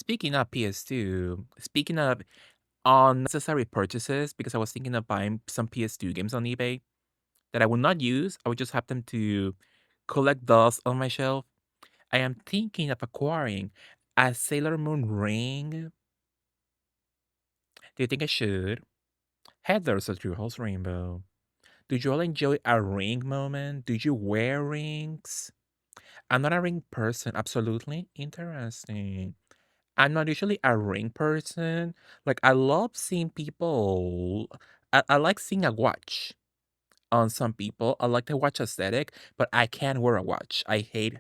Speaking of PS2, speaking of unnecessary purchases, because I was thinking of buying some PS2 games on eBay that I would not use, I would just have them to collect dust on my shelf. I am thinking of acquiring a Sailor Moon ring. Do you think I should? Heather's a True House Rainbow. Do you all enjoy a ring moment? Do you wear rings? I'm not a ring person. Absolutely interesting. I'm not usually a ring person. Like I love seeing people. I like seeing a watch on some people. I like the watch aesthetic, but I can't wear a watch. I hate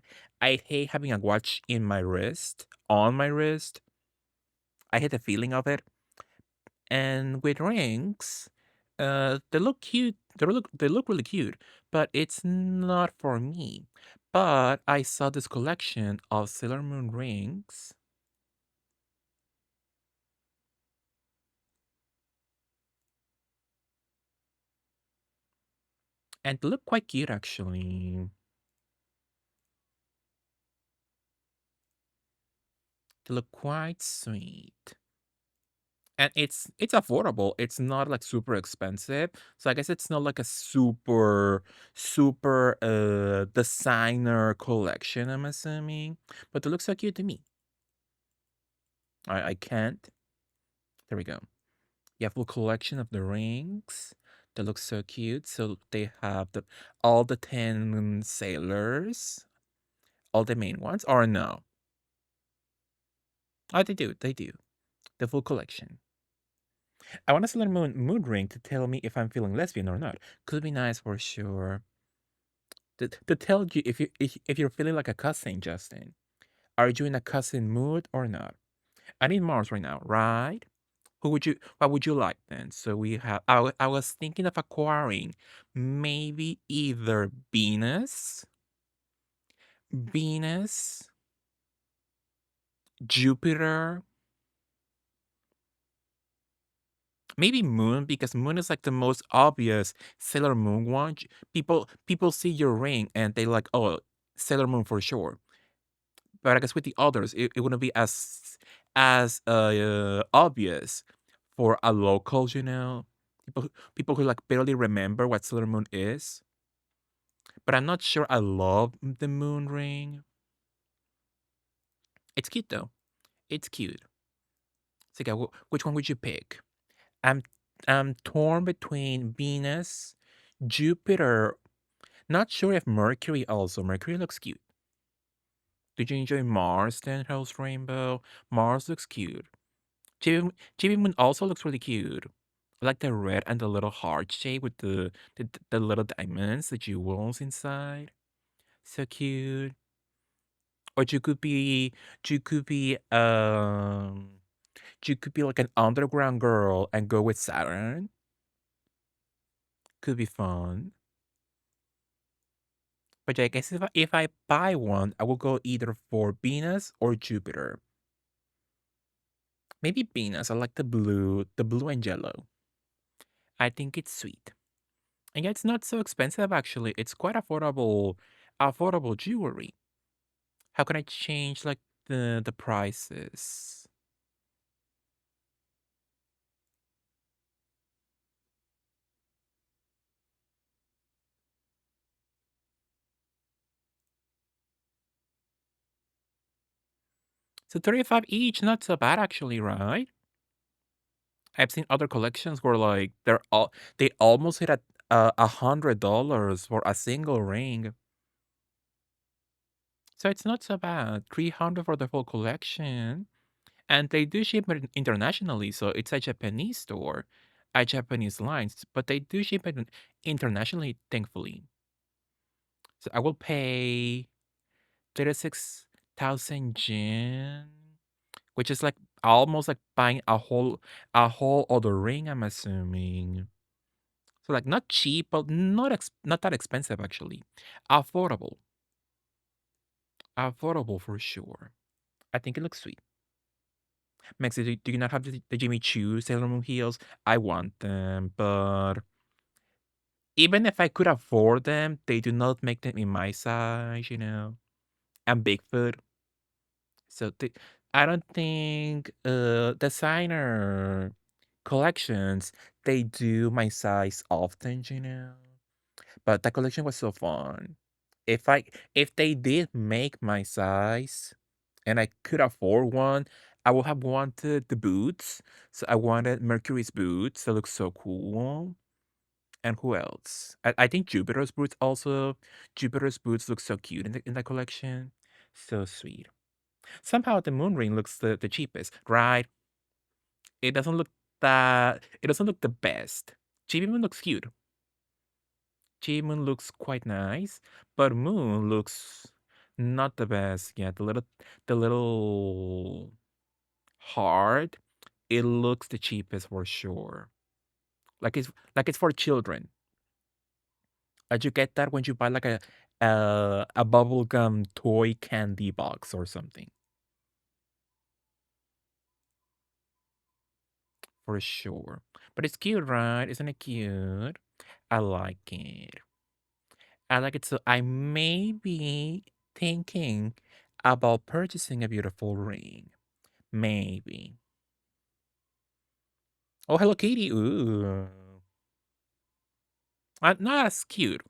having a watch in my wrist, on my wrist. I hate the feeling of it. And with rings, they look cute. They look really cute, but it's not for me. But I saw this collection of Sailor Moon rings, and they look quite cute actually. They look quite sweet. And it's affordable. It's not like super expensive. So I guess it's not like a super designer collection, I'm assuming. But it looks so cute to me. I can't. There we go. You have a collection of the rings. That looks so cute. So they have all the 10 sailors, all the main ones, or no? Oh, they do. They do. The full collection. I want a Sailor Moon mood ring to tell me if I'm feeling lesbian or not. Could be nice for sure. To tell you if you're feeling like a cousin, Justin. Are you in a cousin mood or not? I need Mars right now, right? What would you like then? So we have I was thinking of acquiring maybe either Venus, Jupiter, maybe Moon, because Moon is like the most obvious Sailor Moon one. People see your ring and they like, oh, Sailor Moon for sure. But I guess with the others, it wouldn't be as obvious for a local, people who like barely remember what Sailor Moon is. But I'm not sure I love the moon ring. It's cute though. It's cute. So, okay, which one would you pick? I'm I'm torn between Venus, Jupiter. Not sure if Mercury also. Mercury looks cute. Did you enjoy Mars, then Hell's Rainbow? Mars looks cute. Chibi Moon also looks really cute. I like the red and the little heart shape with the little diamonds, the jewels inside. So cute. Or you could be you could be like an underground girl and go with Saturn. Could be fun. But yeah, I guess if I buy one, I will go either for Venus or Jupiter. Maybe Venus. I like the blue and yellow. I think it's sweet. And yeah, it's not so expensive actually. It's quite affordable jewelry. How can I change like the prices? So 35 each, not so bad actually, right? I've seen other collections where like they almost hit at $100 for a single ring. So it's not so bad. 300 for the full collection. And they do ship it internationally, so it's a Japanese store, a Japanese lines, but they do ship it internationally, thankfully. So I will pay 36,000 yen, which is like almost like buying a whole other ring, I'm assuming. So like not cheap, but not that expensive actually. Affordable. Affordable for sure. I think it looks sweet. Max, do you not have the Jimmy Choo Sailor Moon heels? I want them, but even if I could afford them, they do not make them in my size, I'm Bigfoot. So I don't think designer collections they do my size often, you know. But that collection was so fun. If they did make my size and I could afford one, I would have wanted the boots. So I wanted Mercury's boots. They look so cool. And who else? I think Jupiter's boots also. Jupiter's boots look so cute in the collection. So sweet. Somehow the moon ring looks the cheapest, right? It doesn't look it doesn't look the best. Chibi Moon looks cute. Chibi Moon looks quite nice, but Moon looks not the best. Yeah, the little heart, it looks the cheapest for sure. Like it's for children. You get that when you buy like a bubblegum toy candy box or something. For sure. But it's cute, right? Isn't it cute? I like it. I like it. So I may be thinking about purchasing a beautiful ring. Maybe. Oh, Hello Kitty. Ooh. Not as cute.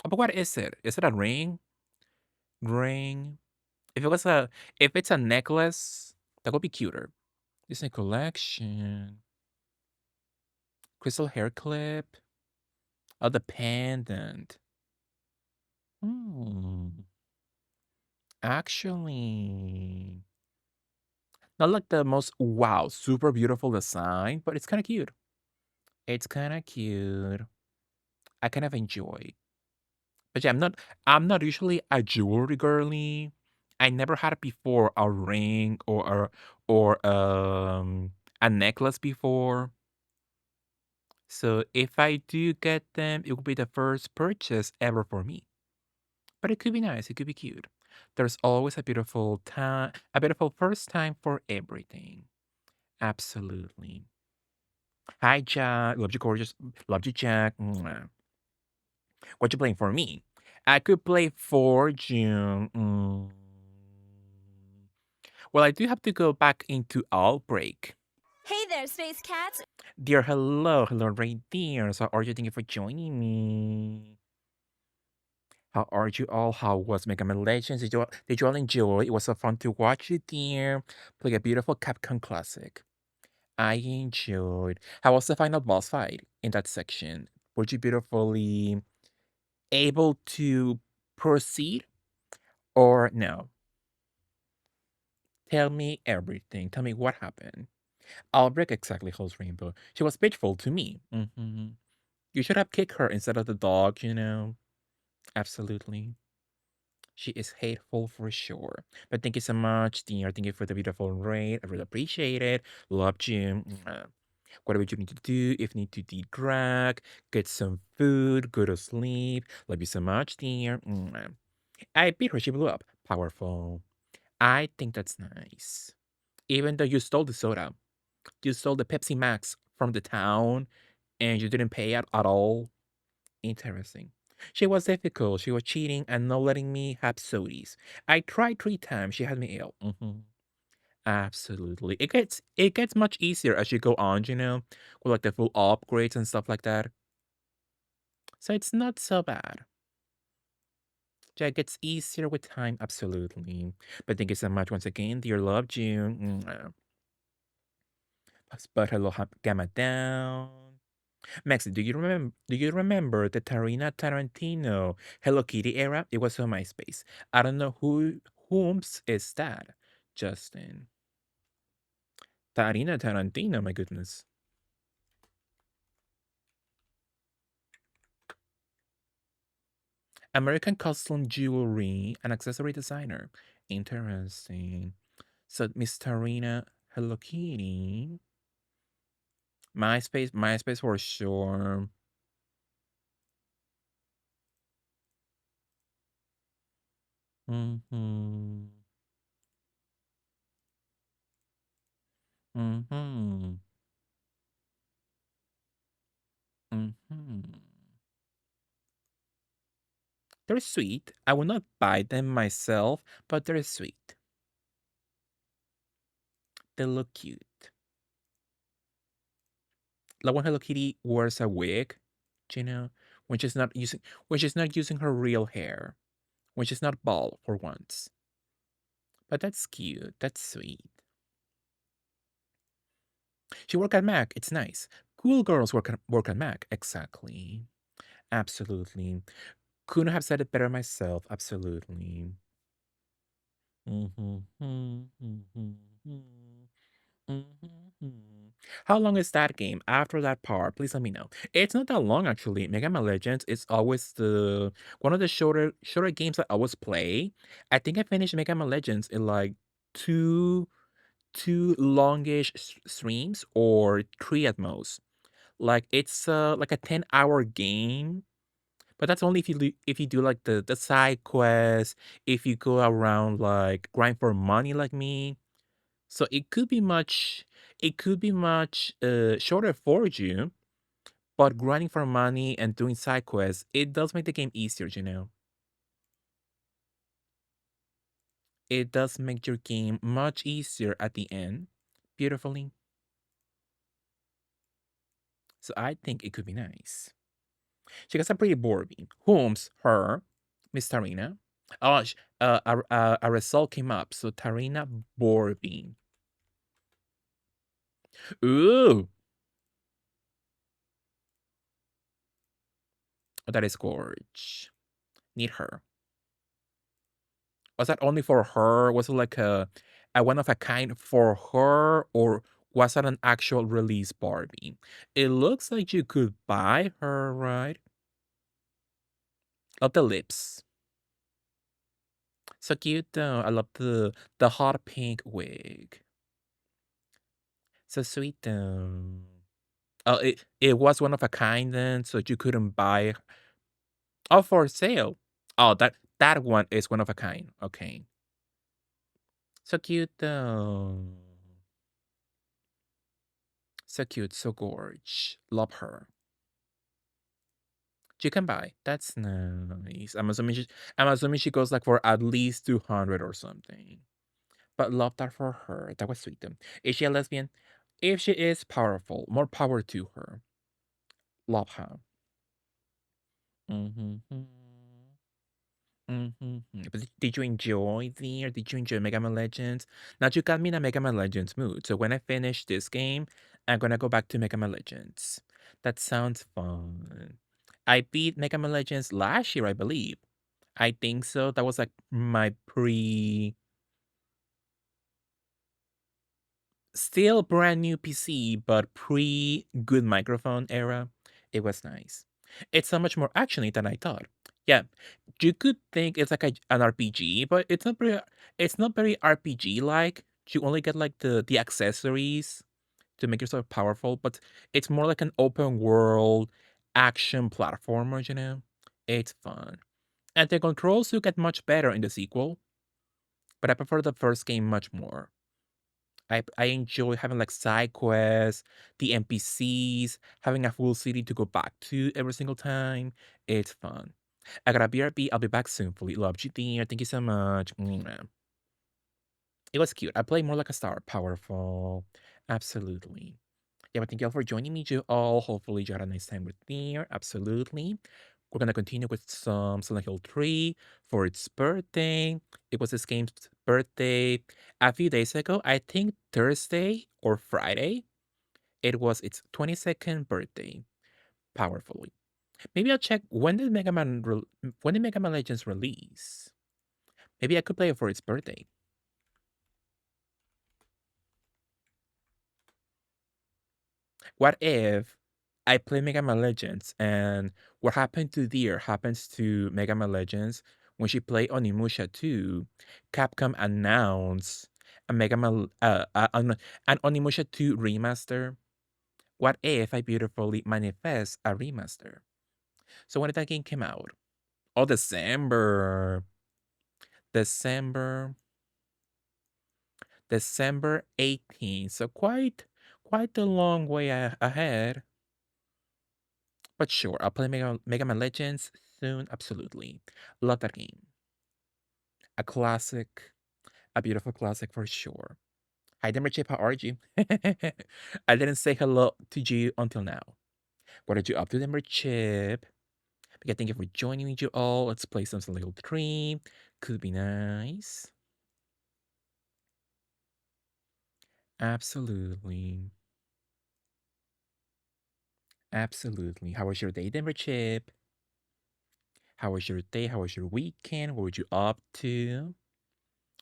But what is it? Is it a ring? Ring? If it was a if it's a necklace, that would be cuter. Disney collection. Crystal hair clip. Oh, the pendant. Hmm. Actually, not like the most wow, super beautiful design, but it's kind of cute. It's kind of cute. I kind of enjoy. But yeah, I'm not usually a jewelry girly. I never had before a ring or a necklace before. So if I do get them, it will be the first purchase ever for me. But it could be nice, it could be cute. There's always a beautiful first time for everything. Absolutely. Hi, Jack. Love you, gorgeous. Love you, Jack. Mwah. What you playing for me? I could play for June. Well, I do have to go back into Outbreak. Hey there, Space Cats! Dear, hello, right there. So, are you? Thank you for joining me. How are you all? How was Mega Man Legends? Did you all enjoy? It was so fun to watch you there play a beautiful Capcom classic. I enjoyed. How was the final boss fight in that section? Were you beautifully able to proceed or no? Tell me everything. Tell me what happened. Albrecht exactly holds Rainbow. She was bitchful to me. You should have kicked her instead of the dog, you know? Absolutely. She is hateful for sure. But thank you so much, dear. Thank you for the beautiful raid. I really appreciate it. Loved you. Mwah. Whatever you need to do, if you need to de-drag, get some food, go to sleep. Love you so much, dear. Mwah. I beat her, she blew up. Powerful. I think that's nice. Even though you stole the soda, you stole the Pepsi Max from the town, and you didn't pay it at all. Interesting. She was difficult. She was cheating and not letting me have sodies. I tried 3 times. She had me ill. Absolutely. It gets much easier as you go on, with like the full upgrades and stuff like that. So it's not so bad. Yeah, it gets easier with time, absolutely. But thank you so much once again, dear love June. But hello, gamma down. Maxi, do you remember the Tarina Tarantino Hello Kitty era? It was on MySpace. I don't know whom's is that. Justin. Tarina Tarantino, my goodness. American custom jewelry and accessory designer. Interesting. So Miss Tarina Hello Kitty. MySpace for sure. Mm-hmm. Mm-hmm. Mm-hmm. They're sweet. I will not buy them myself, but they're sweet. They look cute. Like when Hello Kitty wears a wig, you know, when she's not using her real hair, when she's not bald for once. But that's cute. That's sweet. She work at Mac. It's nice. Cool girls work at Mac. Exactly. Absolutely. Couldn't have said it better myself. Absolutely. Mhm, mhm, mhm, mhm. How long is that game? After that part, please let me know. It's not that long actually. Mega Man Legends is always the one of the shorter games I always play. I think I finished Mega Man Legends in like two two longish streams or three at most. Like it's like a 10-hour game, but that's only if you do like the side quest, if you go around like grind for money like me. So it could be much shorter for you, but grinding for money and doing side quests, it does make the game easier, you know. It does make your game much easier at the end, beautifully. So I think it could be nice. She got some pretty Barbie. Whom's her, Miss Tarina. Oh, a result came up. So Tarina Barbie. Ooh, oh, that is gorge. Need her. Was that only for her? Was it like a one of a kind for her, or was that an actual release Barbie? It looks like you could buy her, right? Love the lips. So cute though. I love the hot pink wig. So sweet though. Oh, it was one of a kind then, so you couldn't buy. Oh, for sale. Oh, that one is one of a kind. Okay. So cute though. So cute, so gorge. Love her. You can buy. That's nice. I'm assuming she goes like for at least 200 or something. But love that for her. That was sweet though. Is she a lesbian? If she is powerful, more power to her. Love her. Mm-hmm. Mhm. But did you enjoy or did you enjoy Mega Man Legends? Now you got me in a Mega Man Legends mood. So when I finish this game, I'm gonna go back to Mega Man Legends. That sounds fun. I beat Mega Man Legends last year, I believe. I think so. That was like my still brand new PC, but pre good microphone era. It was nice. It's so much more actiony than I thought. Yeah, you could think it's like an RPG, but it's not very RPG like. You only get like the accessories to make yourself powerful, but it's more like an open world action platformer, you know? It's fun. And the controls do get much better in the sequel, but I prefer the first game much more. I enjoy having like side quests, the NPCs, having a full city to go back to every single time. It's fun. I got a BRB. I'll be back soon. Fully love you, dear. Thank you so much. Mwah. It was cute. I play more like a star. Powerful. Absolutely. Yeah, but thank you all for joining me, you all. Hopefully, you had a nice time with me. Absolutely. We're gonna continue with some Silent Hill 3 for its birthday. It was this game's birthday a few days ago. I think Thursday or Friday. It was its 22nd birthday. Powerfully. Maybe I'll check when did Mega Man Legends release? Maybe I could play it for its birthday. What if I play Mega Man Legends and what happened to Deer happens to Mega Man Legends when she played Onimusha 2? Capcom announced a Mega Man an Onimusha 2 remaster. What if I beautifully manifest a remaster? So when did that game came out? Oh, December. December. December 18th. So quite a long way ahead. But sure, I'll play Mega Man Legends soon. Absolutely. Love that game. A classic, a beautiful classic for sure. Hi, Demerchip, how are you? I didn't say hello to you until now. What are you up to, Demerchip? Okay, thank you for joining me, you all. Let's play some little dream. Could be nice. Absolutely. Absolutely. How was your day, Demerchip? How was your day? How was your weekend? What were you up to?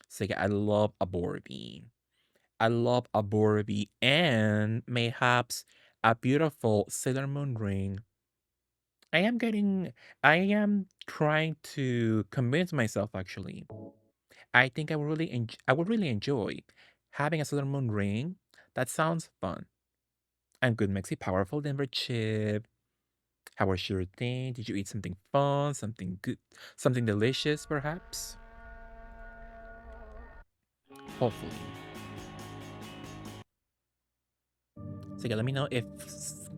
Say, I love a Borby. I love a Borby and mayhaps a beautiful Sailor Moon ring. I am getting I am trying to convince myself actually. I think I would really enjoy having a Sailor Moon ring. That sounds fun. And good makes it powerful, Denver Chip. How was your day? Did you eat something fun, something good, something delicious perhaps? Hopefully. So yeah, let me know if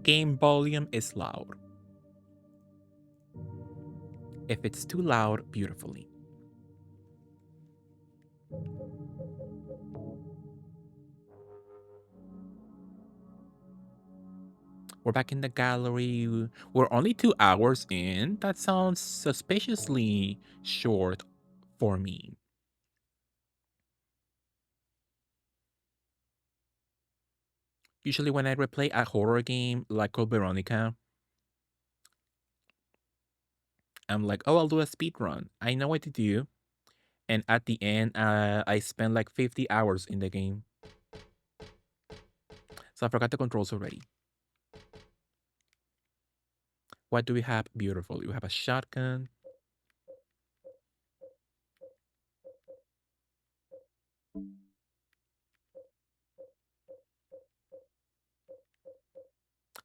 game volume is loud. If it's too loud, beautifully. We're back in the gallery. We're only 2 hours in. That sounds suspiciously short for me. Usually, when I replay a horror game like Code Veronica, I'm like, oh, I'll do a speed run. I know what to do. And at the end, I spend like 50 hours in the game. So I forgot the controls already. What do we have? Beautiful. We have a shotgun.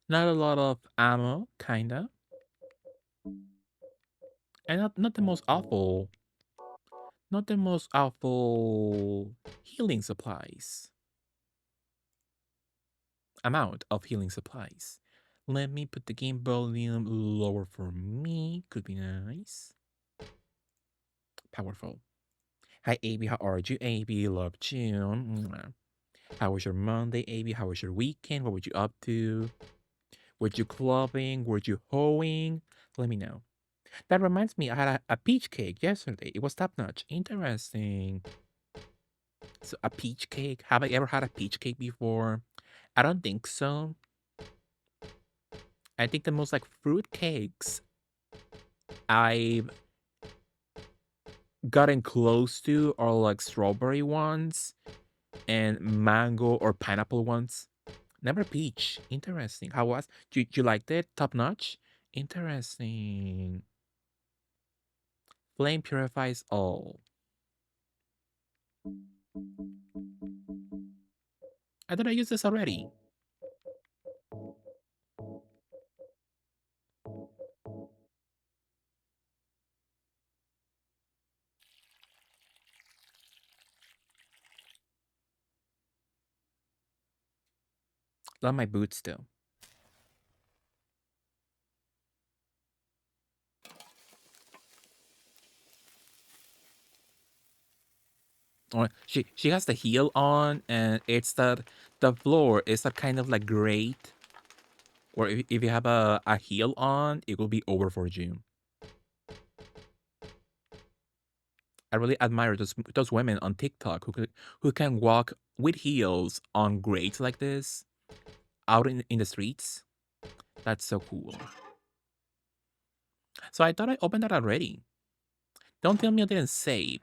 Not a lot of ammo, kinda. And not the most awful. Not the most awful healing supplies. Amount of healing supplies. Let me put the game volume lower for me. Could be nice. Powerful. Hi, AB. How are you, AB? Love you. Mwah. How was your Monday, AB? How was your weekend? What were you up to? Were you clubbing? Were you hoeing? Let me know. That reminds me, I had a peach cake yesterday. It was top notch. Interesting. So, a peach cake. Have I ever had a peach cake before? I don't think so. I think the most like fruit cakes I've gotten close to are like strawberry ones and mango or pineapple ones. Never peach. Interesting. How was? You liked it? Top notch. Interesting. Flame purifies all. I thought I used this already. Love my boots still. Or she has the heel on, and it's that the floor is that kind of like grate. Or if you have a heel on, it will be over for you. I really admire those women on TikTok who can walk with heels on grates like this out in the streets. That's so cool. So I thought I opened that already. Don't tell me I didn't save.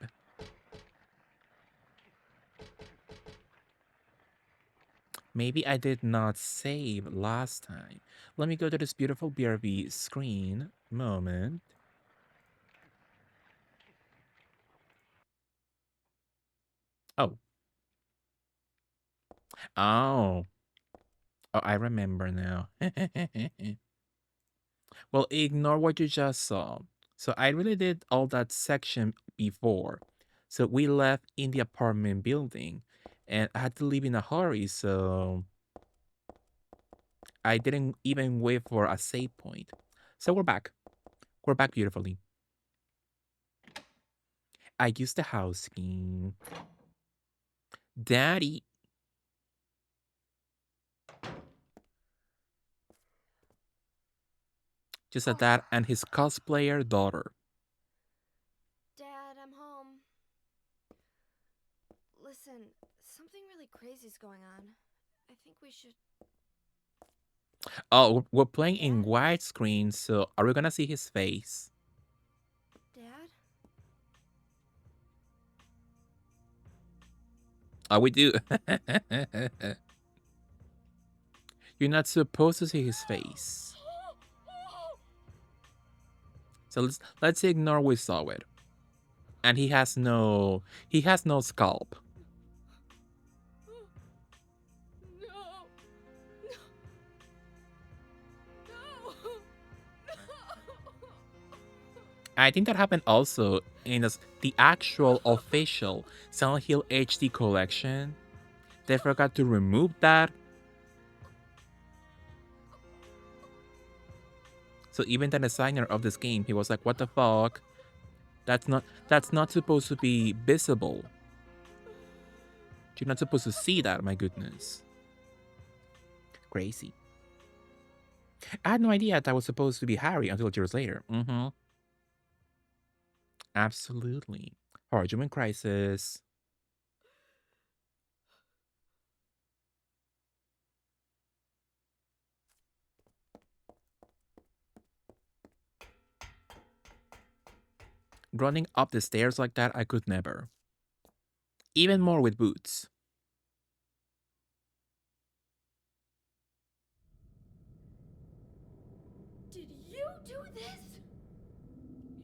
Maybe I did not save last time. Let me go to this beautiful BRB screen. Moment. Oh. Oh. Oh, I remember now. Well, ignore what you just saw. So I really did all that section before. So we left in the apartment building and I had to leave in a hurry, so I didn't even wait for a save point. So we're back. We're back beautifully. I used the house key. Daddy. Just a dad and his cosplayer daughter. Dad, I'm home. Listen, something really crazy's going on. I think we should. Oh, we're playing in Dad? widescreen, so are we gonna see his face? Dad? Oh, we do. You're not supposed to see his face. So let's ignore we saw it. And he has no scalp. No! No! I think that happened also in the actual official Silent Hill HD collection. They forgot to remove that. So even the designer of this game, he was like, "What the fuck? That's not supposed to be visible. You're not supposed to see that. My goodness, crazy." I had no idea that was supposed to be Harry until years later. Mm-hmm. Absolutely. Horror Human Crisis. Running up the stairs like that, I could never. Even more with boots. Did you do this?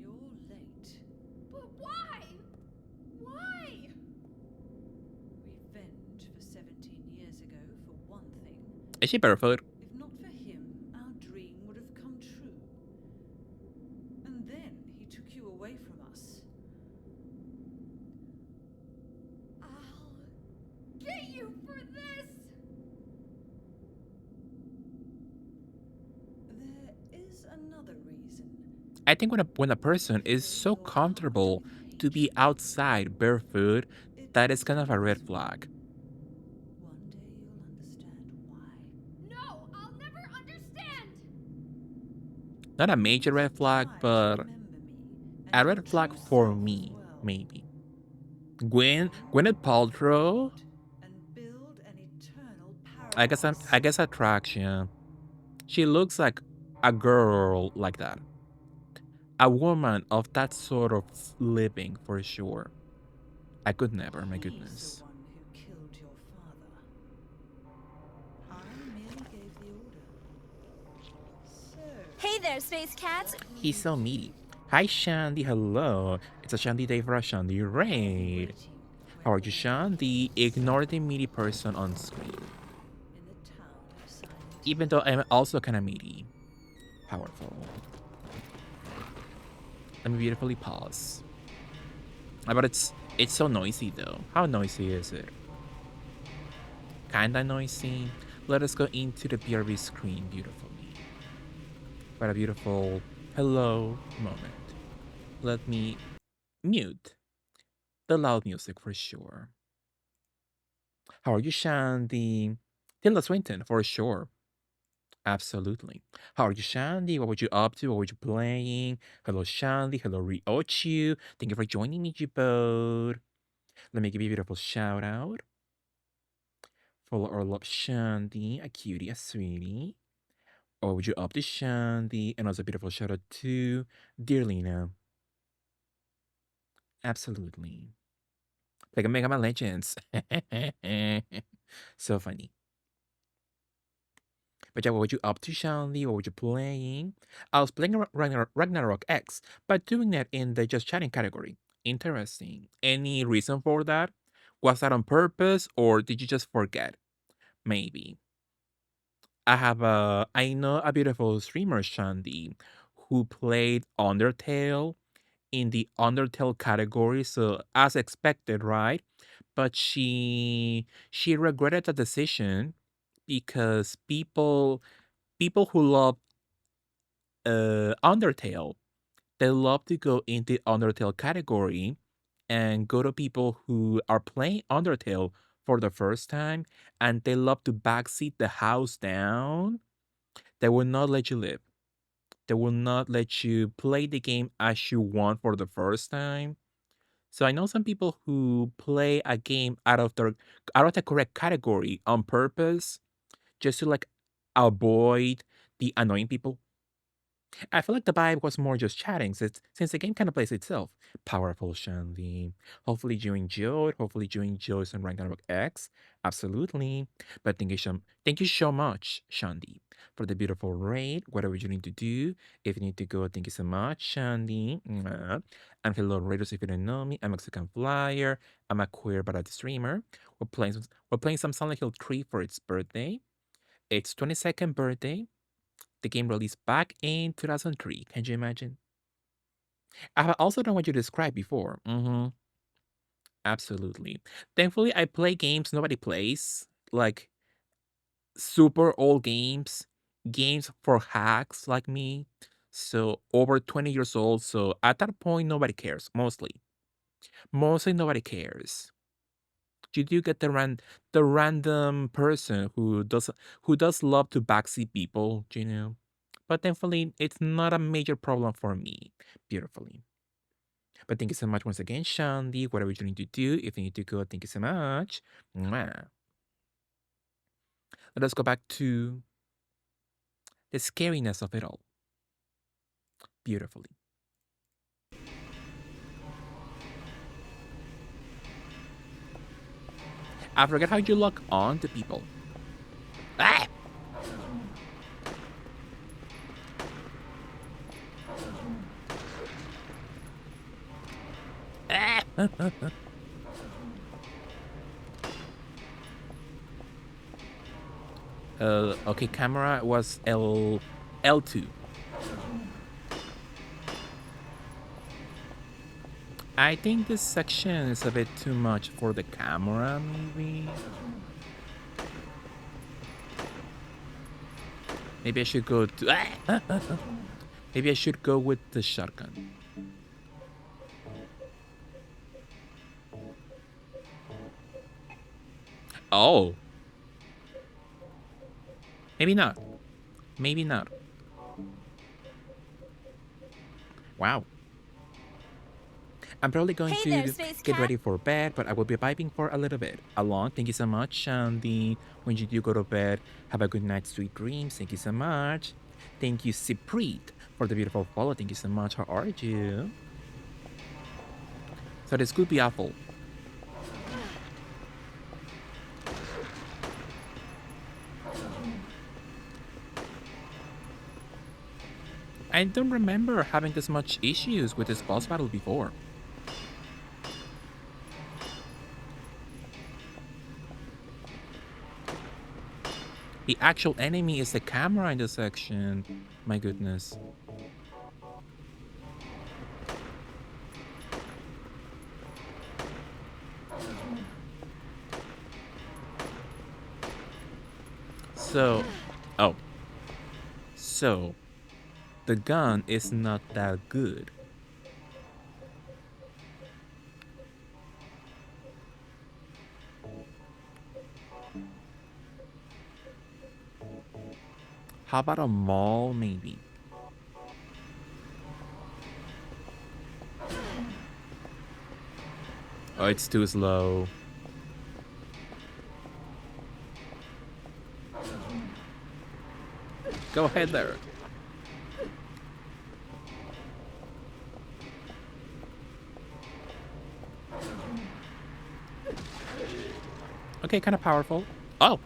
You're late. But why? Why? Revenge for 17 years ago, for one thing. Is she barefoot? If not for him, our dream would have come true. And then he took you away from us. I'll get you for this! There is another reason. I think when a person is so comfortable to be outside barefoot, that is kind of a red flag. One day you'll understand why. No, I'll never understand! Not a major red flag, Try to but remember me, and a your red flag true for self as me, well. maybe. Gwyneth Paltrow. And build an eternal I guess paradise. I guess attraction. She looks like a girl like that. A woman of that sort of living for sure. I could never, my He's goodness. the one who killed your father. I merely gave the order. So, Hey there, Space Cats! He's so meaty. Hi Shandy, hello. It's a Shandy day for a Shandy raid. How are you, Shandy? Ignore the meaty person on screen. in the town of Silent Even though I'm also kind of meaty. Powerful. Let me beautifully pause. But it's so noisy though. How noisy is it? Kinda noisy. Let us go into the BRB screen beautifully. What a beautiful hello moment. Let me mute the loud music for sure. How are you, Shandy? Tilda Swinton for sure. Absolutely. How are you, Shandy? What were you up to? What were you playing? Hello, Shandy. Hello, Ryochu. Thank you for joining me, you both. Let me give you a beautiful shout out for our love, Shandy, a cutie, a sweetie. What would you up to, Shandy? And also a beautiful shout out to Dear Lena. Absolutely. Like a Mega Man Legends. So funny. But yeah, what were you up to, Shandy? What were you playing? I was playing Ragnarok X, but doing that in the just chatting category. Interesting. Any reason for that? Was that on purpose or did you just forget? Maybe. I know a beautiful streamer, Shandy, who played Undertale in the Undertale category, so as expected, right? But she regretted the decision because people who love Undertale, they love to go in the Undertale category and go to people who are playing Undertale for the first time and they love to backseat the house down. They will not let you live. They will not let you play the game as you want for the first time. So I know some people who play a game out of the correct category on purpose just to like avoid the annoying people. I feel like the vibe was more just chatting since the game kind of plays itself. Powerful Shandy. Hopefully you enjoyed. Hopefully you enjoyed some Ragnarok X. Absolutely. But thank you so much, Shandy, for the beautiful raid. Whatever you need to do. If you need to go, thank you so much, Shandy. Mwah. And hello, Raiders, if you don't know me. I'm Mexican Flyer. I'm a queer but a streamer. We're playing some Silent Hill 3 for its birthday. Its 22nd birthday. The game released back in 2003. Can you imagine? I also done what you described before. Absolutely. Thankfully, I play games nobody plays, like super old games for hacks like me. So over 20 years old. So at that point, nobody cares. Mostly nobody cares. You do get the random person who does love to backseat people, you know. But thankfully, it's not a major problem for me. Beautifully. But thank you so much once again, Shandy. Whatever you need to do, if you need to go, thank you so much. Mwah. Let us go back to the scariness of it all. Beautifully. I forget how you lock on to people. Ah! Ah! Okay, camera was L2. I think this section is a bit too much for the camera, maybe. Maybe I should go to. Maybe I should go with the shotgun. Oh. Maybe not. Maybe not. Wow. I'm probably going Hey there, to Space get Cat. ready for bed, but I will be vibing for a little bit. Alon, thank you so much, Shandy. When you do go to bed, have a good night, sweet dreams. Thank you so much. Thank you, Cypriet, for the beautiful follow. Thank you so much. How are you? So this could be awful. I don't remember having this much issues with this boss battle before. The actual enemy is the camera in this section. My goodness. So, oh. So, the gun is not that good. How about a mall, maybe? Oh, it's too slow. Go ahead there. Okay, kind of powerful. Oh,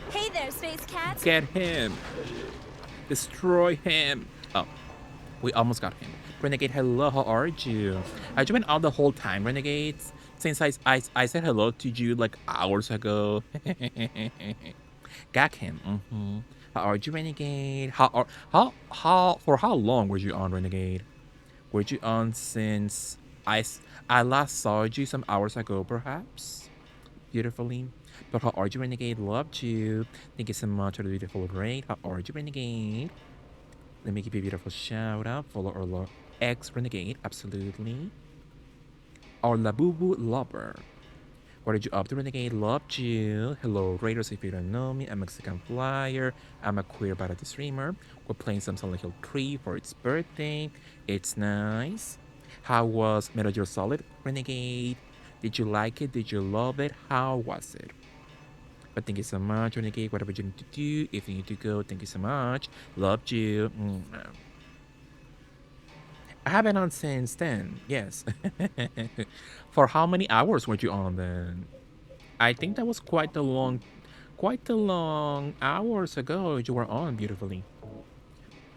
Hey there, Space Cat. get him. Destroy him. Oh, we almost got him. Renegade, hello, how are you? Have you been out the whole time, Renegades? Since I said hello to you like hours ago. Got him. How are you, Renegade? For how long were you on, Renegade? Were you on since I last saw you some hours ago, perhaps? Beautifully. But how are you, Renegade? Loved you. Thank you so much for the beautiful raid. How are you, Renegade? Let me give you a beautiful shout out. Follow our ex Renegade. Absolutely. Our Labubu lover. What did you up to, Renegade? Loved you. Hello, Raiders. If you don't know me, I'm Mexican Flyer. I'm a queer badass streamer. We're playing some Silent Hill 3 for its birthday. It's nice. How was Metal Gear Solid, Renegade? Did you like it? Did you love it? How was it? But thank you so much, Renegade. Whatever you need to do, if you need to go, thank you so much. Loved you. I haven't on since then. Yes. For how many hours were you on then? I think that was quite a long hours ago you were on beautifully.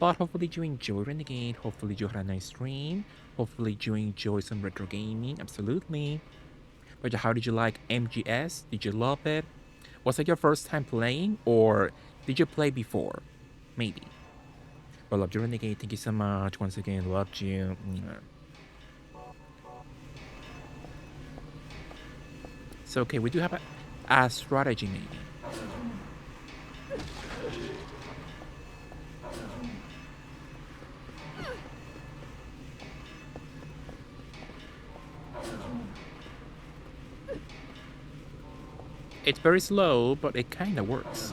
But hopefully you enjoyed Renegade. Hopefully you had a nice stream. Hopefully you enjoyed some retro gaming. Absolutely. But how did you like MGS? Did you love it? Was it your first time playing, or did you play before? Maybe. But loved you, Renegade. Thank you so much. Once again, loved you. So, okay, we do have a strategy, maybe. It's very slow, but it kind of works.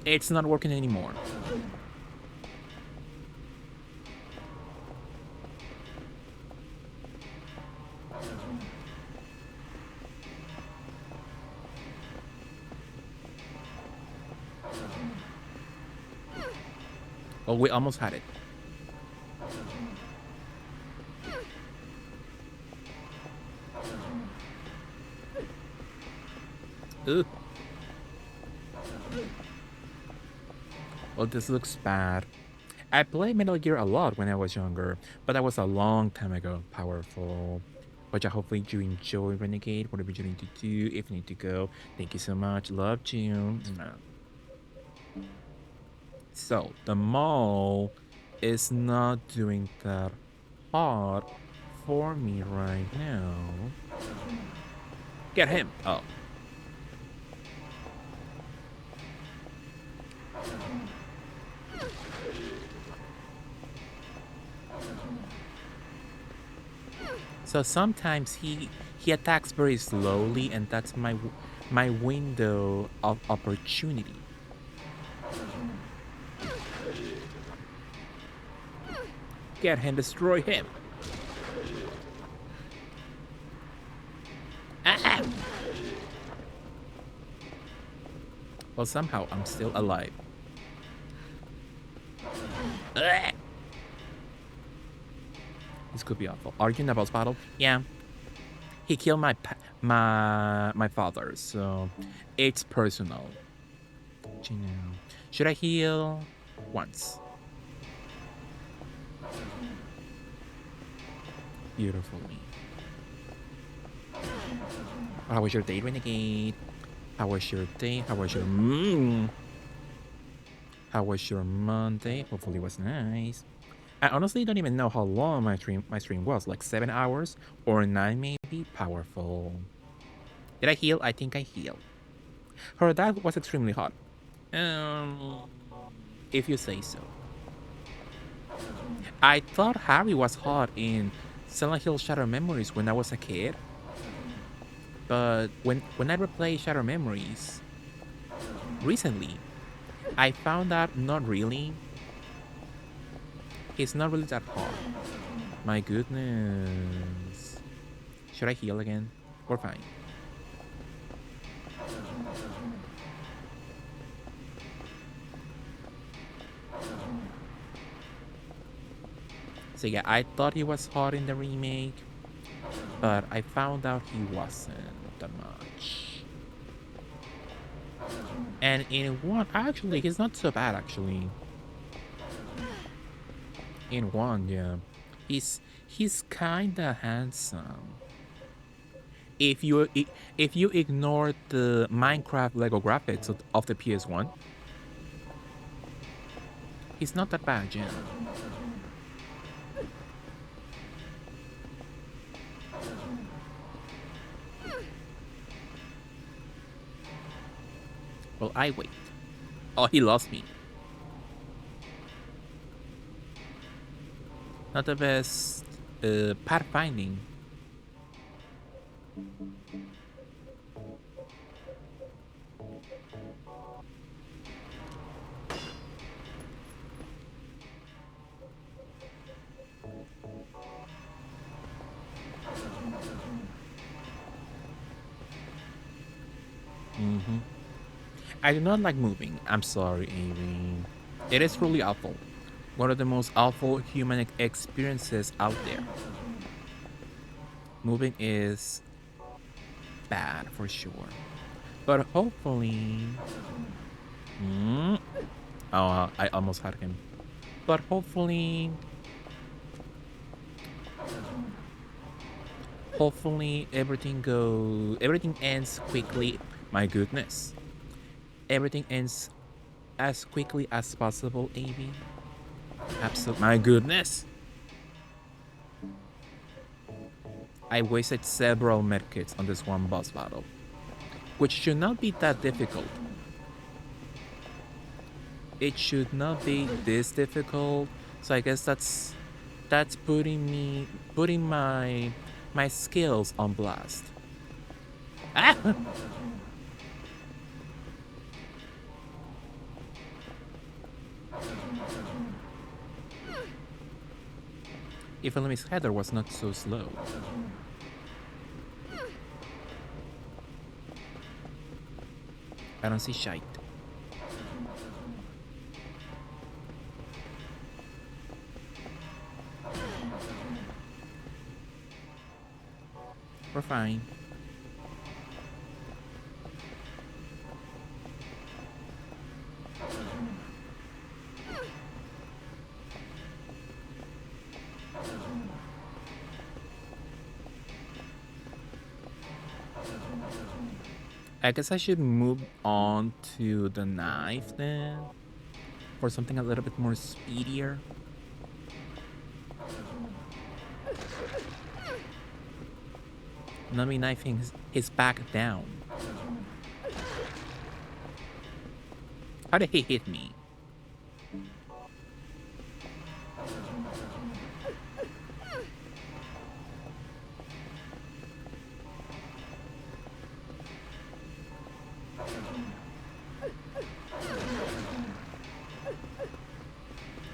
It's not working anymore. Oh, we almost had it. Ugh. Well, this looks bad. I played Metal Gear a lot when I was younger, but that was a long time ago. Powerful. But yeah, hopefully you enjoy Renegade, whatever you need to do. If you need to go, thank you so much. Loved you. So, the mall is not doing that hard for me right now. Get him! Oh. So sometimes he attacks very slowly, and that's my window of opportunity. Get him, destroy him. Ah! Well, somehow I'm still alive. Ah! This could be awful. Are you in a boss battle? Yeah. He killed my father, so it's personal. You know. Should I heal once? Beautifully. How was your day, Renegade? How was your day? How was your How was your Monday? Hopefully it was nice. I honestly don't even know how long my stream was, like 7 hours or 9 maybe. Powerful. Did I heal? I think I healed. Her dad was extremely hot. If you say so. I thought Harry was hot in Silent Hill Shadow Memories when I was a kid. But when I replayed Shadow Memories recently, I found out not really. He's not really that hot. My goodness. Should I heal again? We're fine. So yeah, I thought he was hot in the remake, but I found out he wasn't that much. And in one, actually, he's not so bad actually. In one, yeah, he's kinda handsome. If you ignore the Minecraft Lego graphics of the PS1, he's not that bad, yeah. Well, I wait. Oh, he lost me. Not the best pathfinding. Hmm. I do not like moving. I'm sorry, Amy. It is really awful. One of the most awful human experiences out there. Moving is bad for sure. But hopefully. Mm, oh, I almost had him. But hopefully everything ends quickly. My goodness. Everything ends as quickly as possible, Avi. Absolutely. My goodness. I wasted several medkits on this one boss battle, which should not be that difficult. It should not be this difficult. So I guess that's putting my skills on blast. Ah! If only Miss Heather was not so slow. I don't see shite. We're fine. I guess I should move on to the knife then. For something a little bit more speedier. Not me knifing his back down. How did he hit me?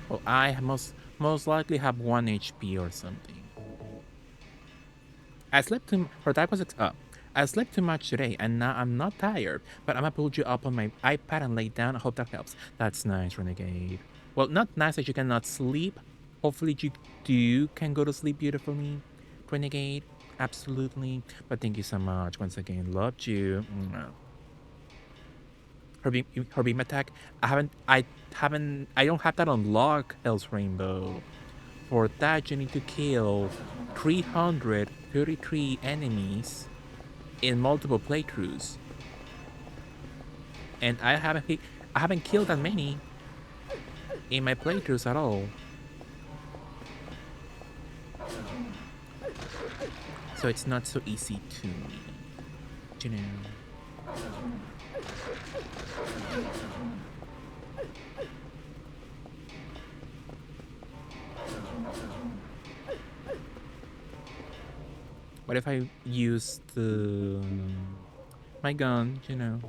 Well, I most likely have 1 HP or something. I slept too for that was I slept too much today and now I'm not tired, but I'm gonna pull you up on my iPad and lay down. I hope that helps. That's nice, Renegade. Well, not nice that you cannot sleep. Hopefully you do can go to sleep beautifully, Renegade. Absolutely. But thank you so much once again. Loved you. Mwah. Her beam attack. I don't have that on lock, Hell's Rainbow. For that, you need to kill 333 enemies in multiple playthroughs, and I haven't killed that many in my playthroughs at all. So it's not so easy to me, you know. What if I use my gun, you know?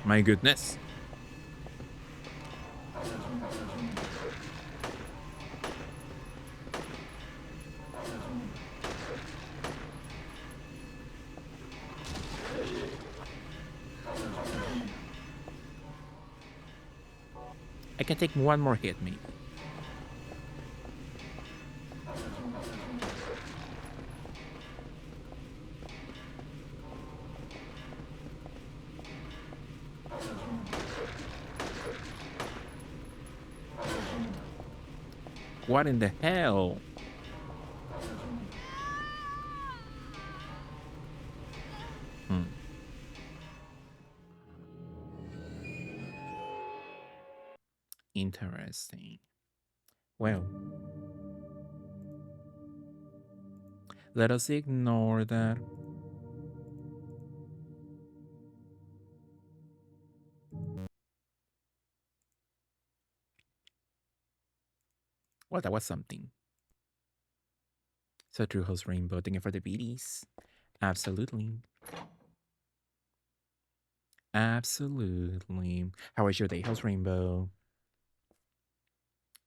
My goodness. I can take one more hit, maybe. What in the hell? Hmm. Interesting. Well, let us ignore that. Well, that was something. So true, host Rainbow. Thank you for the BDs. Absolutely. Absolutely. How was your day, host Rainbow?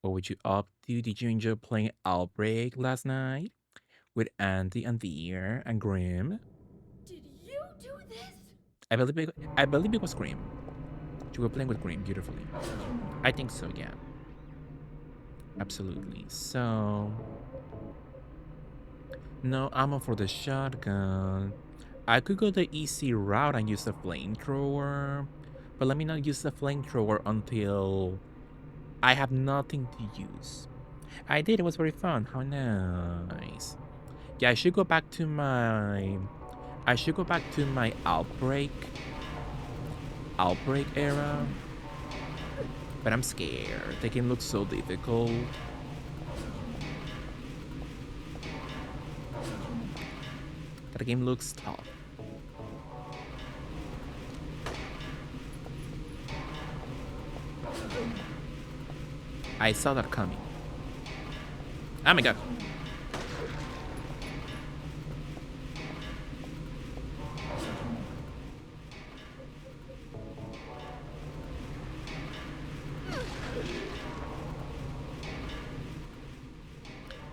What would you up to? Did you enjoy playing Outbreak last night with Andy and Veer and Grim? Did you do this? I believe it was Grim. You were playing with Grim beautifully. I think so, yeah. Absolutely. So, no ammo for the shotgun. I could go the easy route and use the flamethrower, but let me not use the flamethrower until I have nothing to use. I did. It was very fun. How nice. Yeah, I should go back to my. I should go back to my outbreak era. But I'm scared. The game looks so difficult. The game looks tough. I saw that coming. Oh my god.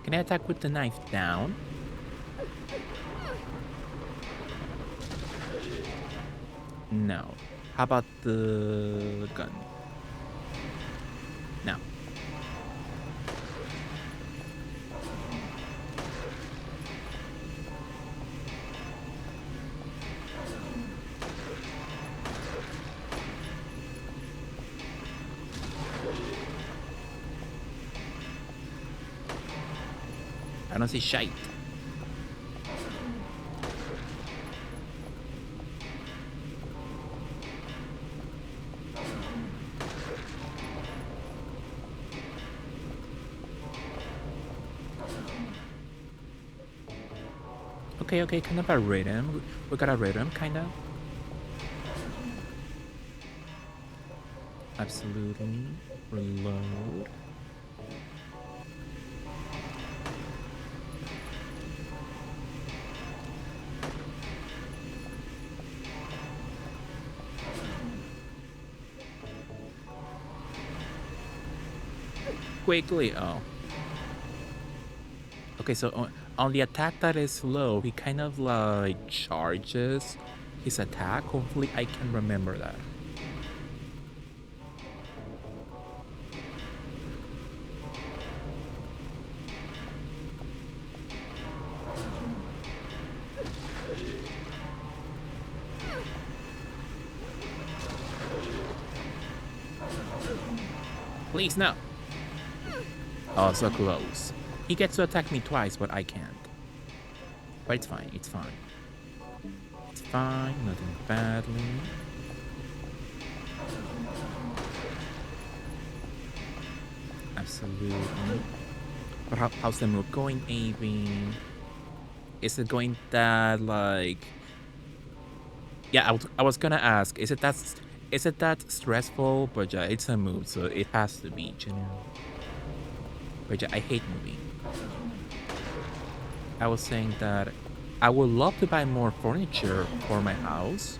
Can I attack with the knife down? No. How about the gun? No. I don't see shite. Okay, kind of a rhythm. We got a rhythm, kind of. Absolutely. Reload. Quickly. Oh. Okay, so on the attack that is low, he kind of like charges his attack. Hopefully, I can remember that. Please, no. Oh, so close. He gets to attack me twice, but I can't. But it's fine, it's fine. It's fine, nothing badly. Absolutely. But how's the move going, Avin? Is it going that, like... Yeah, I was gonna ask, is it that stressful? But yeah, it's a move, so it has to be, you know. But yeah, I hate moving. I was saying that I would love to buy more furniture for my house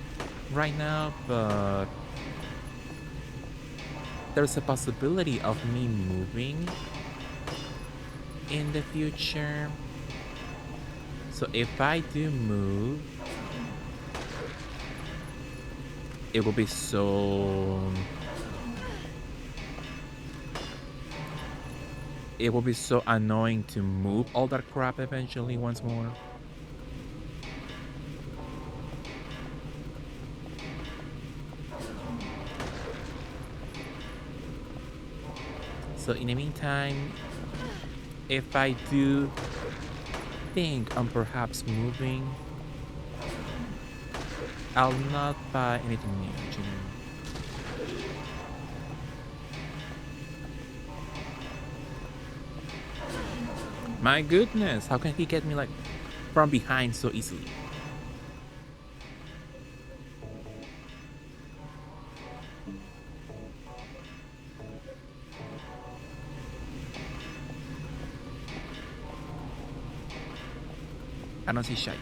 right now, but there's a possibility of me moving in the future. So if I do move, it will be so... It will be so annoying to move all that crap eventually once more. So in the meantime, if I do think on perhaps moving, I'll not buy anything new, you know. My goodness, how can he get me like from behind so easily? I don't see shite.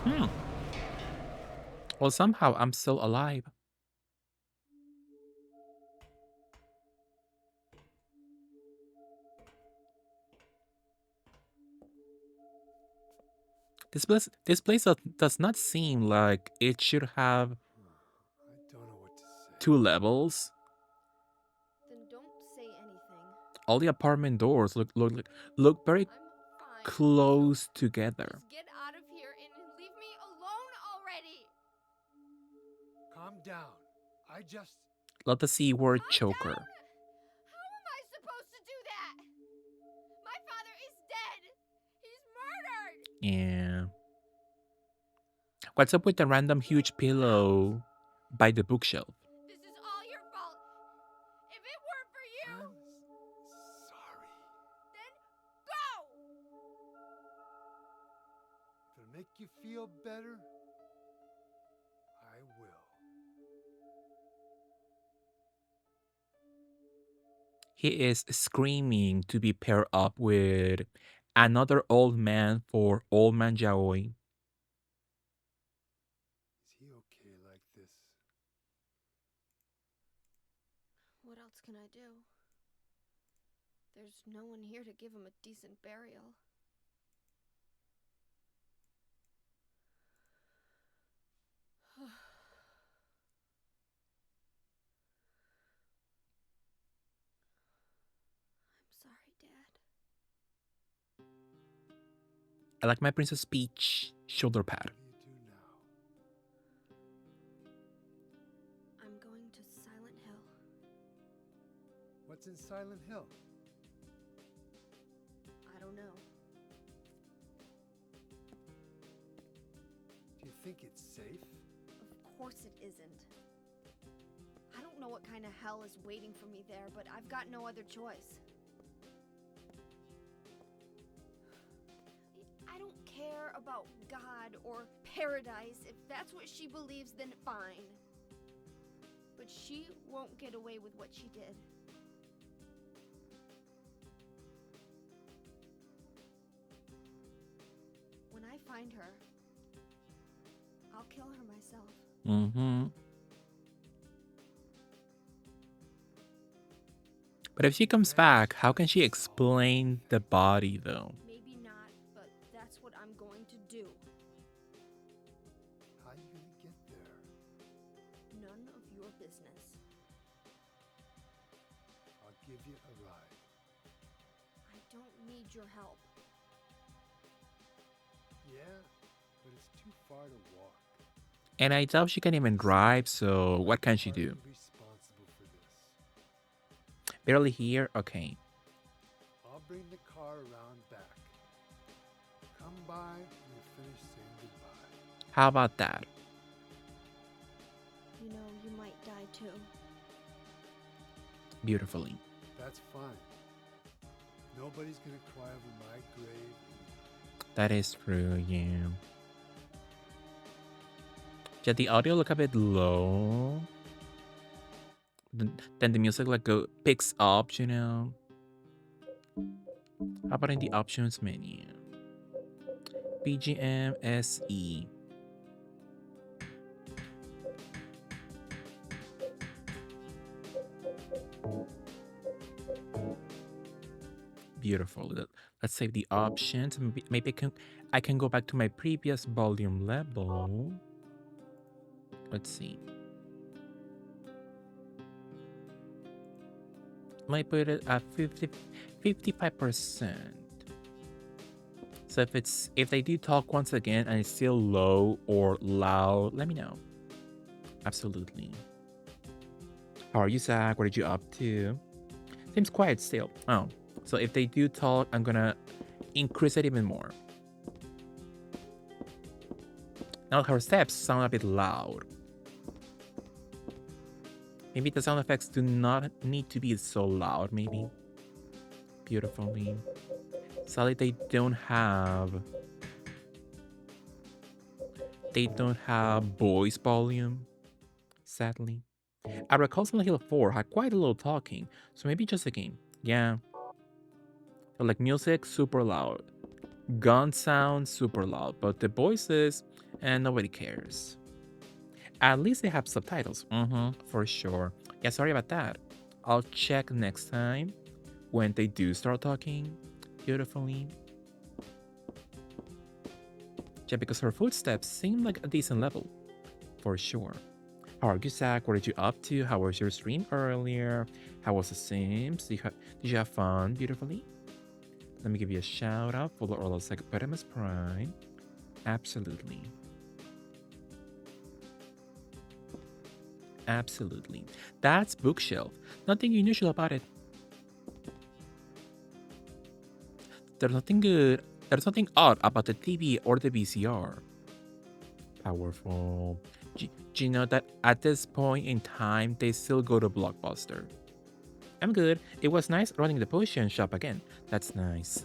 Hmm. Well, somehow I'm still alive. This place does not seem like it should have I don't know what to say. 2 levels. Then don't say anything. All the apartment doors look very I'm fine. close together. Just get out of here and leave me alone already. Calm down. I just. Let the C word Calm choker. down. How am I supposed to do that? My father is dead. He's murdered. Yeah. What's up with the random huge pillow by the bookshelf? This is all your fault. If it weren't for you, I'm sorry. then go. If it'll make you feel better, I will. He is screaming to be paired up with another old man for Old Man Yaoi. Is he okay like this? What else can I do? There's no one here to give him a decent burial. I'm sorry, Dad. I like my Princess Peach shoulder pad. What do you do now? I'm going to Silent Hill. What's in Silent Hill? I don't know. Do you think it's safe? Of course it isn't. I don't know what kind of hell is waiting for me there, but I've got no other choice. I don't care about God or paradise. If that's what she believes, then fine. But she won't get away with what she did. When I find her, I'll kill her myself. Mm-hmm. But if she comes back, how can she explain the body, though? Maybe not, but that's what I'm going to do. How are you gonna get there? None of your business. I'll give you a ride. I don't need your help. Yeah, but it's too far to walk. And I doubt she can even drive, so what can she Are do? you responsible for this? Barely here? Okay. I'll bring the car around back. Come by when you finish saying goodbye. How about that? You know, you might die too. Beautifully. That's fine. Nobody's gonna cry over my grave. That is true, yeah. Yeah, the audio look a bit low. Then the music picks up, you know. How about in the options menu? BGM SE. Beautiful. Let's save the options. Maybe I can go back to my previous volume level. Let's see. Might put it at 55%. So if they do talk once again and it's still low or loud, let me know. Absolutely. How are you, Zach? What are you up to? Seems quiet still. Oh, so if they do talk, I'm gonna increase it even more. Now her steps sound a bit loud. Maybe the sound effects do not need to be so loud, maybe. Beautifully. Sadly, they don't have voice volume. sadly. I recall Silent Hill 4 had quite a little talking, so maybe just a game. Yeah. But like music, super loud. Gun sounds, super loud. But the voices, and nobody cares. At least they have subtitles. For sure. Yeah, sorry about that. I'll check next time when they do start talking beautifully. Yeah, because her footsteps seem like a decent level. For sure. How are you, Zach? What are you up to? How was your stream earlier? How was the Sims? Did you have fun beautifully? Let me give you a shout out for the Orlo Psychopodimus Prime. Absolutely. Absolutely. That's Bookshelf. Nothing unusual about it. There's nothing odd about the TV or the VCR. Powerful. Do you know that at this point in time, they still go to Blockbuster? I'm good. It was nice running the potion shop again. That's nice.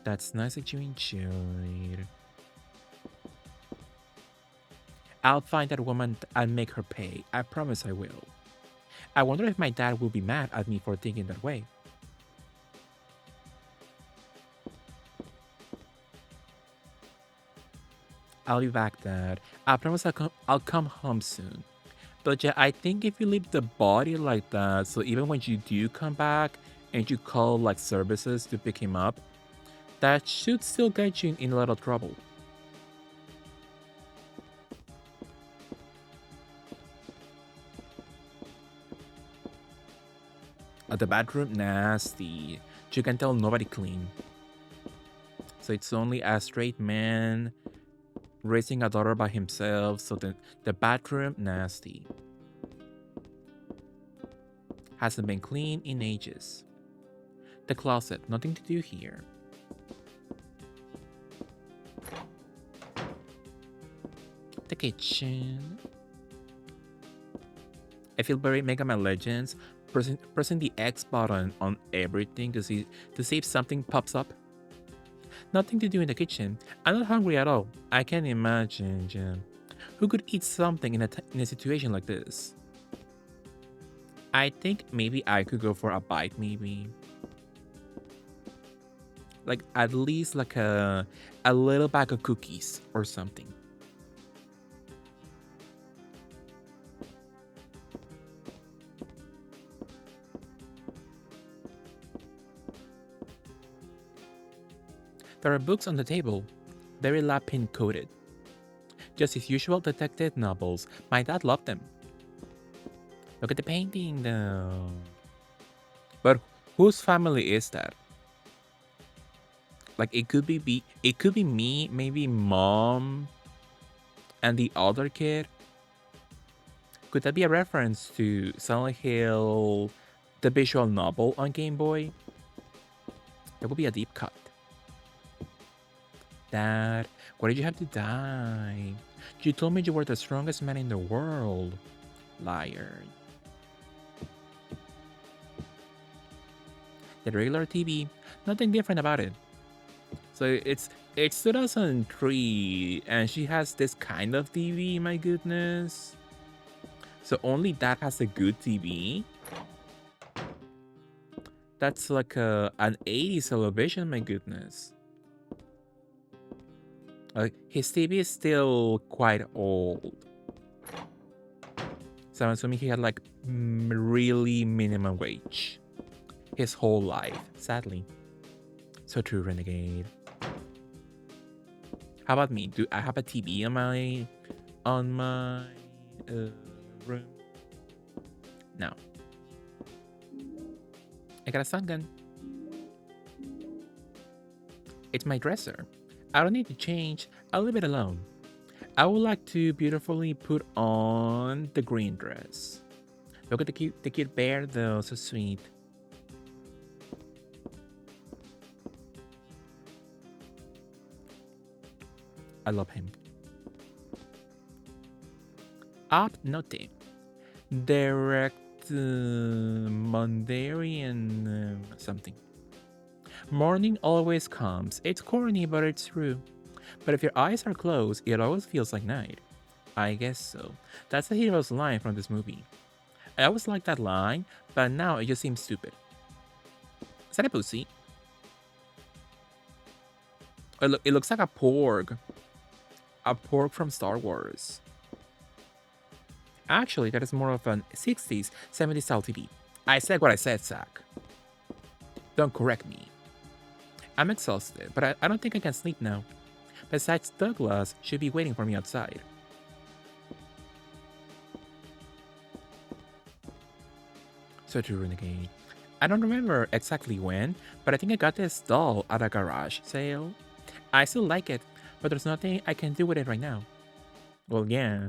That's nice that you enjoyed. I'll find that woman and make her pay. I promise I will. I wonder if my dad will be mad at me for thinking that way. I'll be back, Dad. I promise I'll come home soon. But yeah, I think if you leave the body like that, so even when you do come back and you call like services to pick him up, that should still get you in a lot of trouble. The bathroom, nasty. You can tell nobody clean. So it's only a straight man raising a daughter by himself. So the bathroom, nasty. Hasn't been cleaned in ages. The closet, nothing to do here. The kitchen. I feel very Mega Man Legends, pressing the X button on everything to see if something pops up. Nothing to do in the kitchen. I'm not hungry at all. I can imagine, Jen. Who could eat something in a situation like this? I think maybe I could go for a bite, maybe. Like at least like a little bag of cookies or something. There are books on the table, very lapin coated. Just his usual detective novels. My dad loved them. Look at the painting though. But whose family is that? Like it could be me, maybe mom and the other kid. Could that be a reference to Silent Hill, the visual novel on Game Boy? That would be a deep cut. Dad, why did you have to die? You told me you were the strongest man in the world. Liar. The regular TV, nothing different about it. So it's 2003 and she has this kind of TV, my goodness. So only that has a good TV? That's like an 80s television, my goodness. His TV is still quite old. So I'm assuming he had like really minimum wage his whole life, sadly. So true, Renegade. How about me? Do I have a TV on my room? No. I got a stun gun. It's my dresser. I don't need to change. I'll leave it alone. I would like to beautifully put on the green dress. Look at the cute bear though, so sweet. I love him. Up note. Direct Mondarian something. Morning always comes. It's corny, but it's true. But if your eyes are closed, it always feels like night. I guess so. That's the hero's line from this movie. I always liked that line, but now it just seems stupid. Is that a pussy? It looks like a porg. A porg from Star Wars. Actually, that is more of an 60s, 70s style TV. I said what I said, Zach. Don't correct me. I'm exhausted, but I don't think I can sleep now. Besides, Douglas should be waiting for me outside. So true, Renegade. I don't remember exactly when, but I think I got this doll at a garage sale. I still like it, but there's nothing I can do with it right now. Well, yeah.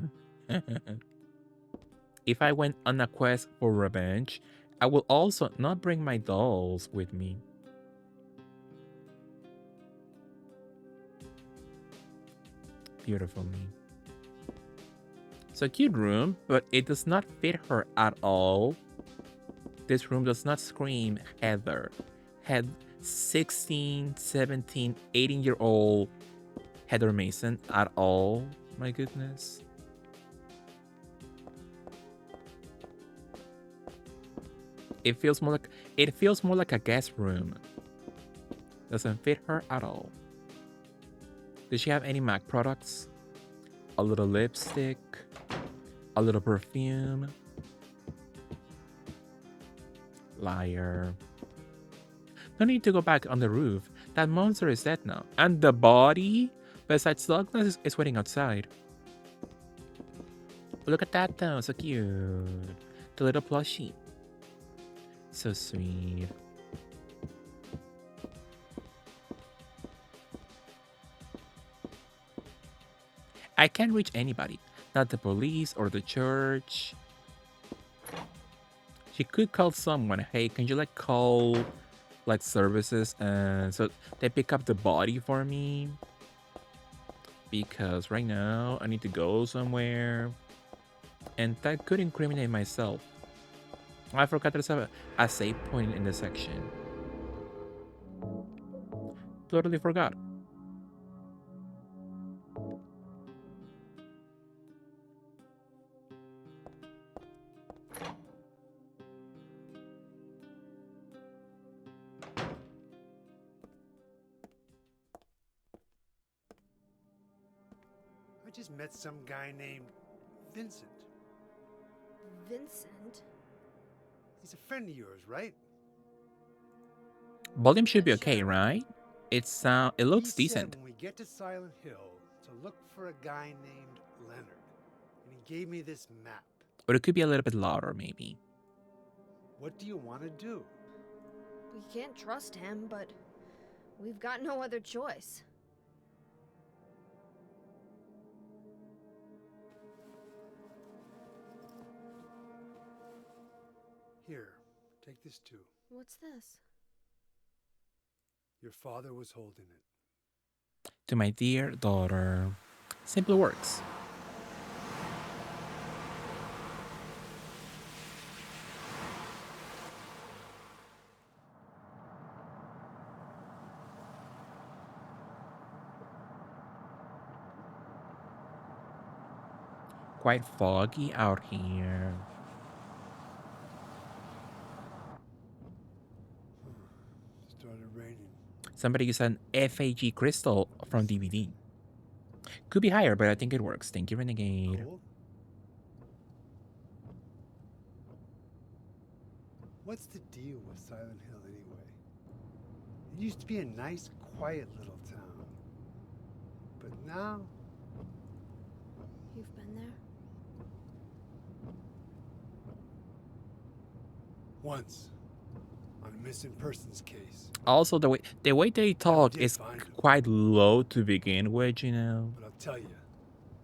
If I went on a quest for revenge, I will also not bring my dolls with me. Beautiful me. So cute room, but it does not fit her at all. This room does not scream Heather. Had 16, 17, 18-year-old Heather Mason at all. My goodness. It feels more like a guest room. Doesn't fit her at all. Does she have any MAC products? A little lipstick, a little perfume. Liar. No need to go back on the roof. That monster is dead now. And the body, besides Douglas, is waiting outside. Look at that though, so cute. The little plushie. So sweet. I can't reach anybody. Not the police or the church. She could call someone. Hey, can you call services and so they pick up the body for me? Because right now I need to go somewhere. And that could incriminate myself. I forgot there's a save point in the section. Totally forgot. I just met some guy named Vincent. Vincent? He's a friend of yours, right? Volume should be okay, Sure. right? It looks He decent. said when we get to Silent Hill to look for a guy named Leonard. And he gave me this map. But it could be a little bit louder, maybe. What do you want to do? We can't trust him, but we've got no other choice. Here, take this too. What's this? Your father was holding it. To my dear daughter. Simple works. Quite foggy out here. Started raining. Somebody used an FAG crystal from DVD. Could be higher, but I think it works. Thank you, Renegade. Cool. What's the deal with Silent Hill anyway? It used to be a nice, quiet little town. But now, You've been there? once, on a missing persons case. Also, the way they talk did is find him. quite low to begin with, you know. But I'll tell you,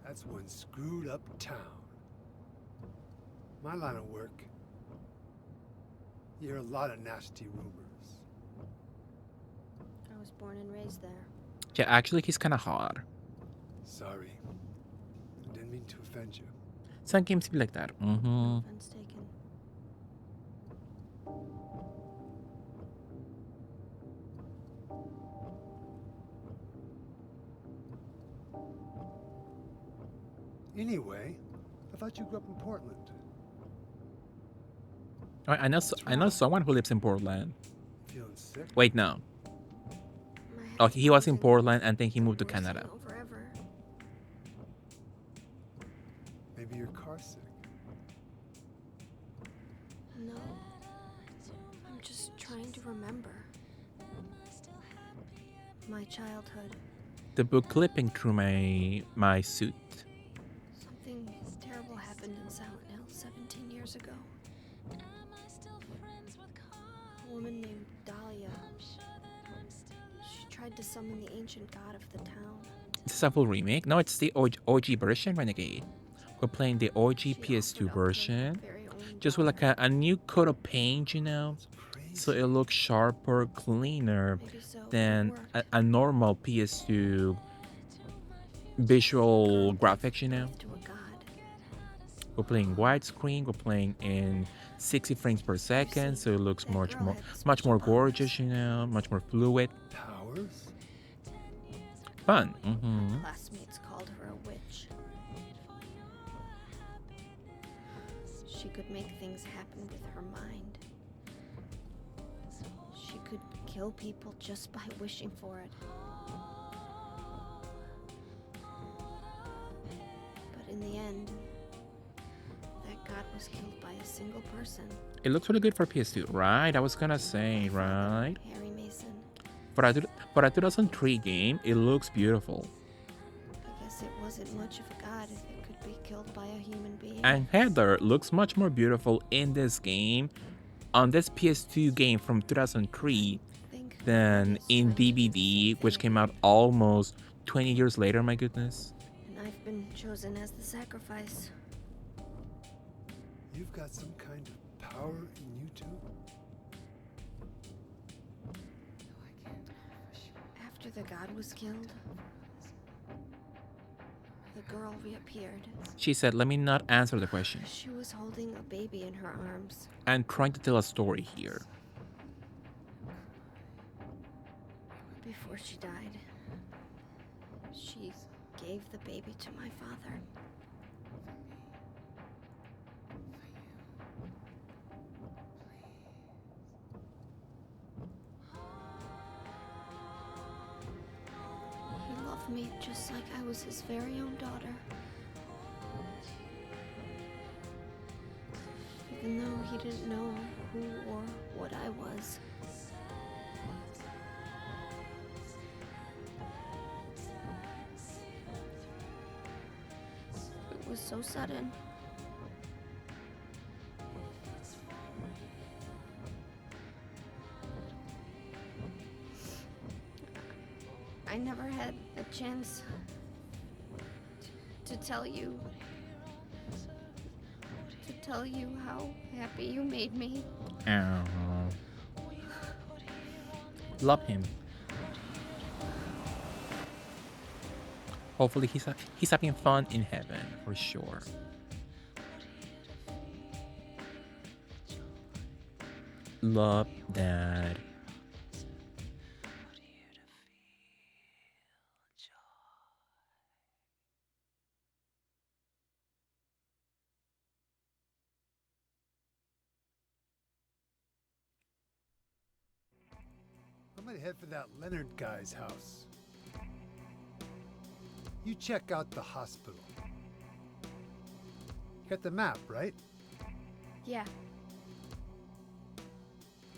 that's one screwed up town. My line of work, you hear a lot of nasty rumors. I was born and raised there. Yeah, actually, he's kind of hard. Sorry. I didn't mean to offend you. Some games be like that. No offense taken. Anyway, I thought you grew up in Portland. I know someone who lives in Portland. Feeling sick? Wait, no. My Oh, head's he was in poison. Portland and then he moved to Worst Canada. hangover ever. Maybe you're car sick. No. I'm just trying to remember. My childhood. The book clipping through my suit. Something terrible happened in Silent Hill 17 years ago. A woman named Dahlia. She tried to summon the ancient god of the town. Is this a full remake? No, it's the OG version, Renegade. We're playing the OG She PS2 offered up her version. very own Just with daughter. like a new coat of paint, you know? Crazy. So it looks sharper, cleaner Maybe so it than worked. a normal PS2 visual graphics, you know? To a god. We're playing widescreen, we're playing in 60 frames per second, so it looks That much girl more had much more special powers. gorgeous, you know, much more fluid. Powers? Fun. Classmates called her a witch. She could make things happen with her mind. She could kill people just by wishing for it. But in the end, that god was killed by a single person. It looks really good for PS2, right? I was gonna say, right? Harry Mason. For a 2003 game, it looks beautiful. I guess it wasn't much of a god if it could be killed by a human being. And Heather looks much more beautiful in this game, on this PS2 game from 2003, Think than it's in time to do DVD, which something. came out almost 20 years later, my goodness. And I've been chosen as the sacrifice. You've got some kind of power in you too? After the god was killed, the girl reappeared. She said, let me not answer the question. She was holding a baby in her arms. I'm trying to tell a story here. Before she died, she gave the baby to my father. He loved me just like I was his very own daughter. Even though he didn't know who or what I was. It was so sudden. I never had a chance to tell you how happy you made me. Oh. Love him. Hopefully he's having fun in heaven, for sure. Love that. I'm gonna head for that Leonard guy's house. You check out the hospital. You got the map, right? Yeah,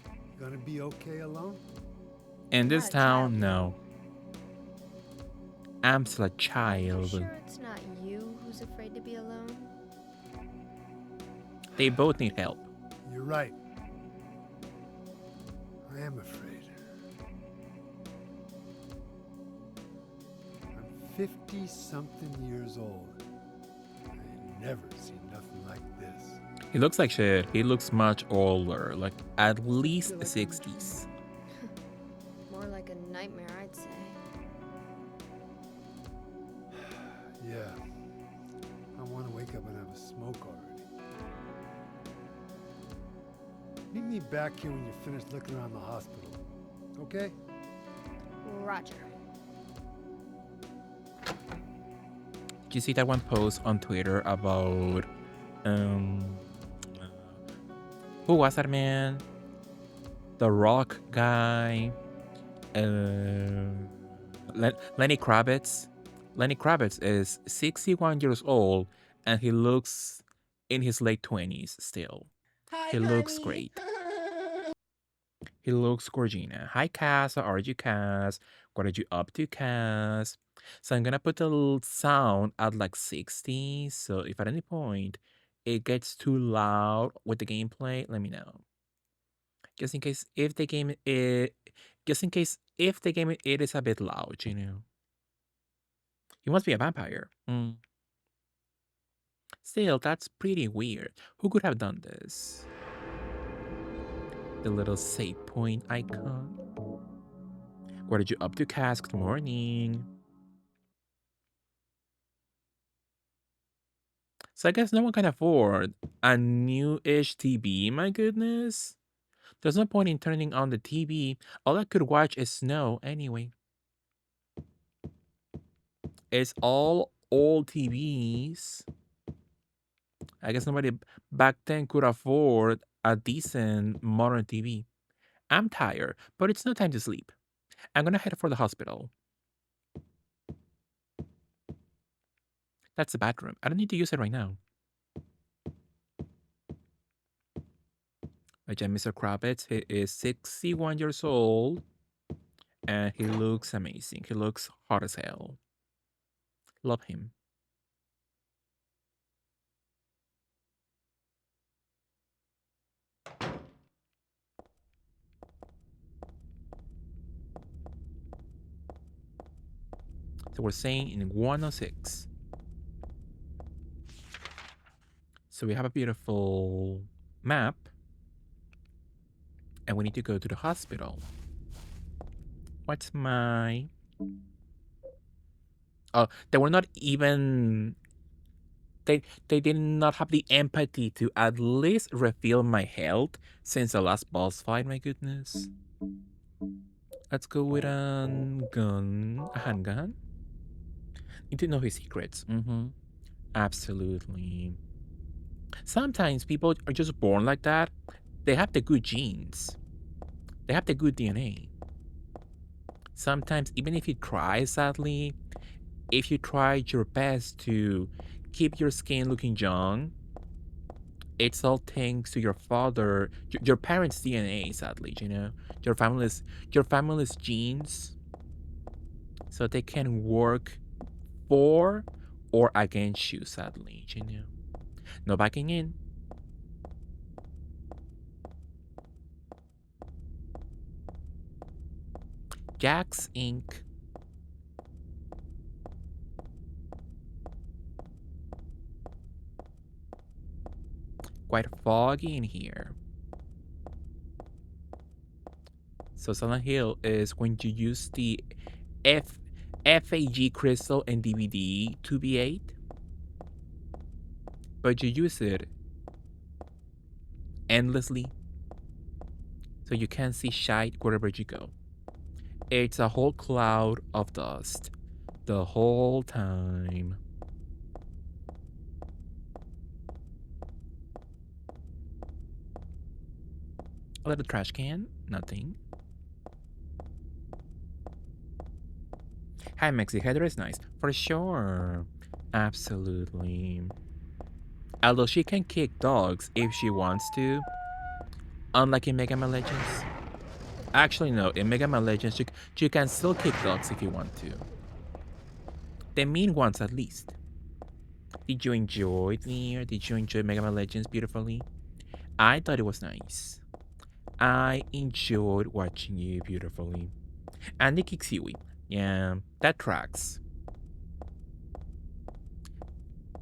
You gonna be okay alone? In this Not a child, town, no. I'm still a you child. sure it's not you who's afraid to be alone? They both need help. You're right. I am afraid. I'm 50-something years old. I never seen nothing like this. He looks like shit. He looks much older, like at least Feel like 60s. More like a nightmare, I'd say. Yeah. I want to wake up and have a smoke already. Meet me back here when you're finished looking around the hospital. Okay? Roger. Did you see that one post on Twitter about um who was that man? The Rock guy, Lenny Kravitz. Lenny Kravitz is 61 years old and he looks in his late 20s still. He looks great. He looks Gorgina. Hi, Cass. How are you, Cass? What are you up to, Cass? So I'm gonna put the little sound at like 60. So if at any point it gets too loud with the gameplay, let me know. Just in case if the game it is a bit loud, you know. He must be a vampire. Still, that's pretty weird. Who could have done this? The little save point icon. What are you up to, Cass? Good morning. So I guess no one can afford a new-ish TV, my goodness. There's no point in turning on the TV. All I could watch is snow anyway. It's all old TVs. I guess nobody back then could afford a decent modern TV. I'm tired, but it's no time to sleep. I'm gonna head for the hospital. That's the bathroom. I don't need to use it right now. Again, Mr. Kravitz, he is 61 years old and he looks amazing. He looks hot as hell. Love him. So we're saying in 106. So we have a beautiful map. And we need to go to the hospital. What's my... Oh, they were not even... They did not have the empathy to at least refill my health since the last boss fight, my goodness. Let's go with a gun. A handgun. Need to know his secrets. Absolutely. Sometimes people are just born like that. They have the good genes. They have the good DNA. Sometimes, even if you try, sadly, if you try your best to keep your skin looking young, it's all thanks to your father, your parents' DNA, sadly, you know, your family's genes, so they can work for or against you, sadly, you know. No backing in. Jax Inc. Quite foggy in here. So Silent Hill is when you use the FAG crystal and DVD 2B8, but you use it endlessly, so you can't see shite wherever you go. It's a whole cloud of dust the whole time. A little trash can, nothing. Hi, Mexi. Heather is nice. For sure. Absolutely. Although she can kick dogs if she wants to. Unlike in Mega Man Legends. Actually, no. In Mega Man Legends, you can still kick dogs if you want to. The mean ones, at least. Did you enjoy it, Nier? Did you enjoy Mega Man Legends beautifully? I thought it was nice. I enjoyed watching you beautifully. And Nikki Xiwi. Yeah, that tracks.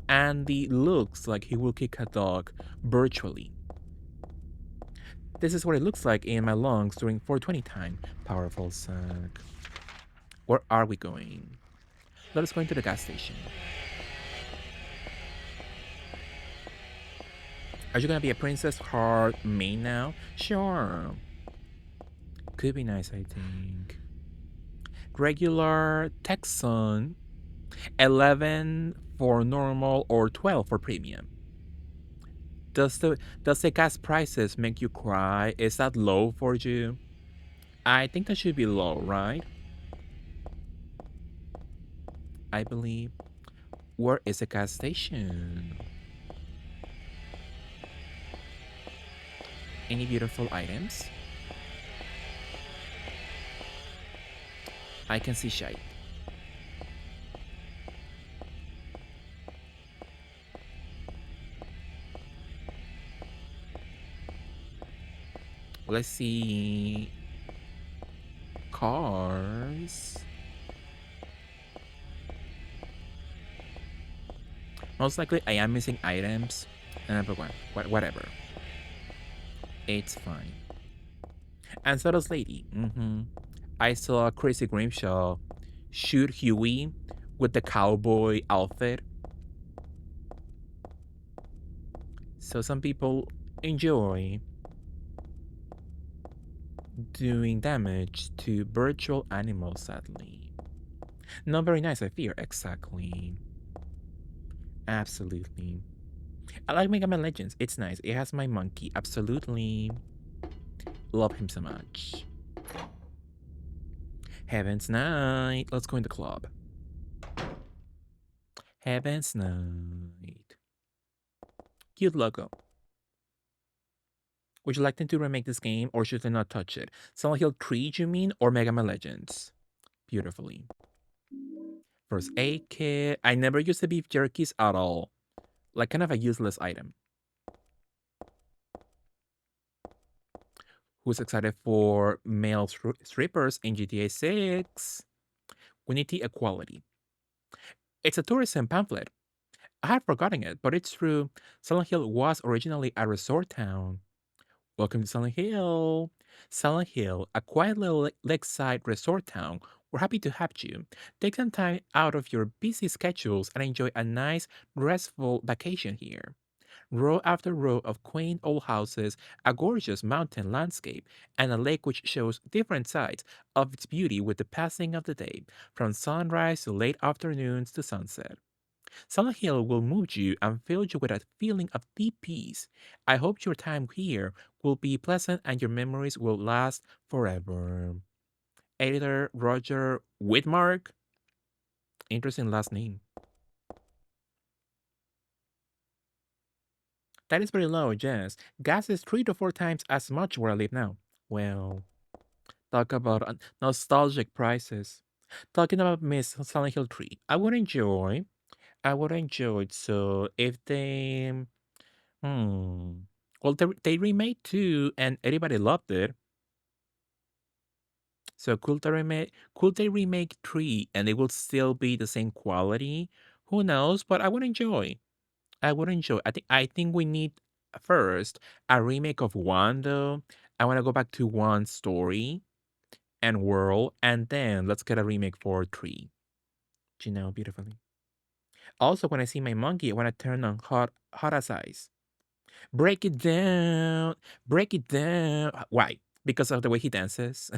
Andy looks like he will kick a dog virtually. This is what it looks like in my lungs during 420 time. Powerful suck. Where are we going? Let us go into the gas station. Are you gonna be a Princess Heart main now? Sure. Could be nice, I think. Regular Texan 11 for normal or 12 for premium. Does the gas prices make you cry? Is that low for you? I think that should be low, right? I believe. Where is a gas station? Any beautiful items? I can see shite. Let's see. Cars. Most likely I am missing items. But whatever. It's fine. And so does Lady. I saw Crazy Grimshaw shoot Huey with the cowboy outfit. So some people enjoy doing damage to virtual animals, sadly. Not very nice, I fear. Exactly. Absolutely. I like Mega Man Legends. It's nice. It has my monkey. Absolutely. Love him so much. Heaven's Night. Let's go in the club. Heaven's Night. Cute logo. Would you like them to remake this game or should they not touch it? Silent Hill 3, you mean? Or Mega Man Legends? Beautifully. First aid kit. I never used the beef jerkies at all. Like kind of a useless item. Who's excited for male strippers in GTA 6? We need the equality. It's a tourism pamphlet. I had forgotten it, but it's true. Silent Hill was originally a resort town. Welcome to Silent Hill. Silent Hill, a quiet little lakeside resort town. We're happy to have you. Take some time out of your busy schedules and enjoy a nice, restful vacation here. Row after row of quaint old houses, a gorgeous mountain landscape, and a lake which shows different sides of its beauty with the passing of the day, from sunrise to late afternoons to sunset. Silent Hill will move you and fill you with a feeling of deep peace. I hope your time here will be pleasant and your memories will last forever. Editor Roger Whitmark. Interesting last name. That is very low, yes. Gas is 3 to 4 times as much where I live now. Well, talk about nostalgic prices. Talking about Miss Silent Hill 3, I would enjoy it. So if they, well, they remade 2 and everybody loved it. So could they remake 3 and it will still be the same quality? Who knows? But I would enjoy. I think we need first a remake of 1 though. I want to go back to 1 story and world, and then let's get a remake for 3. You know, beautifully. Also, when I see my monkey, I want to turn on hot as ice. Break it down. Break it down. Why? Because of the way he dances.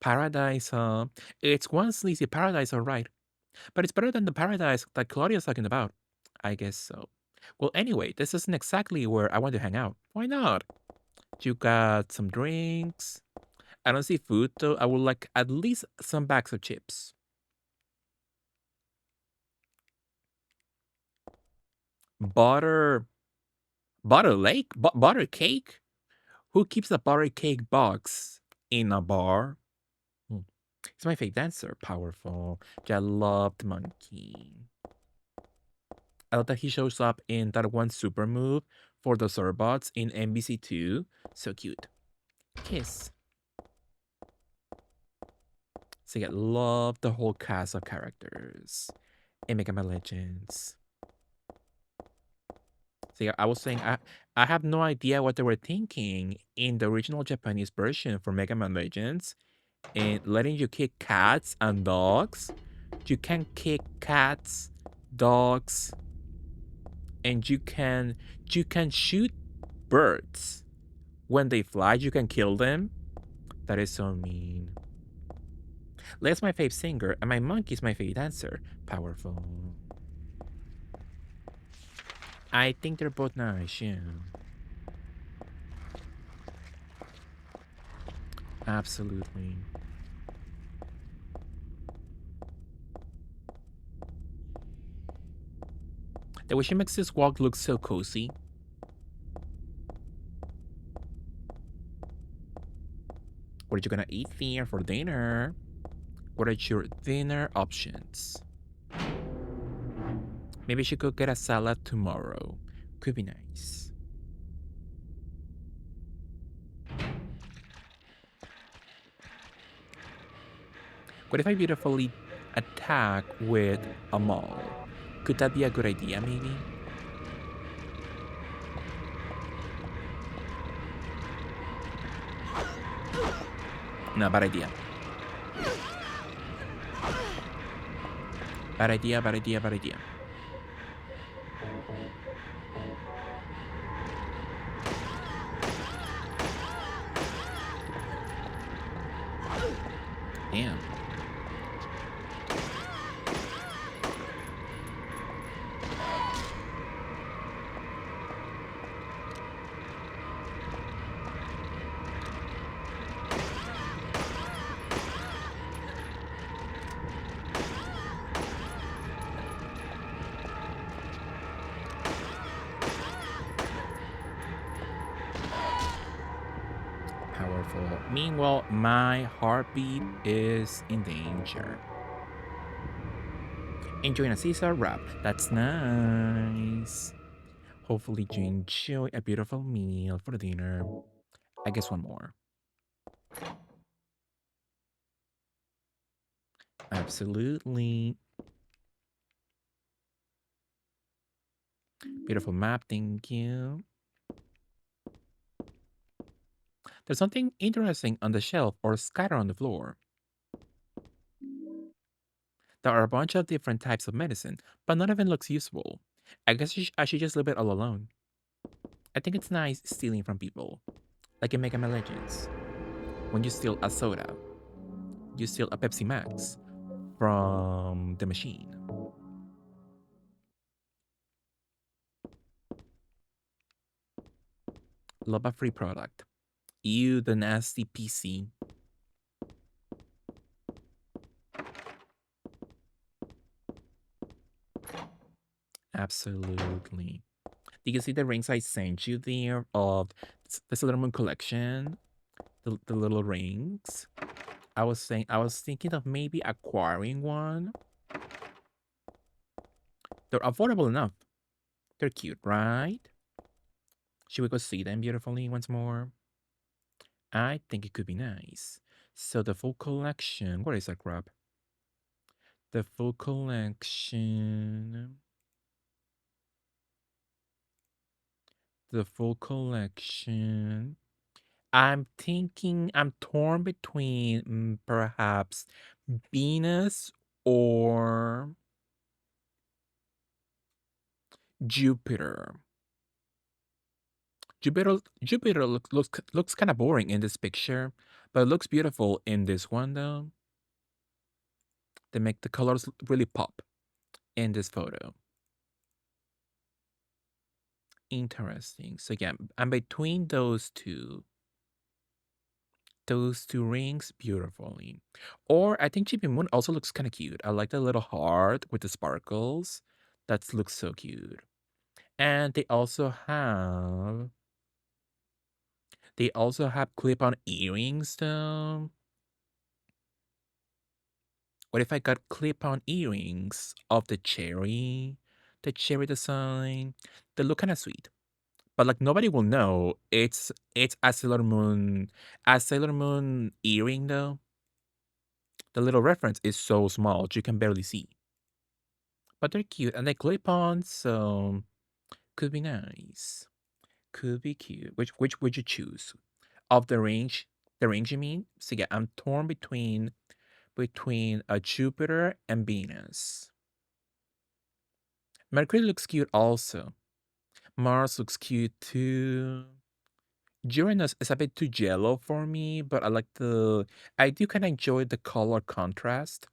Paradise, huh? It's one sleazy paradise, all right. But it's better than the paradise that Claudia's talking about. I guess so. Well, anyway, this isn't exactly where I want to hang out. Why not? You got some drinks. I don't see food, though. I would like at least some bags of chips. Butter lake? Butter cake? Who keeps a butter cake box in a bar? He's my fake dancer. Powerful. Loved monkey. I love that he shows up in that one super move for the Zerbots in MBC2. So cute. Kiss. So yeah, love the whole cast of characters in Mega Man Legends. So yeah, I was saying I have no idea what they were thinking in the original Japanese version for Mega Man Legends, and letting you kick cats and dogs. You can kick cats, dogs, and you can shoot birds when they fly. You can kill them. That is so mean. Leo's my fave singer, and my monkey's my fave dancer. Powerful. I think they're both nice, yeah. Absolutely. The way she makes this walk look so cozy. What are you gonna eat there for dinner? What are your dinner options? Maybe she could get a salad tomorrow. Could be nice. What if I beautifully attack with a mall? Could that be a good idea, maybe? No, bad idea. Bad idea, bad idea, bad idea. Damn. Powerful. Meanwhile, my heartbeat is in danger. Enjoying a Caesar wrap. That's nice. Hopefully you enjoy a beautiful meal for dinner. I guess one more. Absolutely. Beautiful map, thank you. There's something interesting on the shelf or scattered on the floor. There are a bunch of different types of medicine, but none of it looks useful. I guess I should just leave it all alone. I think it's nice stealing from people, like in Mega Man Legends. When you steal a soda, you steal a Pepsi Max from the machine. Love a free product. You, the nasty PC. Absolutely. Did you see the rings I sent you there of the Sailor Moon collection? The little rings? I was thinking of maybe acquiring one. They're affordable enough. They're cute, right? Should we go see them beautifully once more? I think it could be nice. So the full collection, what is that crap? The full collection. The full collection. I'm thinking I'm torn between perhaps Venus or Jupiter. Jupiter looks kind of boring in this picture, but it looks beautiful in this one though. They make the colors really pop in this photo. Interesting. So yeah, I'm between those two. Those two rings beautifully. Or I think Chibi Moon also looks kind of cute. I like the little heart with the sparkles. That looks so cute. And they also have clip-on earrings though. What if I got clip-on earrings of the cherry design? They look kind of sweet. But like nobody will know it's a Sailor Moon earring though. The little reference is so small you can barely see. But they're cute and they clip on, so could be nice. Could be cute. Which would you choose? Of the range? The range you mean? So yeah, I'm torn between a Jupiter and Venus. Mercury looks cute also. Mars looks cute too. Uranus is a bit too yellow for me, but I do kind of enjoy the color contrast.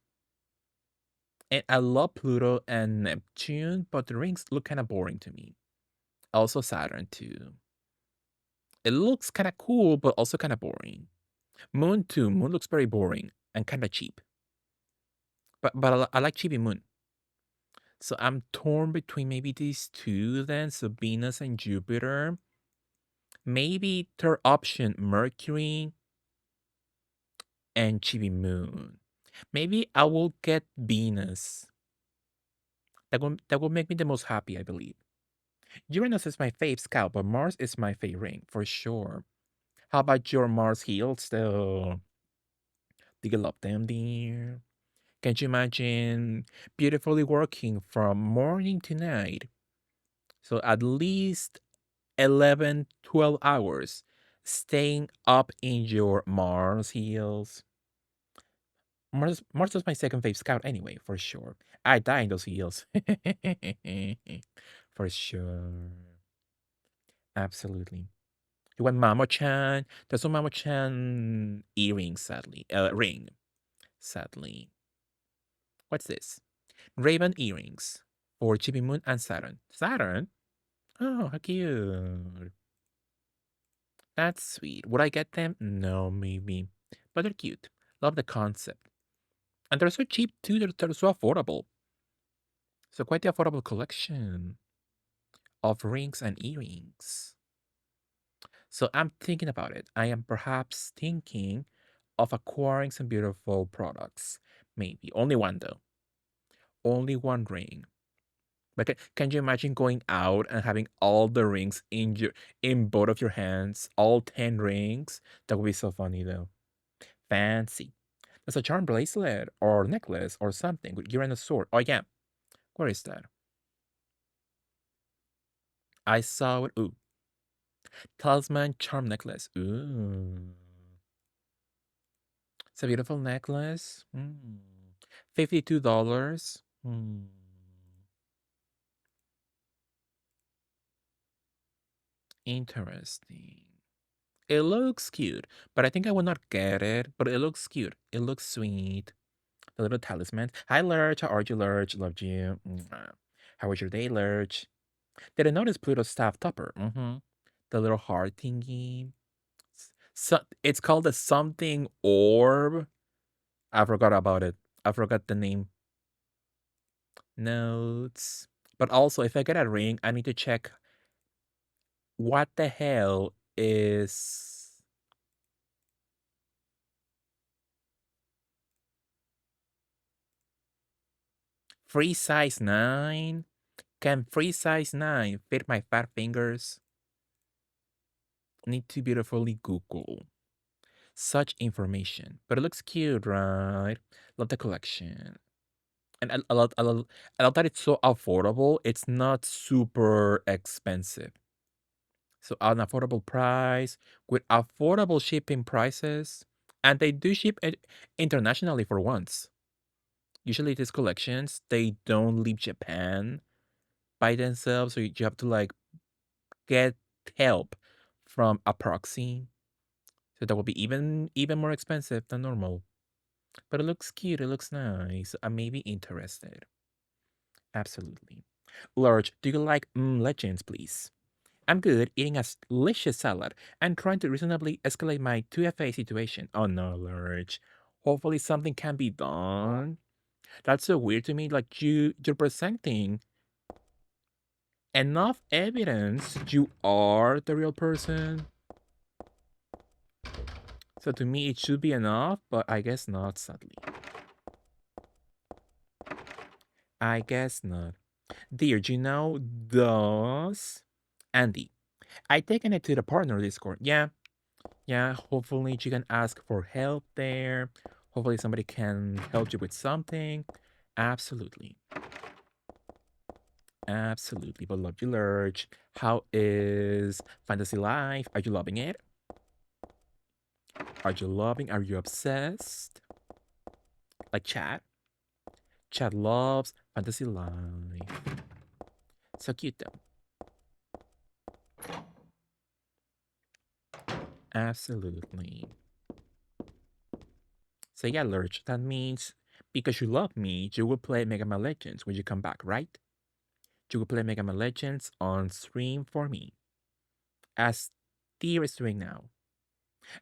And I love Pluto and Neptune, but the rings look kind of boring to me. Also Saturn too. It looks kind of cool, but also kind of boring. Moon too. Moon looks very boring and kind of cheap. But I like cheapy Moon. So I'm torn between maybe these two then. So Venus and Jupiter. Maybe third option, Mercury and Chibi Moon. Maybe I will get Venus. That will make me the most happy, I believe. Uranus is my fave scout, but Mars is my fave ring for sure. How about your Mars heels though? Do you love them, dear? Can you imagine beautifully working from morning to night? So at least 11, 12 hours staying up in your Mars heels. Mars was my second fave scout anyway, for sure. I die in those heels. For sure. Absolutely. You want Mamo-chan? There's no Mamo-chan earring, sadly. Ring, sadly. What's this? Raven earrings for Chibi Moon and Saturn. Saturn? Oh, how cute. That's sweet. Would I get them? No, maybe. But they're cute. Love the concept. And they're so cheap too, they're so affordable. So quite the affordable collection of rings and earrings. So I'm thinking about it. I am perhaps thinking of acquiring some beautiful products. Maybe. Only one though. Only one ring. But can you imagine going out and having all the rings in both of your hands, all 10 rings? That would be so funny though. Fancy. That's a charm bracelet or necklace or something with Uranus sword. Oh yeah. Where is that? I saw it. Ooh. Talisman charm necklace. Ooh. It's a beautiful necklace. $52. Interesting. It looks cute, but I think I will not get it. But it looks cute. It looks sweet. The little talisman. Hi, Lurch. How are you, Lurch? Loved you. Mwah. How was your day, Lurch? Did I notice Pluto's staff topper? The little heart thingy. So it's called the something orb. I forgot about it. I forgot the name. Notes. But also, if I get a ring, I need to check what the hell is free size 9? Can free size 9 fit my fat fingers? Need to beautifully Google such information. But it looks cute, right? Love the collection. And I love that it's so affordable. It's not super expensive. So an affordable price with affordable shipping prices. And they do ship it internationally for once. Usually these collections, they don't leave Japan by themselves. So you have to like get help from a proxy. So that will be even more expensive than normal. But it looks cute. It looks nice. I may be interested. Absolutely. Large, do you like legends, please? I'm good eating a delicious salad and trying to reasonably escalate my 2FA situation. Oh no, Lurch. Hopefully something can be done. That's so weird to me. Like you're presenting enough evidence you are the real person. So to me it should be enough, but I guess not, sadly. I guess not. Dear, do you know those? Andy. I taken it to the partner Discord. Yeah, hopefully you can ask for help there. Hopefully somebody can help you with something. Absolutely. Absolutely. But love you, Lurch. How is Fantasy Life? Are you loving it? Are you loving? Are you obsessed? Like chat? Chat loves Fantasy Life. So cute though. Absolutely. So yeah, Lurch, that means because you love me, you will play Mega Man Legends when you come back, right? You will play Mega Man Legends on stream for me, as Tyr is doing now.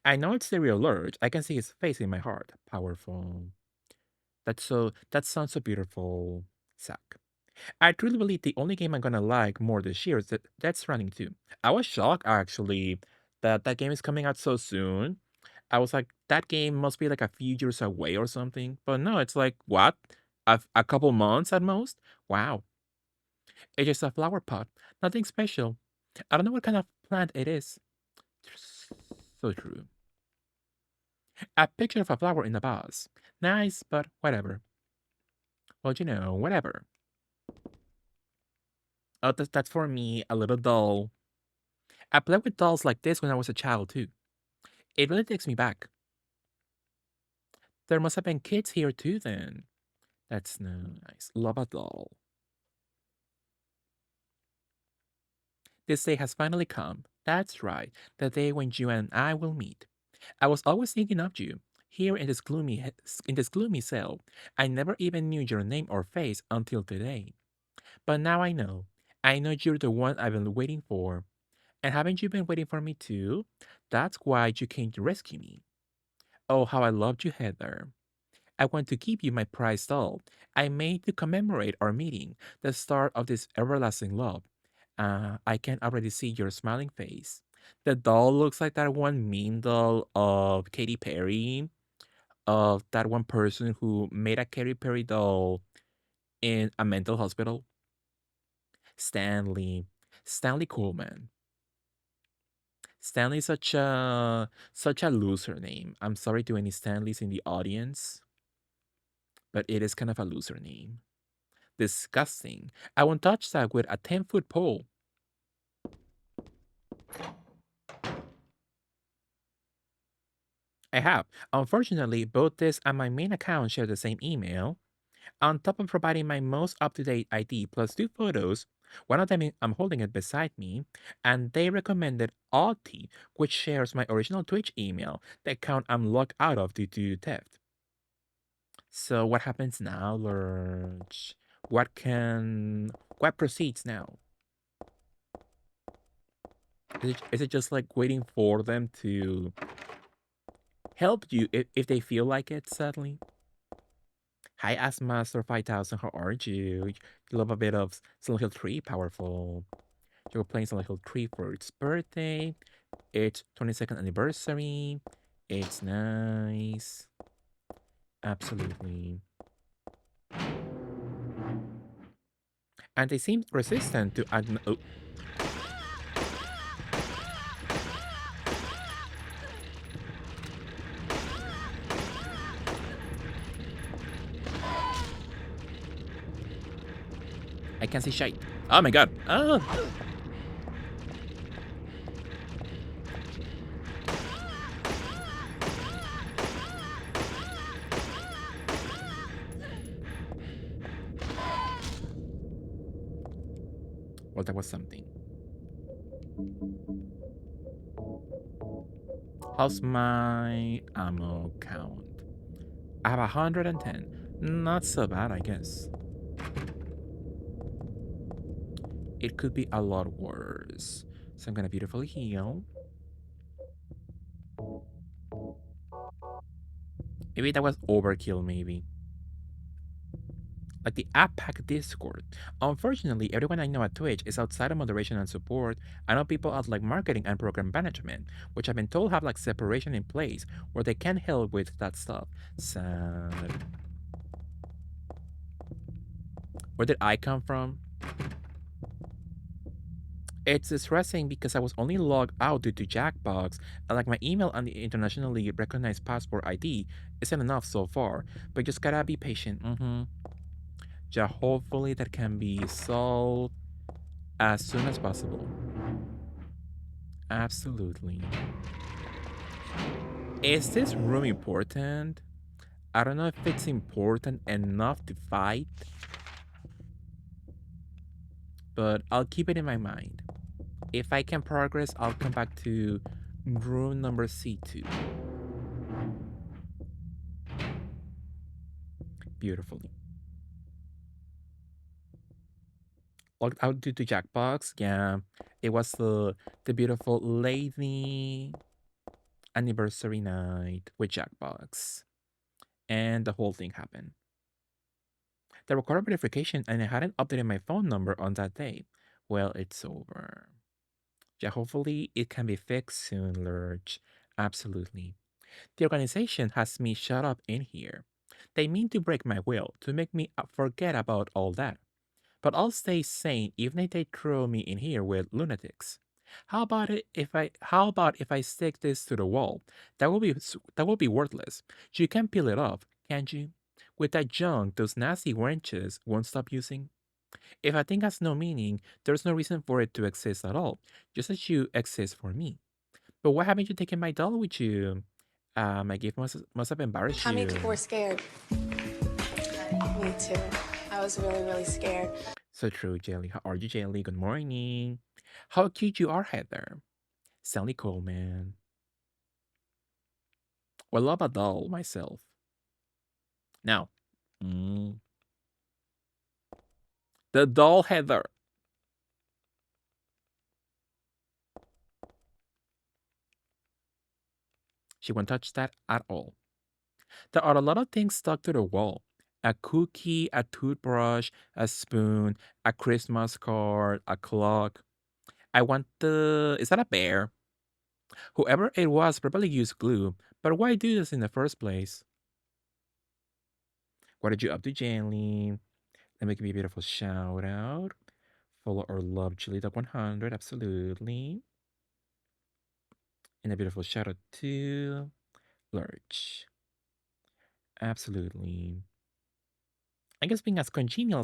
I know it's the real Lurch. I can see his face in my heart. Powerful. That sounds so beautiful. Suck. I truly believe the only game I'm gonna like more this year is Death Stranding 2. I was shocked actually that that game is coming out so soon. I was like, that game must be like a few years away or something. But no, it's like, what? A couple months at most? Wow. It's just a flower pot. Nothing special. I don't know what kind of plant it is. So true. A picture of a flower in a vase. Nice, but whatever. Well, whatever. Oh, that's for me, a little dull. I played with dolls like this when I was a child too. It really takes me back. There must have been kids here too then. That's nice. Love a doll. This day has finally come. That's right, the day when you and I will meet. I was always thinking of you, here in this gloomy cell. I never even knew your name or face until today. But now I know. I know you're the one I've been waiting for. And haven't you been waiting for me too? That's why you came to rescue me. Oh, how I loved you, Heather. I want to give you my prized doll I made to commemorate our meeting, the start of this everlasting love. I can already see your smiling face. The doll looks like that one mean doll of Katy Perry, of that one person who made a Katy Perry doll in a mental hospital. Stanley. Stanley Coleman. Stanley is such a loser name. I'm sorry to any Stanleys in the audience, but it is kind of a loser name. Disgusting. I won't touch that with a 10-foot pole. I have. Unfortunately, both this and my main account share the same email. On top of providing my most up-to-date ID plus two photos, one of them I'm holding it beside me, and they recommended Authy, which shares my original Twitch email, the account I'm locked out of due to theft. So what happens now, Lurch? What proceeds now? Is it just like waiting for them to help you if they feel like it, sadly? Hi, Asmaster 5000, how are you? You love a bit of Silent Hill 3, powerful. You're playing Silent Hill 3 for its birthday. It's 22nd anniversary. It's nice. Absolutely. And they seem resistant to oh. I can't see shite. Oh my god. Oh. Well, that was something. How's my ammo count? I have 110. Not so bad, I guess. It could be a lot worse. So I'm gonna beautifully heal. Maybe that was overkill, maybe. Like the App Pack Discord. Unfortunately, everyone I know at Twitch is outside of moderation and support. I know people at like marketing and program management, which I've been told have like separation in place where they can help with that stuff. Sad. Where did I come from? It's distressing because I was only logged out due to Jackbox, and like my email and the internationally recognized passport ID isn't enough so far, but just gotta be patient. Yeah, hopefully that can be solved as soon as possible. Absolutely. Is this room important? I don't know if it's important enough to fight, but I'll keep it in my mind. If I can progress, I'll come back to Room number C2. Beautifully. Logged out due to Jackbox. Yeah, it was the beautiful lady anniversary night with Jackbox, and the whole thing happened. The recorder verification, and I hadn't updated my phone number on that day. Well, it's over. Yeah, hopefully it can be fixed soon, Lurch. Absolutely. The organization has me shut up in here. They mean to break my will, to make me forget about all that. But I'll stay sane even if they throw me in here with lunatics. How about if I stick this to the wall? That will be worthless. You can peel it off, can't you? With that junk those nasty wrenches won't stop using. If a thing has no meaning, there's no reason for it to exist at all, just as you exist for me. But why haven't you taken my doll with you? My gift must have embarrassed How many you. people were scared? Me too. I was really, really scared. So true, Jelly. How are you, Jelly? Good morning. How cute you are, Heather. Sally Coleman. Well, love a doll myself. Now, mm, the doll Heather. She won't touch that at all. There are a lot of things stuck to the wall. A cookie, a toothbrush, a spoon, a Christmas card, a clock. I want the. Is that a bear? Whoever it was probably used glue, but why do this in the first place? What did you up to, Jelly? Let me give you a beautiful shout out. Follow or love Chili Dog 100, absolutely. And a beautiful shout out to Lurch. Absolutely. I guess being as congenial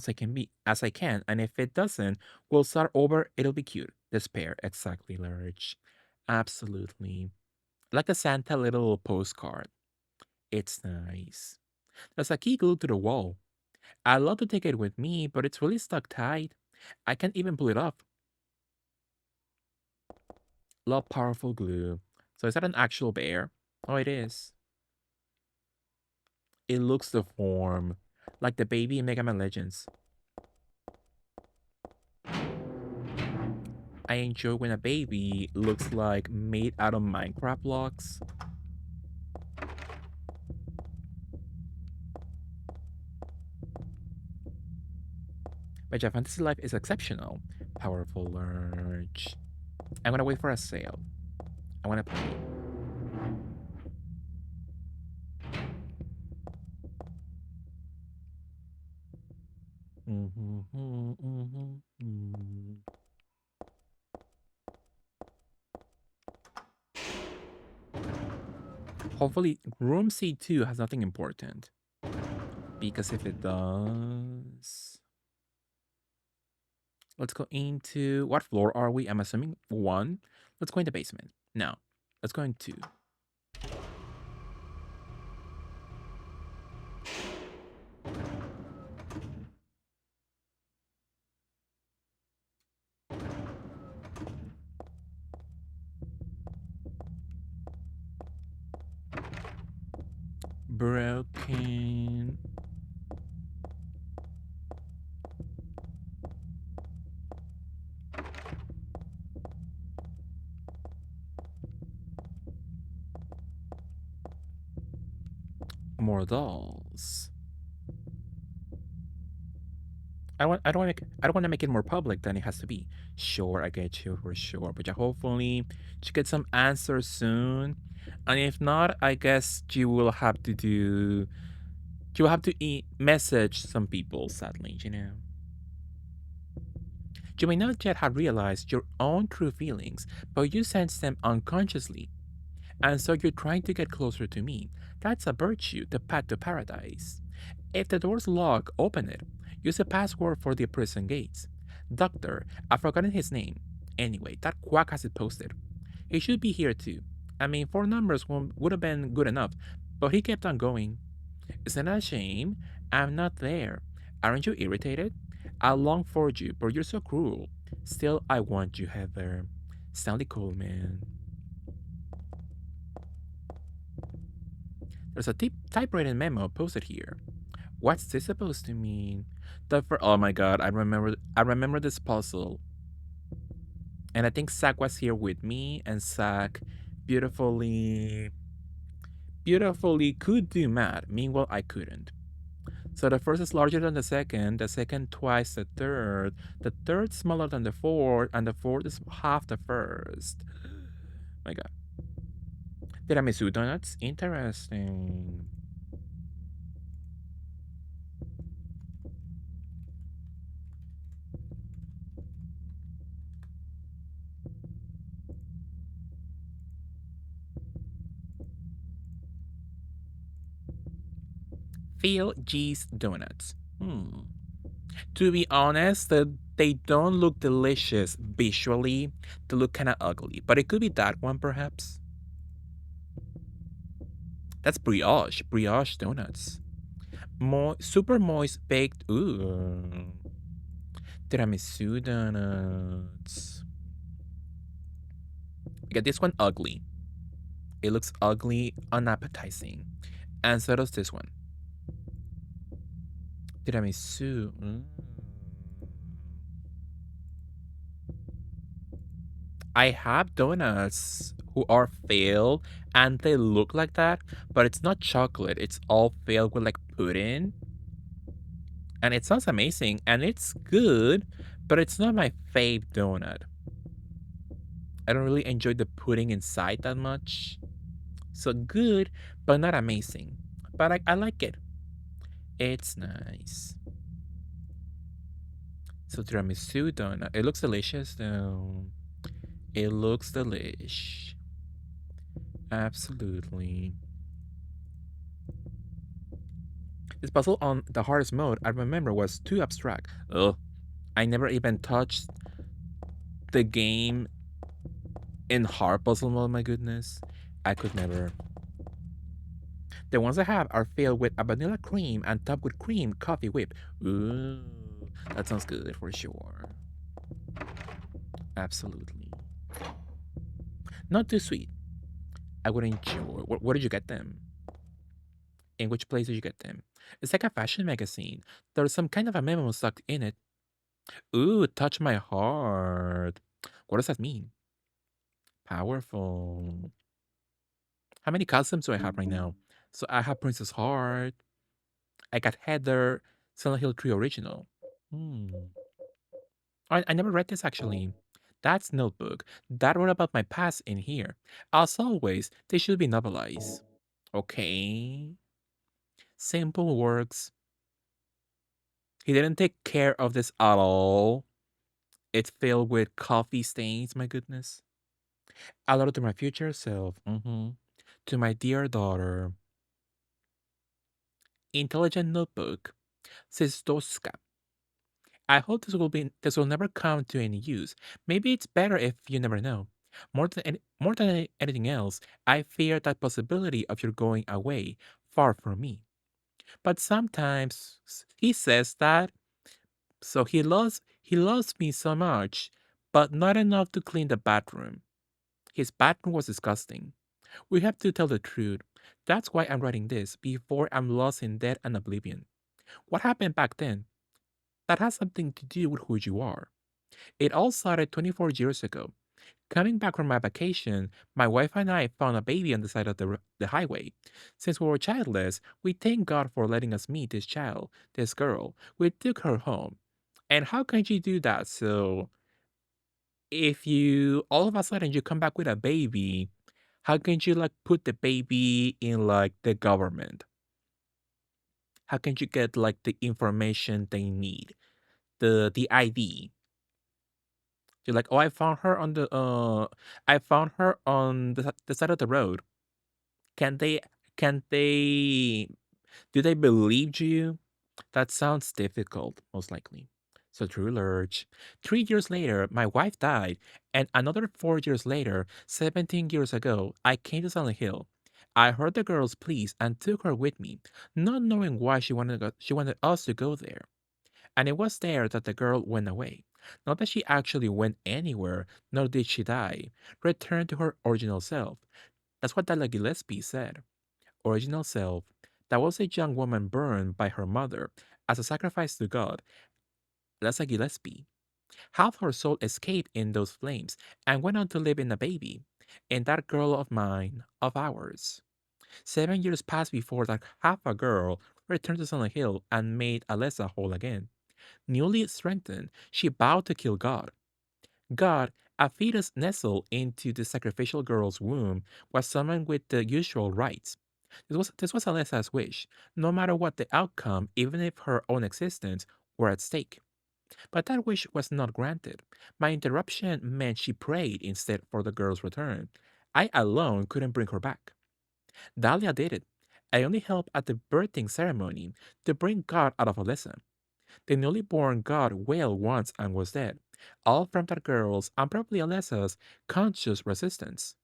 as I can, and if it doesn't, we'll start over. It'll be cute. Despair, exactly, Lurch. Absolutely. Like a Santa little postcard. It's nice. There's a key glued to the wall. I'd love to take it with me, but it's really stuck tight. I can't even pull it off. Love powerful glue. So is that an actual bear? Oh, it is. It looks the form, like the baby in Mega Man Legends. I enjoy when a baby looks like made out of Minecraft blocks. But yeah, Fantasy Life is exceptional. Powerful Lurch. I'm gonna wait for a sale. I wanna play. Hopefully, room C2 has nothing important. Because if it does... Let's go into... What floor are we? I'm assuming 1. Let's go in the basement. Now, let's go in 2. Broken. More dolls. I don't want to make it more public than it has to be. Sure, I get you for sure, but yeah, hopefully you get some answers soon. And if not, I guess you will have to do. You will have to message some people. Sadly, you know. You may not yet have realized your own true feelings, but you sense them unconsciously. And so you're trying to get closer to me. That's a virtue, the path to paradise. If the door's locked, open it. Use a password for the prison gates. Doctor, I've forgotten his name. Anyway, that quack has it posted. He should be here too. I mean, 4 numbers would have been good enough, but he kept on going. Isn't that a shame? I'm not there. Aren't you irritated? I long for you, but you're so cruel. Still, I want you, Heather. Stanley Coleman. There's a typewritten memo posted here. What's this supposed to mean? Oh my god, I remember this puzzle. And I think Zach was here with me, and Zach beautifully beautifully could do math. Meanwhile, I couldn't. So the first is larger than the second twice the third smaller than the fourth, and the fourth is half the first. My god. Tiramisu donuts? Interesting. Phil G's donuts. To be honest, they don't look delicious visually. They look kind of ugly, but it could be that one perhaps. That's brioche donuts. Super moist baked. Ooh. Tiramisu donuts. Get this one ugly. It looks ugly, unappetizing. And so does this one. Tiramisu. I have donuts who are filled and they look like that, but it's not chocolate. It's all filled with like pudding. And it sounds amazing and it's good, but it's not my fave donut. I don't really enjoy the pudding inside that much. So good, but not amazing. But I like it. It's nice. So tiramisu donut. It looks delicious though. It looks delish. Absolutely. This puzzle on the hardest mode I remember was too abstract. Ugh. I never even touched the game in hard puzzle mode, my goodness. I could never. The ones I have are filled with a vanilla cream and topped with cream coffee whip. Ooh, that sounds good for sure. Absolutely. Not too sweet. I would enjoy. Where did you get them? In which place did you get them? It's like a fashion magazine. There's some kind of a memo stuck in it. Ooh, touch my heart. What does that mean? Powerful. How many costumes do I have right now? So I have Princess Heart. I got Heather, Silent Hill 3 Original. Hmm. I never read this actually. That's Notebook. That wrote about my past in here. As always, they should be novelized. Okay. Simple works. He didn't take care of this at all. It's filled with coffee stains, my goodness. A letter to my future self. To my dear daughter. Intelligent notebook. Sistoska. I hope this will never come to any use. Maybe it's better if you never know. More than anything else, I fear that possibility of your going away far from me. But sometimes he says that so he loves me so much, but not enough to clean the bathroom. His bathroom was disgusting. We have to tell the truth. That's why I'm writing this before I'm lost in debt and oblivion. What happened back then? That has something to do with who you are. It all started 24 years ago. Coming back from my vacation, my wife and I found a baby on the side of the highway. Since we were childless, we thank God for letting us meet this child, this girl. We took her home. And how can you do that? So, if you all of a sudden you come back with a baby, how can you like put the baby in like the government? How can you get like the information they need? The ID. You're like, oh, I found her on the side of the road. Can they can they do they believe you? That sounds difficult, most likely. So True Lurch. 3 years later, my wife died, and another 4 years later, 17 years ago, I came to Silent Hill. I heard the girls' pleas and took her with me, not knowing why she wanted us to go there. And it was there that the girl went away. Not that she actually went anywhere, nor did she die. Returned to her original self. That's what Della Gillespie said. original self, that was a young woman burned by her mother as a sacrifice to God, Lessa Gillespie. Half her soul escaped in those flames and went on to live in a baby, in that girl of mine, of ours. 7 years passed before that half a girl returned to Silent Hill and made Alessa whole again. Newly strengthened, she vowed to kill God. God, a fetus nestled into the sacrificial girl's womb, was summoned with the usual rites. This was Alessa's wish, no matter what the outcome, even if her own existence were at stake. But that wish was not granted. My interruption meant she prayed instead for the girl's return. I alone couldn't bring her back. Dahlia did it. I only helped at the birthing ceremony to bring God out of Alessa. The newly born God wailed once and was dead, all from that girl's and probably Alessa's conscious resistance.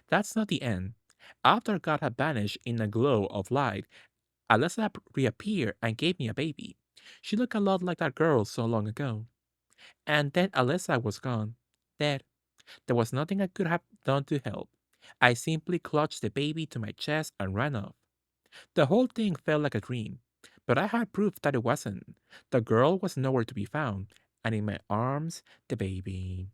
That's not the end. After God had vanished in a glow of light, Alessa reappeared and gave me a baby. She looked a lot like that girl so long ago. And then Alessa was gone, dead. There was nothing I could have done to help. I simply clutched the baby to my chest and ran off. The whole thing felt like a dream, but I had proof that it wasn't. The girl was nowhere to be found, and in my arms, the baby.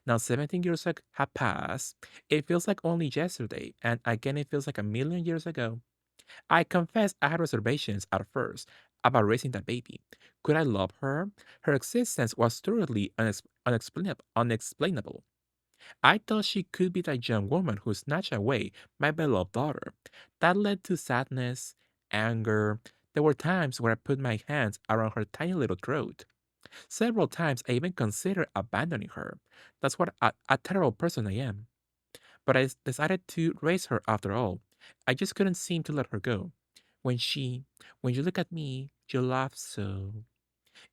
Now 17 years have passed. It feels like only yesterday, and again it feels like a million years ago. I confess I had reservations at first about raising that baby. Could I love her? Her existence was thoroughly unexplainable. I thought she could be that young woman who snatched away my beloved daughter. That led to sadness, anger. There were times where I put my hands around her tiny little throat. Several times I even considered abandoning her. That's what a terrible person I am. But I decided to raise her after all. I just couldn't seem to let her go. When she, when you look at me, you laugh so.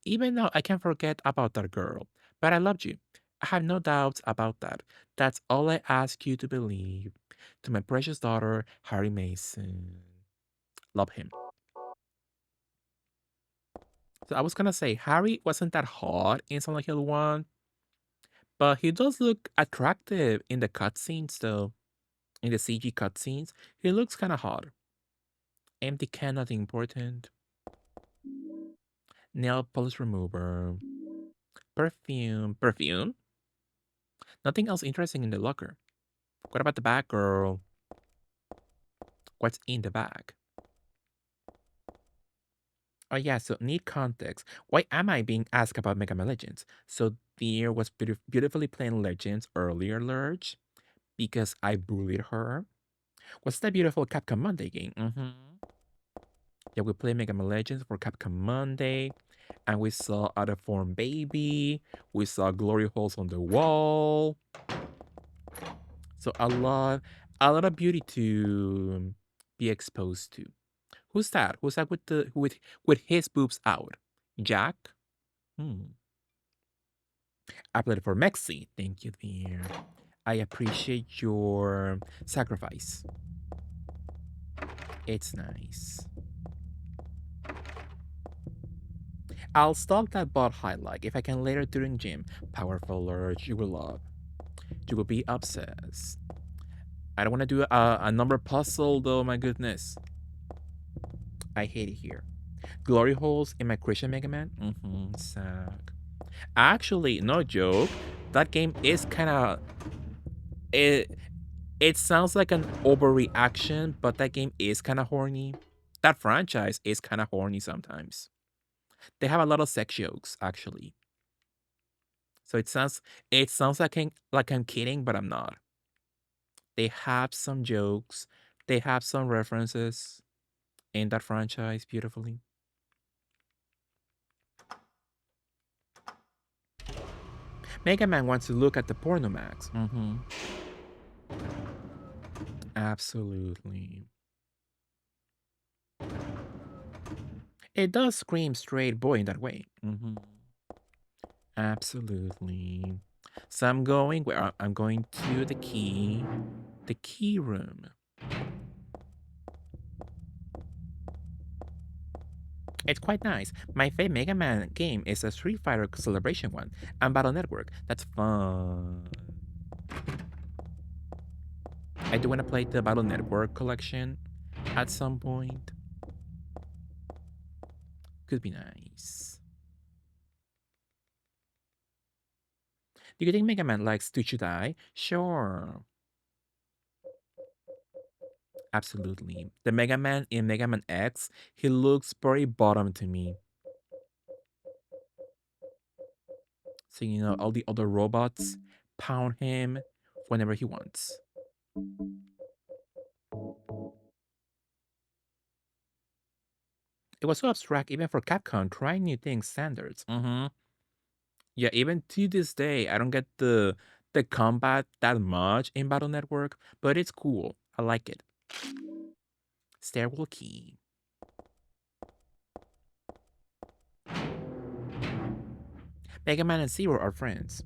Even now, I can't forget about that girl. But I loved you. I have no doubts about that. That's all I ask you to believe. To my precious daughter, Harry Mason. Love him. So I was gonna say, Harry wasn't that hot in Silent Hill 1, but he does look attractive in the cutscenes, though. In the CG cutscenes, he looks kinda hot. Empty can, nothing important. Nail polish remover. Perfume. Perfume? Nothing else interesting in the locker. What about the bag, girl? What's in the bag? Oh yeah, so need context. Why am I being asked about Mega Man Legends? So there was beautifully playing Legends earlier, Lurch, because I bullied her. What's that beautiful Capcom Monday game? Yeah, we played Mega Man Legends for Capcom Monday, and we saw Out of Form Baby. We saw Glory Holes on the Wall. So a lot of beauty to be exposed to. Who's that? Who's that with his boobs out? Jack? I played for Mexi. Thank you, dear. I appreciate your sacrifice. It's nice. I'll stalk that bot highlight if I can later during gym. Powerful Lurch, you will love. You will be obsessed. I don't want to do a number puzzle though, my goodness. I hate it here. Glory holes in my Christian Mega Man? Suck. Actually, no joke. That game is kind of... It sounds like an overreaction, but that game is kind of horny. That franchise is kind of horny sometimes. They have a lot of sex jokes, actually. So it sounds like I'm kidding, but I'm not. They have some jokes. They have some references in that franchise beautifully. Mega Man wants to look at the porno max. Absolutely. It does scream straight boy in that way. Absolutely. So I'm going where? I'm going to the key room. It's quite nice. My favorite Mega Man game is a Street Fighter Celebration one and Battle Network. That's fun. I do want to play the Battle Network collection. at some point. Could be nice. Do you think Mega Man likes to die? Sure. Absolutely. The Mega Man in Mega Man X, he looks very bottom to me. So, all the other robots pound him whenever he wants. It was so abstract even for Capcom, trying new things, standards. Yeah, even to this day, I don't get the combat that much in Battle Network, but it's cool. I like it. Stairwell key. Mega Man and Zero are friends.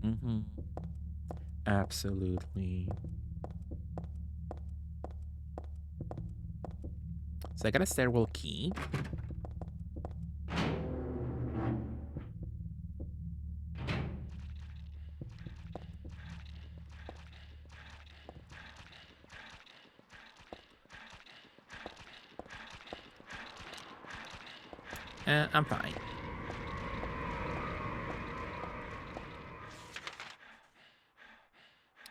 Absolutely. So I got a stairwell key. I'm fine.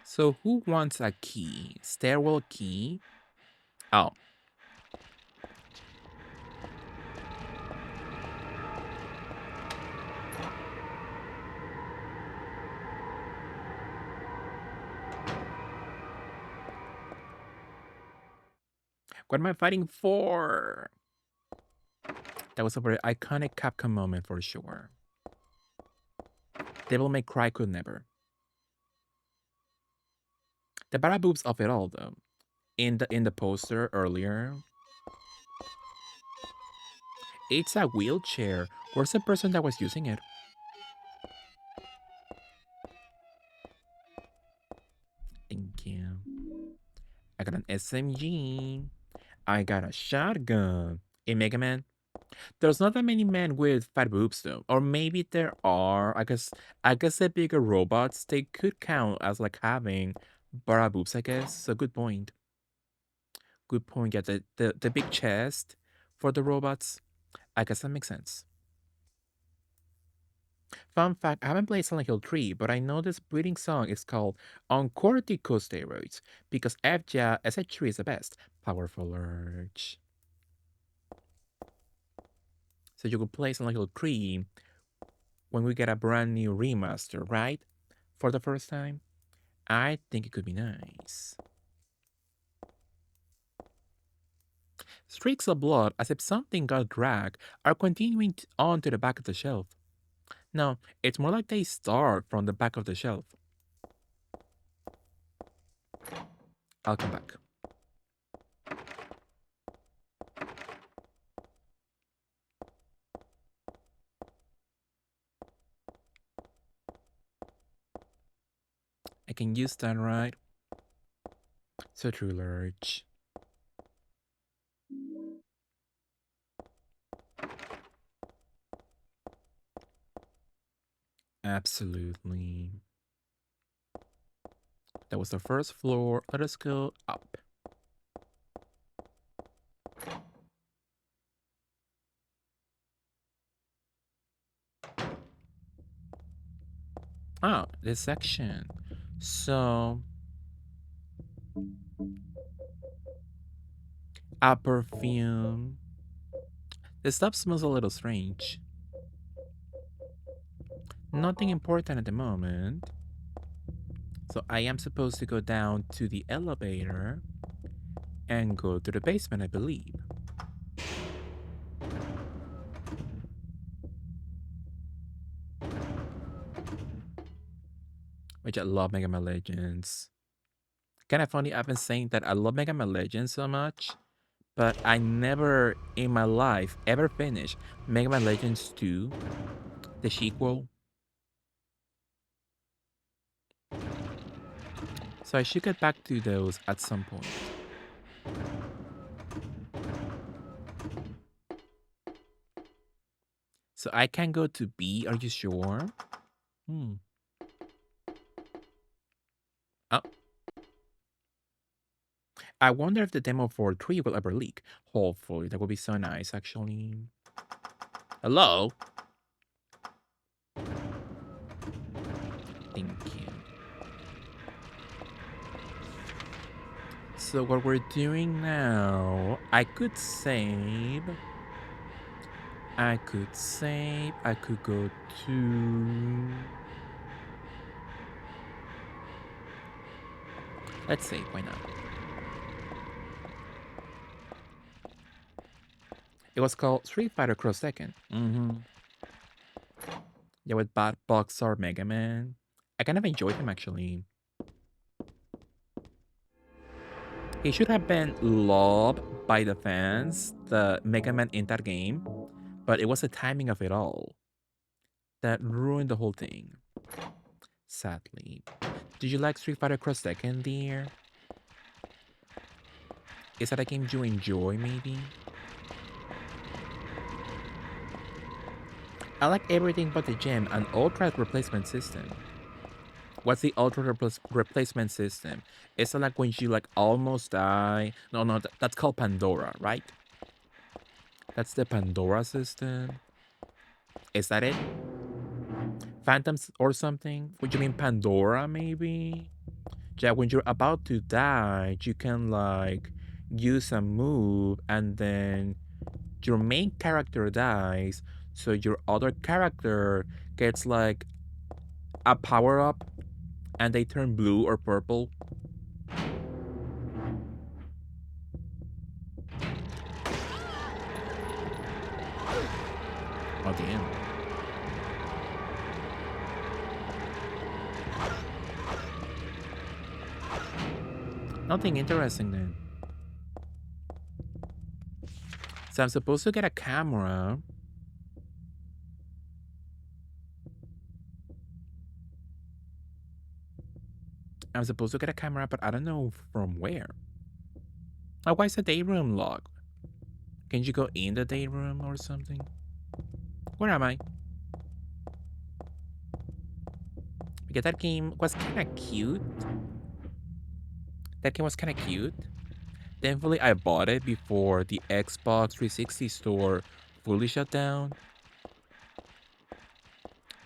So who wants a key? Stairwell key? Oh. What am I fighting for? That was a very iconic Capcom moment for sure. Devil May Cry could never. The boobs of it all, though. In the poster earlier, it's a wheelchair. Where's the person that was using it? Thank you. I got an SMG. I got a shotgun. In Mega Man, there's not that many men with fat boobs though. Or maybe there are. I guess the bigger robots, they could count as like having bara boobs, I guess. So good point. Good point. Yeah, the big chest for the robots. I guess that makes sense. Fun fact, I haven't played Silent Hill 3, but I know this breeding song is called On Corticosteroids because FJ SH3 is the best. Powerful urge. So you could play Silent Hill 3 when we get a brand new remaster, right? For the first time. I think it could be nice. Streaks of blood, as if something got dragged, are continuing on to the back of the shelf. No, it's more like they start from the back of the shelf. I'll come back. I can use that, right? So true, Lurch. Absolutely. That was the first floor. Let us go up. Oh, this section. So, a perfume. The stuff smells a little strange. Nothing important at the moment. So I am supposed to go down to the elevator and go to the basement, I believe. Which I love Mega Man Legends. Kind of funny, I've been saying that I love Mega Man Legends so much, but I never in my life ever finished Mega Man Legends 2, the sequel. So I should get back to those at some point. So I can go to B, are you sure? Oh. I wonder if the demo for 3 will ever leak. Hopefully, that would be so nice, actually. Hello? Thank you. So what we're doing now, I could save. I could go to... Let's save, why not? It was called Street Fighter Cross Tekken. Yeah, with Bad Boxer Mega Man. I kind of enjoyed him, actually. He should have been loved by the fans, the Mega Man in that game, but it was the timing of it all that ruined the whole thing. Sadly. Did you like Street Fighter Cross Tekken, dear? Is that a game you enjoy, maybe? I like everything but the gem and ultra replacement system. What's the ultra replacement system? Is it like when you like almost die? No, that's called Pandora, right? That's the Pandora system. Is that it? Phantoms or something? Would you mean Pandora, maybe? Yeah, when you're about to die, you can like use a move and then your main character dies, so your other character gets like a power up and they turn blue or purple. Oh, damn. Nothing interesting then. So I'm supposed to get a camera. I'm supposed to get a camera, but I don't know from where. Oh, why is the day room locked? Can you go in the day room or something? Where am I? Because that game was kind of cute. That game was kind of cute. Thankfully, I bought it before the Xbox 360 store fully shut down.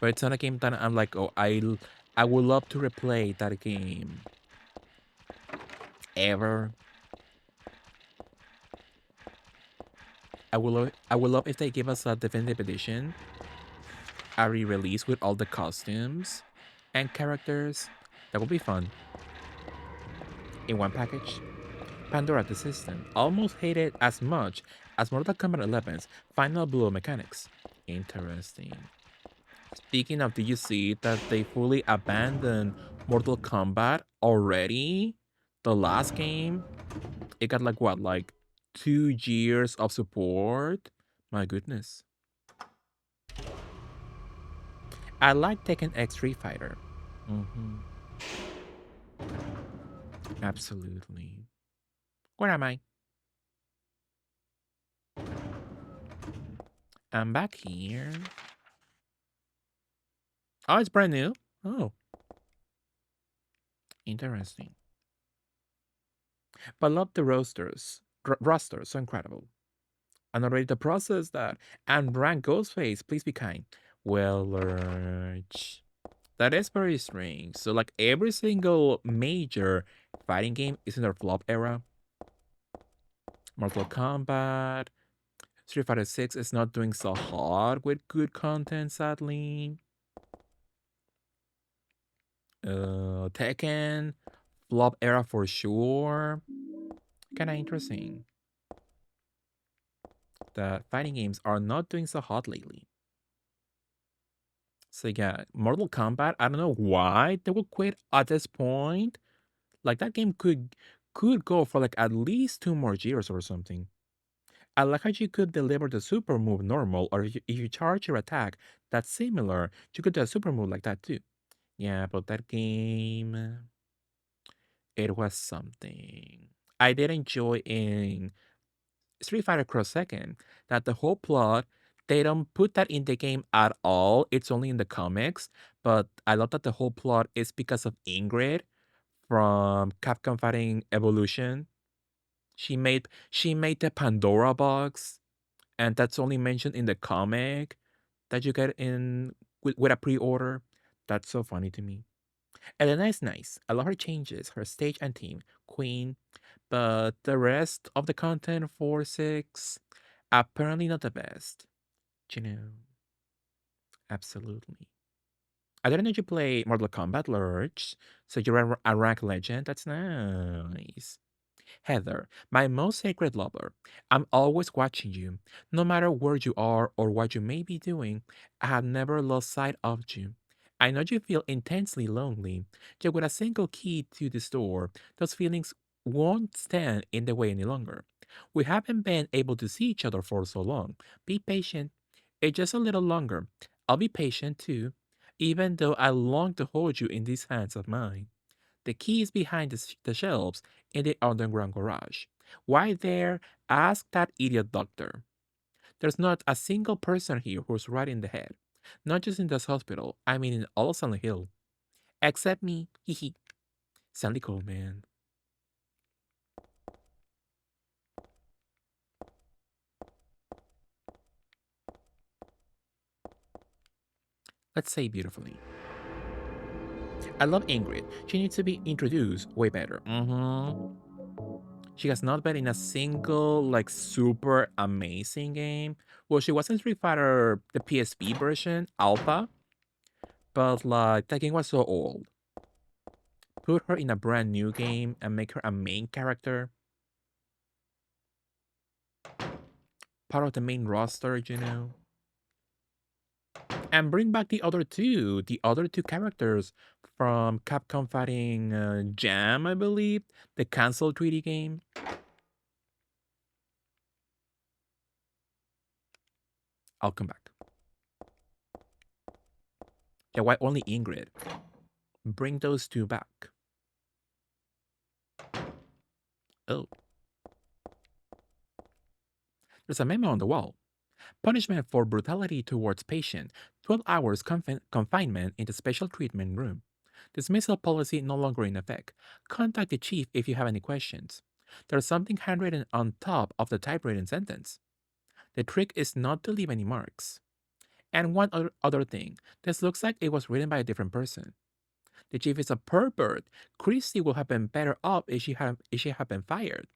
But it's not a game that I'm like, oh, I would love to replay that game. Ever. I would love if they give us a definitive edition, a re-release with all the costumes and characters. That would be fun. In one package. Pandora the system almost hated as much as Mortal Kombat 11's final blow mechanics. Interesting. Speaking of, did you see that they fully abandoned Mortal Kombat already? The last game? It got like what, like 2 years of support? My goodness. I like Tekken X Street Fighter. Absolutely. Where am I? I'm back here. Oh, it's brand new. Oh. Interesting. But love the roster, so incredible. And already the process that and brand Ghostface, please be kind. Well, Lurch. That is very strange. So like every single major fighting game is in their flop era. Mortal Kombat, Street Fighter 6 is not doing so hot with good content, sadly. Tekken, flop era for sure. Kinda interesting that fighting games are not doing so hot lately. So yeah, Mortal Kombat, I don't know why they will quit at this point. Like that game could go for like at least 2 more years or something. I like how you could deliver the super move normal, or if you charge your attack that's similar, you could do a super move like that too. Yeah, but that game, it was something. I did enjoy in Street Fighter Cross Tekken that the whole plot, they don't put that in the game at all. It's only in the comics. But I love that the whole plot is because of Ingrid from Capcom Fighting Evolution. She made the Pandora box, and that's only mentioned in the comic that you get in with a pre-order. That's so funny to me. Elena is nice. I love her changes, her stage and team, Queen, but the rest of the content for 6, apparently not the best. You know, absolutely. I didn't know you play Mortal Kombat, Lurch, so you're a rank legend. That's nice. Heather, my most sacred lover, I'm always watching you. No matter where you are or what you may be doing, I have never lost sight of you. I know you feel intensely lonely, yet with a single key to this door, those feelings won't stand in the way any longer. We haven't been able to see each other for so long. Be patient. It's just a little longer. I'll be patient too, even though I long to hold you in these hands of mine. The key is behind the shelves in the underground garage. Why there? Ask that idiot doctor. There's not a single person here who's right in the head. Not just in this hospital, I mean in all of Silent Hill. Except me. Hee hee. Sandy Coleman. Let's say beautifully. I love Ingrid. She needs to be introduced way better. She has not been in a single, like, super amazing game. Well, she was in Street Fighter, the PSP version, Alpha, but, like, that game was so old. Put her in a brand new game and make her a main character, part of the main roster, you know? And bring back the other two characters from Capcom Fighting Jam, I believe, the cancelled 3D game. I'll come back. Yeah, why only Ingrid? Bring those two back. Oh. There's a memo on the wall. Punishment for brutality towards patient. 12 hours confinement in the special treatment room. Dismissal policy no longer in effect. Contact the chief if you have any questions. There's something handwritten on top of the typewritten sentence. The trick is not to leave any marks. And one other thing. This looks like it was written by a different person. The chief is a pervert. Christy would have been better off if she had been fired.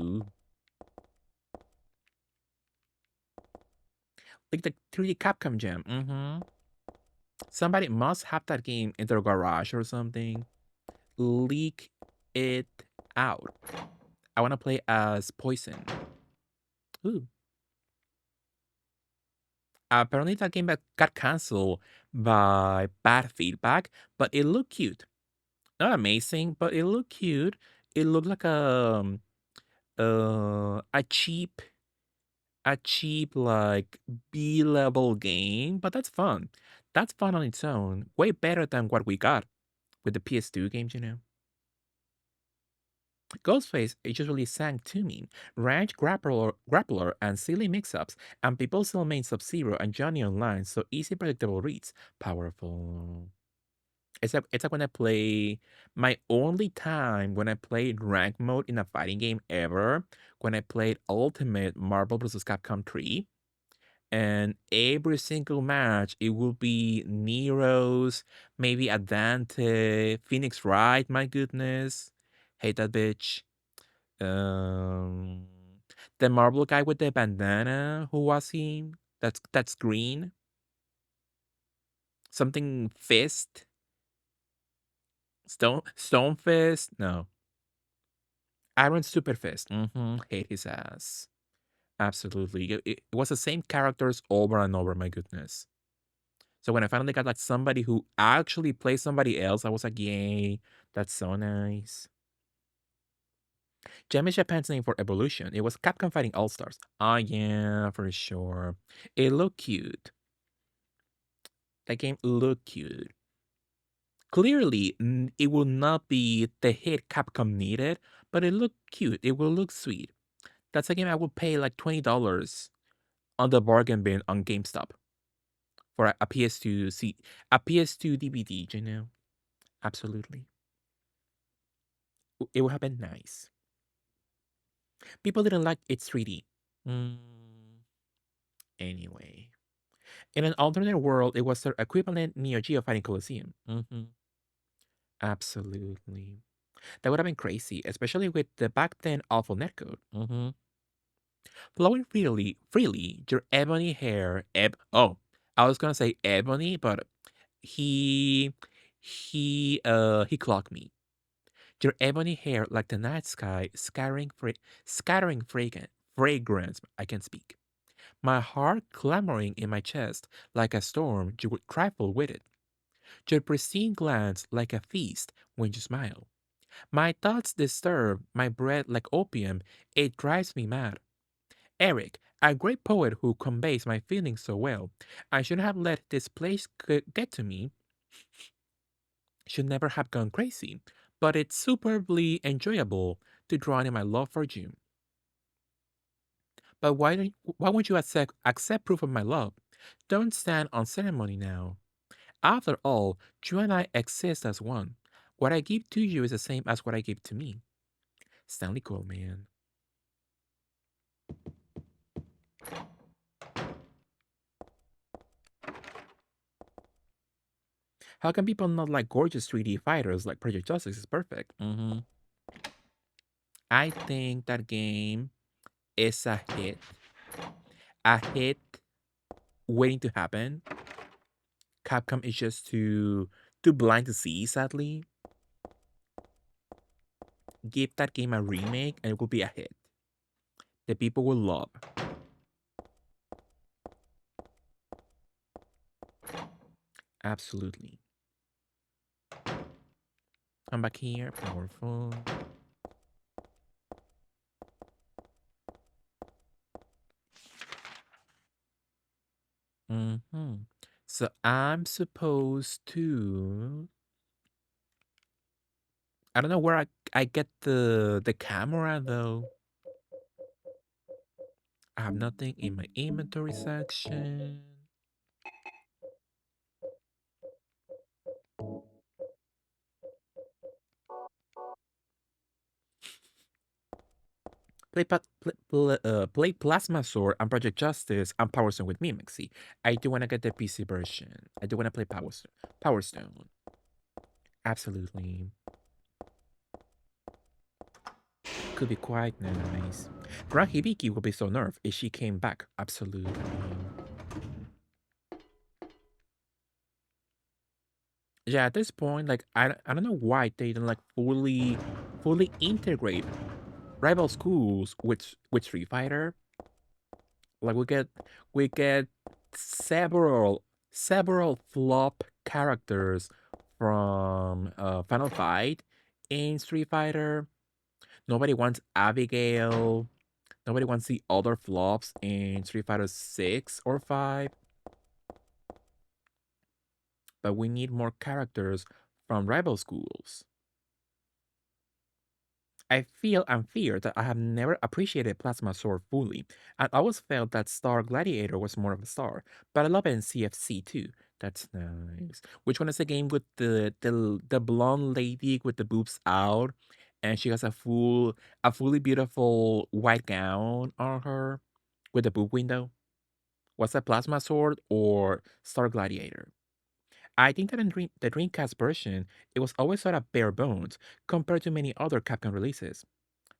Ooh. Like the 3D Capcom Jam. Somebody must have that game in their garage or something. Leak it out. I want to play as Poison. Ooh. Apparently that game got canceled by bad feedback, but it looked cute. Not amazing, but it looked cute. It looked like a cheap like B-level game, but that's fun. That's fun on its own. Way better than what we got with the PS2 games, you know. Ghostface is usually sang to me. Ranch grappler and silly mix-ups, and people still main Sub-Zero and Johnny online, so easy predictable reads. Powerful. It's like when I play my only time when I played rank mode in a fighting game ever, when I played Ultimate Marvel vs. Capcom 3. And every single match, it will be Nero's, maybe a Dante, Phoenix Wright, my goodness. Hate that bitch. Um, the Marvel guy with the bandana, who was he? That's green. Something Fist. Stone Fist? No. Iron Super Fist. Hate his ass. Absolutely. It was the same characters over and over, my goodness. So when I finally got like somebody who actually plays somebody else, I was like, yay, that's so nice. Gem is Japan's name for evolution. It was Capcom Fighting All Stars. Oh yeah, for sure. It looked cute. That game looked cute. Clearly, it will not be the hit Capcom needed, but it looked cute. It will look sweet. That's a game I would pay like $20 on the bargain bin on GameStop for a PS2 DVD, you know? Absolutely. It would have been nice. People didn't like its 3D. Anyway. In an alternate world, it was their equivalent Neo Geo Fighting Coliseum. Absolutely. That would have been crazy, especially with the back then awful netcode. Flowing freely, your ebony hair. I was gonna say ebony, but he clocked me. Your ebony hair like the night sky, scattering fragrance. I can speak. My heart clamoring in my chest like a storm. You would trifle with it. Your pristine glance like a feast when you smile. My thoughts disturb my breath like opium. It drives me mad. Eric, a great poet who conveys my feelings so well, I should have let this place get to me, should never have gone crazy, but it's superbly enjoyable to drown in my love for you. But why won't you accept proof of my love? Don't stand on ceremony now. After all, you and I exist as one. What I give to you is the same as what I give to me. Stanley Coleman. How can people not like gorgeous 3D fighters like Project Justice is perfect? I think that game is a hit. A hit waiting to happen. Capcom is just too blind to see, sadly. Give that game a remake and it will be a hit. The people will love. Absolutely. Come back here, powerful. So I'm supposed to. I don't know where I get the camera though. I have nothing in my inventory section. Play Plasma Sword and Project Justice and Power Stone with me, Mixie. I do want to get the PC version. I do want to play Power Stone. Absolutely. Could be quite nice. Rahibiki would be so nerfed if she came back. Absolutely. Yeah, at this point, like I don't know why they didn't like fully integrate rival schools with Street Fighter. Like we get several flop characters from Final Fight in Street Fighter. Nobody wants Abigail. Nobody wants the other flops in Street Fighter 6 or 5. But we need more characters from rival schools. I feel and fear that I have never appreciated Plasma Sword fully, and always felt that Star Gladiator was more of a star, but I love it in CFC too. That's nice. Which one is the game with the blonde lady with the boobs out, and she has a fully beautiful white gown on her with the boob window? Was that Plasma Sword or Star Gladiator? I think that in the Dreamcast version, it was always sort of bare bones compared to many other Capcom releases.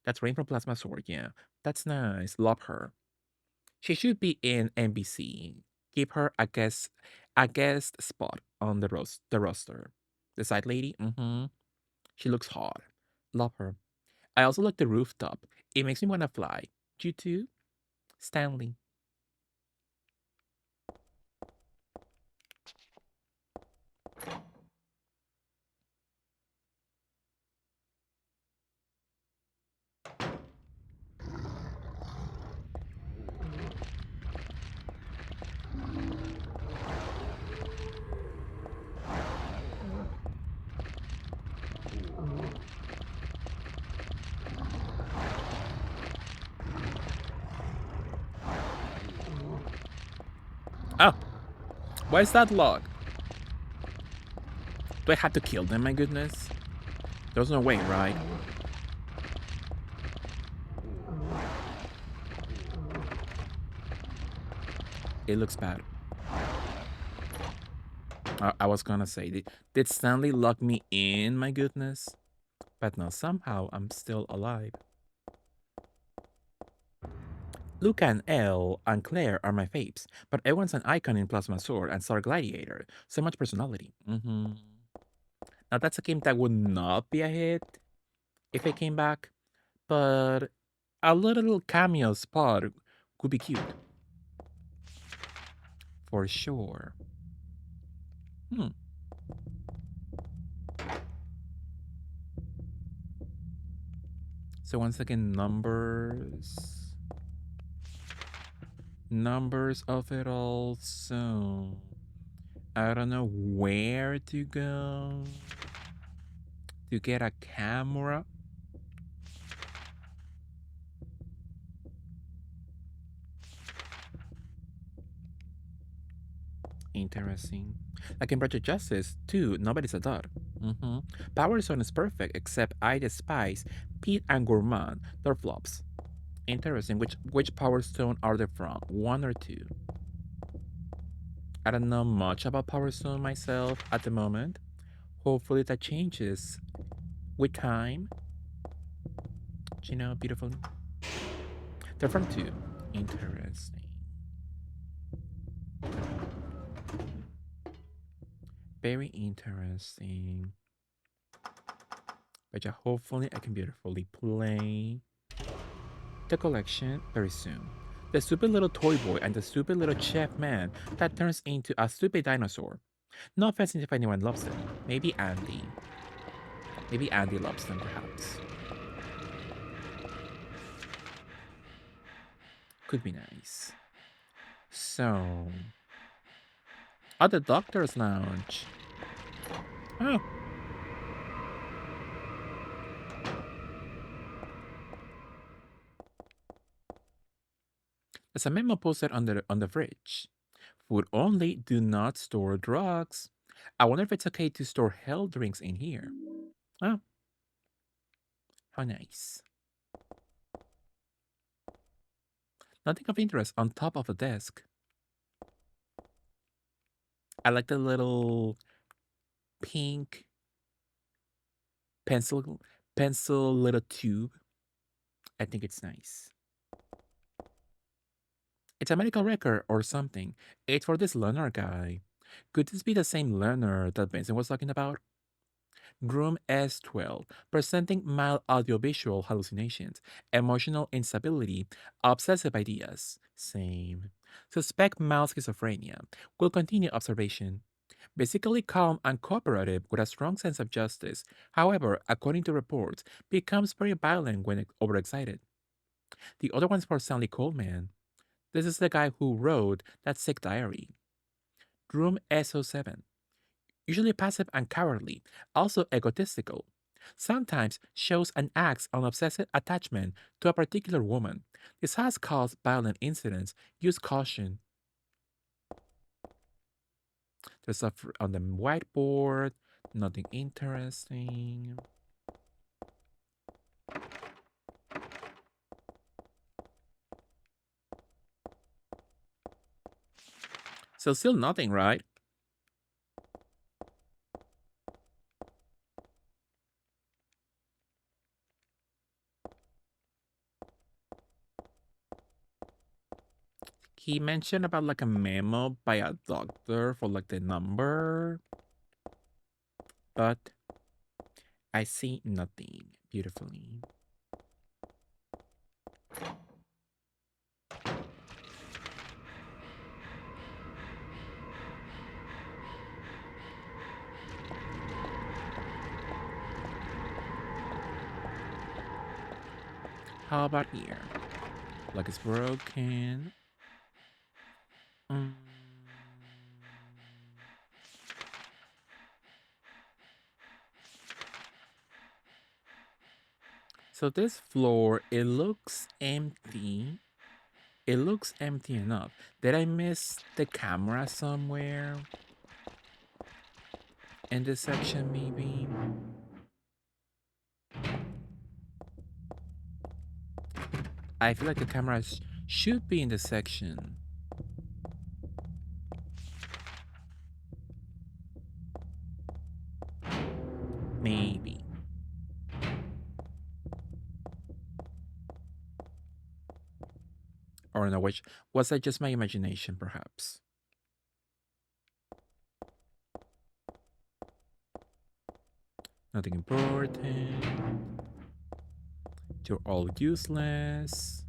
That's Rain from Plasma Sword, yeah. That's nice. Love her. She should be in NBC. Give her a guest spot on the roster. The side lady, She looks hot. Love her. I also like the rooftop. It makes me wanna fly. You too? Stanley. Oh, why is that log? Do I have to kill them, my goodness? There's no way, right? It looks bad. I was gonna say, did Stanley lock me in? My goodness. But no, somehow I'm still alive. Luca and Elle and Claire are my faves, but everyone's an icon in Plasma Sword and Star Gladiator. So much personality. Now that's a game that would not be a hit if it came back, but a little cameo spot could be cute. For sure. So once again, numbers of it all. So I don't know where to go to get a camera. Interesting. Like in Project Justice, too, nobody's a dud. Power Zone is perfect, except I despise Pete and Gourmand. They're flops. Interesting. Which Power Stone are they from? 1 or 2? I don't know much about Power Stone myself at the moment. Hopefully that changes with time. You know, beautiful. They're from 2. Interesting. Very interesting. But yeah, hopefully I can beautifully play the collection very soon. The stupid little toy boy and the stupid little chef man that turns into a stupid dinosaur. No offense if anyone loves them. Maybe Andy. Maybe Andy loves them, perhaps. Could be nice. So... the Doctor's Lounge. Oh. There's a memo posted on the fridge. Food only, do not store drugs. I wonder if it's okay to store health drinks in here. Oh. How nice. Nothing of interest on top of the desk. I like the little pink pencil little tube. I think it's nice. It's a medical record or something. It's for this learner guy. Could this be the same learner that Benson was talking about? Groom S12, presenting mild audiovisual hallucinations, emotional instability, obsessive ideas. Same. Suspect mild schizophrenia. Will continue observation. Basically calm and cooperative with a strong sense of justice. However, according to reports, becomes very violent when overexcited. The other one's for Stanley Coleman. This is the guy who wrote that sick diary. Groom S07, usually passive and cowardly, also egotistical. Sometimes shows and acts on obsessive attachment to a particular woman. This has caused violent incidents. Use caution. There's stuff on the whiteboard. Nothing interesting. So still nothing, right? He mentioned about like a memo by a doctor for like the number, but I see nothing beautifully. How about here? Like it's broken. So this floor, it looks empty. It looks empty enough. Did I miss the camera somewhere? In this section, maybe? I feel like the camera should be in this section. Maybe. Or no, which was that just my imagination, perhaps? Nothing important. You're all useless.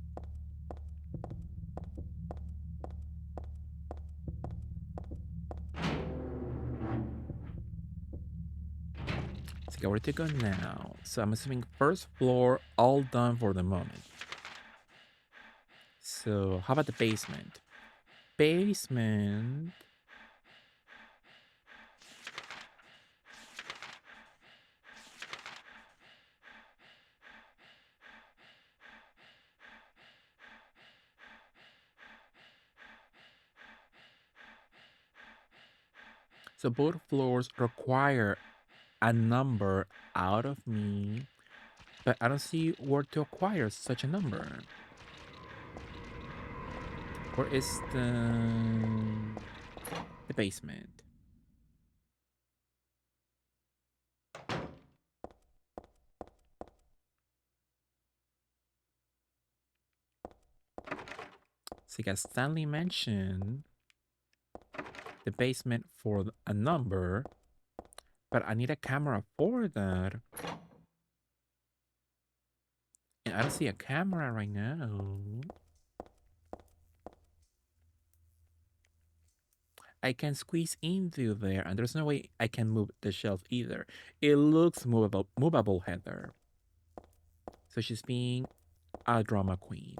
So where to go now? So I'm assuming first floor, all done for the moment. So how about the basement? Basement. So both floors require a number out of me, but I don't see where to acquire such a number. Where is the basement? So as Stanley mentioned, the basement for a number, but I need a camera for that. And I don't see a camera right now. I can squeeze into there, and there's no way I can move the shelf either. It looks movable, Heather. So she's being a drama queen.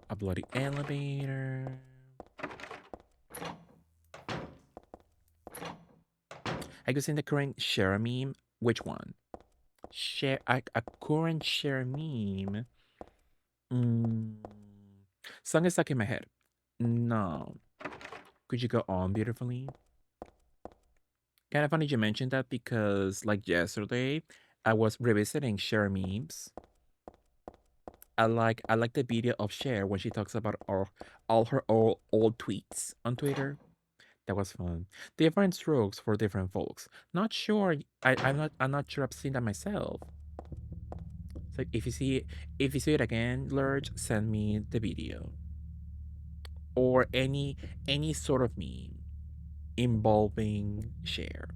A bloody elevator. I guess in the current share meme, which one? Share a current share meme. Song is stuck in my head. No. Could you go on beautifully? Kind of funny you mentioned that because, like yesterday, I was revisiting Cher memes. I like the video of Cher when she talks about all her old tweets on Twitter. That was fun. Different strokes for different folks. Not sure. I'm not sure I've seen that myself. So if you see it again, Lurch, send me the video. Or any sort of meme involving Cher.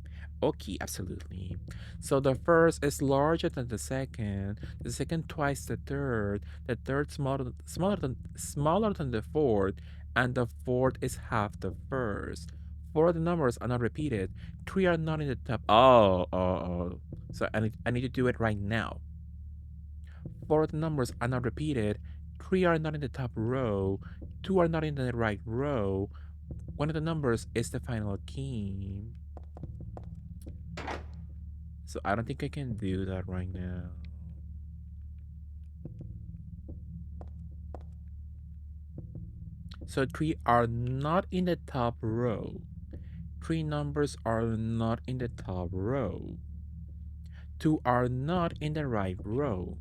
Okay, absolutely. So the first is larger than the second twice the third smaller than the fourth, and the fourth is half the first. Four of the numbers are not repeated. Three are not in the top. Oh. So I need to do it right now. Four of the numbers are not repeated. Three are not in the top row. Two are not in the right row. One of the numbers is the final key. So I don't think I can do that right now. So three are not in the top row. Three numbers are not in the top row. Two are not in the right row.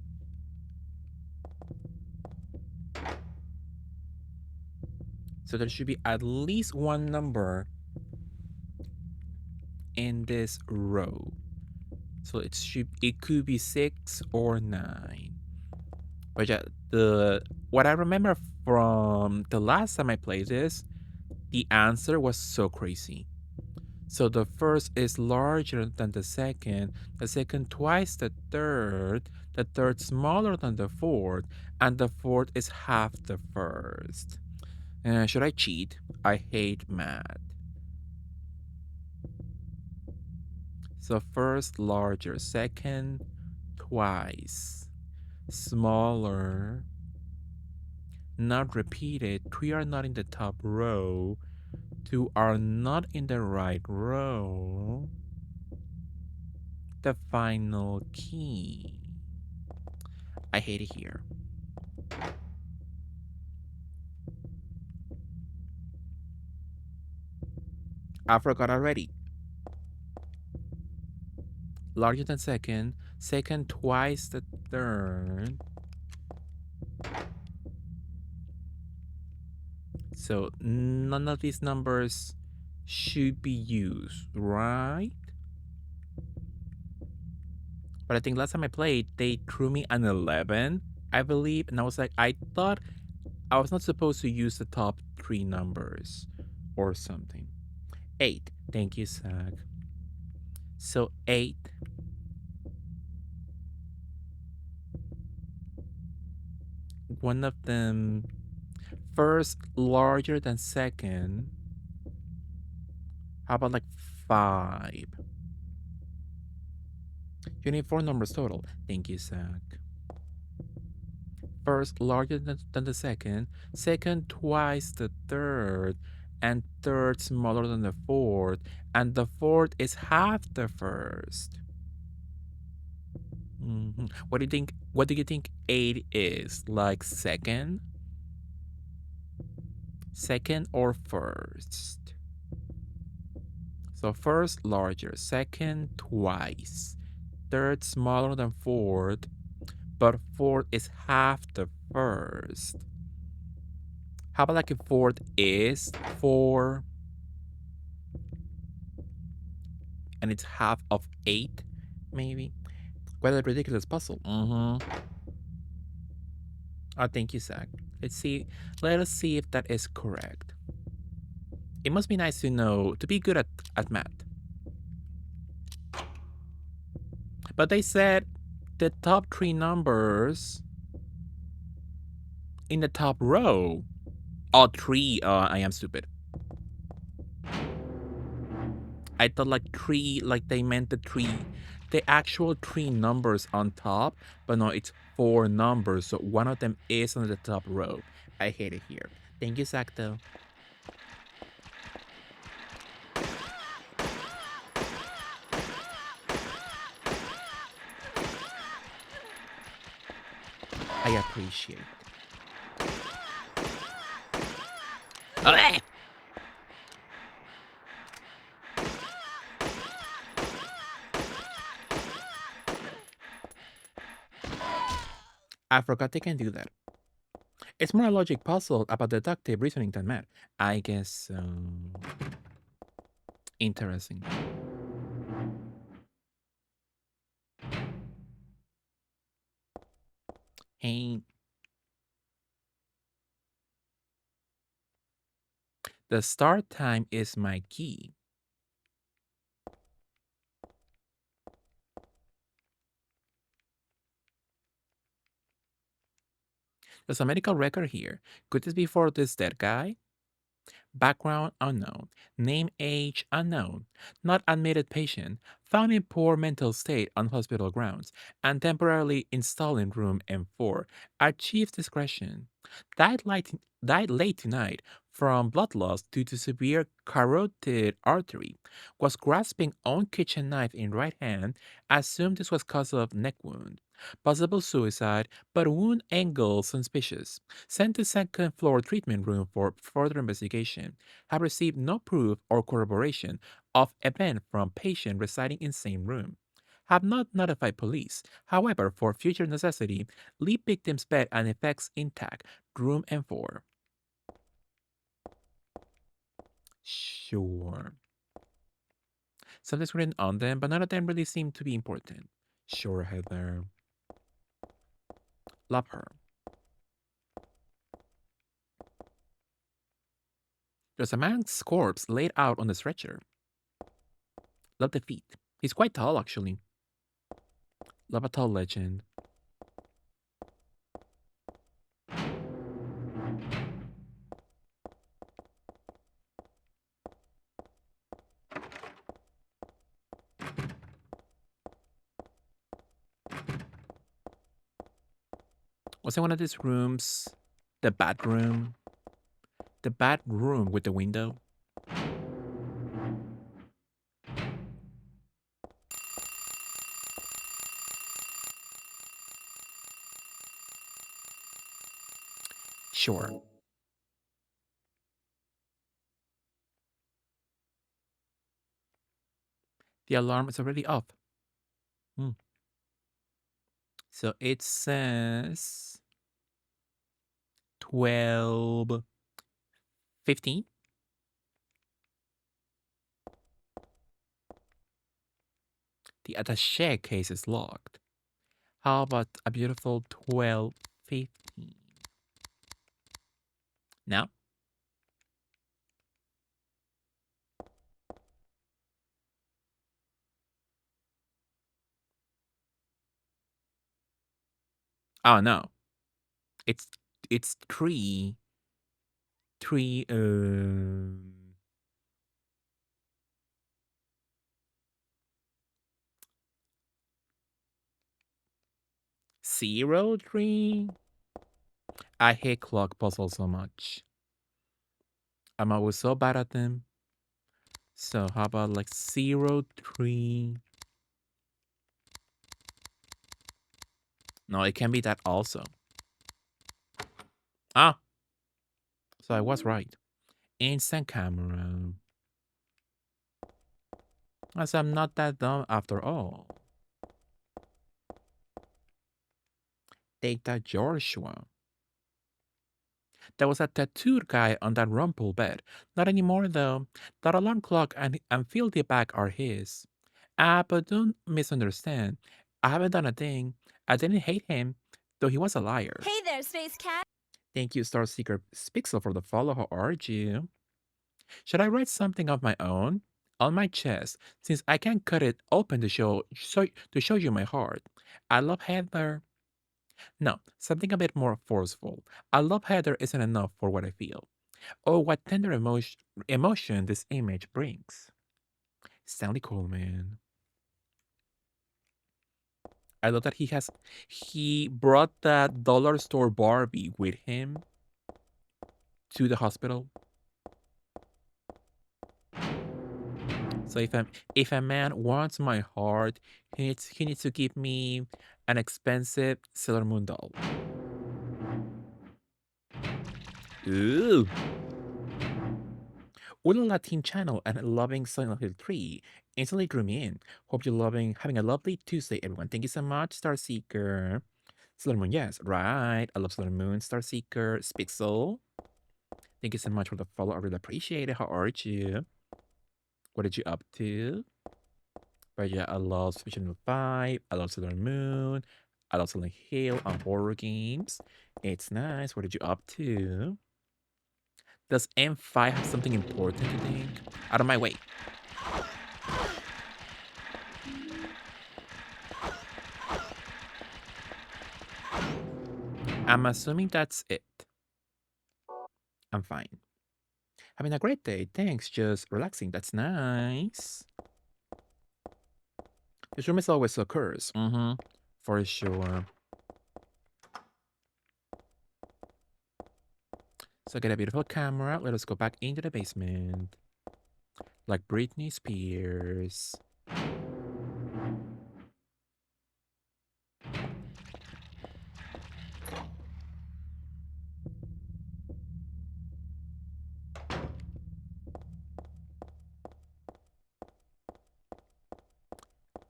So there should be at least one number in this row. So it could be 6 or 9. But yeah, what I remember from the last time I played this, the answer was so crazy. So the first is larger than the second twice the third smaller than the fourth, and the fourth is half the first. Should I cheat? I hate math. So first larger, second twice, smaller, not repeated, three are not in the top row, two are not in the right row, the final key. I hate it here. I forgot already. Larger than second twice the third, So none of these numbers should be used, right? But I think last time I played, they threw me an 11, I believe. And I was like, I thought I was not supposed to use the top 3 numbers or something. 8. Thank you, Zach. So 8. One of them first larger than second. How about like 5? You need 4 numbers total. Thank you, Zach. First larger than the second, second twice the third, and third smaller than the fourth, and the fourth is half the first. What do you think? What do you think 8 is? Like second? Second or first? So first larger, second twice, third smaller than fourth, but fourth is half the first. How about like if fourth is 4 and it's half of 8, maybe? What a ridiculous puzzle. Oh, thank you, Zach. Let us see if that is correct. It must be nice to know, to be good at math. But they said the top 3 numbers in the top row. Oh, 3. I am stupid. I thought like 3, like they meant the actual 3 numbers on top, but no, it's 4 numbers, so one of them is on the top row. I hate it here. Thank you, Zach, though. I appreciate it. Ah! I forgot they can do that. It's more a logic puzzle about deductive reasoning than math. I guess so. Interesting. Hey. The start time is my key. There's a medical record here. Could this be for this dead guy? Background unknown. Name, age unknown. Not admitted patient. Found in poor mental state on hospital grounds and temporarily installed in room M4. At chief's discretion. Died late tonight from blood loss due to severe carotid artery. Was grasping own kitchen knife in right hand. Assumed this was cause of neck wound. Possible suicide, but wound angle suspicious. Sent to second floor treatment room for further investigation. Have received no proof or corroboration of event from patient residing in same room. Have not notified police. However, for future necessity, leave victim's bed and effects intact. Room M4. Sure. Something's written on them, but none of them really seem to be important. Sure, Heather. Love her. There's a man's corpse laid out on the stretcher. Love the feet. He's quite tall, actually. Love a tall legend. Was it one of these rooms? The bad room? The bad room with the window? Sure. The alarm is already off. So it says 12:50. 15? The attaché case is locked. How about a beautiful 12.15? Now? Oh no. It's it's 3 0 3. I hate clock puzzles so much. I'm always so bad at them. So how about like 0 3? No, it can be that also. Ah, so I was right. Instant camera. As I'm not that dumb after all. Take that, Joshua. There was a tattooed guy on that rumple bed. Not anymore, though. That alarm clock and filthy bag are his. But don't misunderstand. I haven't done a thing. I didn't hate him, though he was a liar. Hey there, Space Cat. Thank you, Star Seeker Spixel, for the follow. How are you? Should I write something of my own? On my chest, since I can't cut it open to show you my heart. I love Heather. No, something a bit more forceful. I love Heather isn't enough for what I feel. Oh, what tender emotion this image brings. Stanley Coleman. I love that he brought that dollar store Barbie with him to the hospital. So if a man wants my heart, he needs to give me an expensive Sailor Moon doll. Ooh. Ulala Teen Channel and loving Silent Hill 3 instantly drew me in. Hope you're having a lovely Tuesday, everyone. Thank you so much, Starseeker. Sailor Moon, yes, right. I love Sailor Moon, Starseeker, Spixel. Thank you so much for the follow. I really appreciate it. How are you? What did you up to? But yeah, I love Special Channel 5. I love Sailor Moon. I love Silent Hill on horror games. It's nice. What did you up to? Does M5 have something important to think? Out of my way. I'm assuming that's it. I'm fine. Having a great day. Thanks. Just relaxing. That's nice. This room is always so cursed. For sure. So get a beautiful camera. Let us go back into the basement. Like Britney Spears.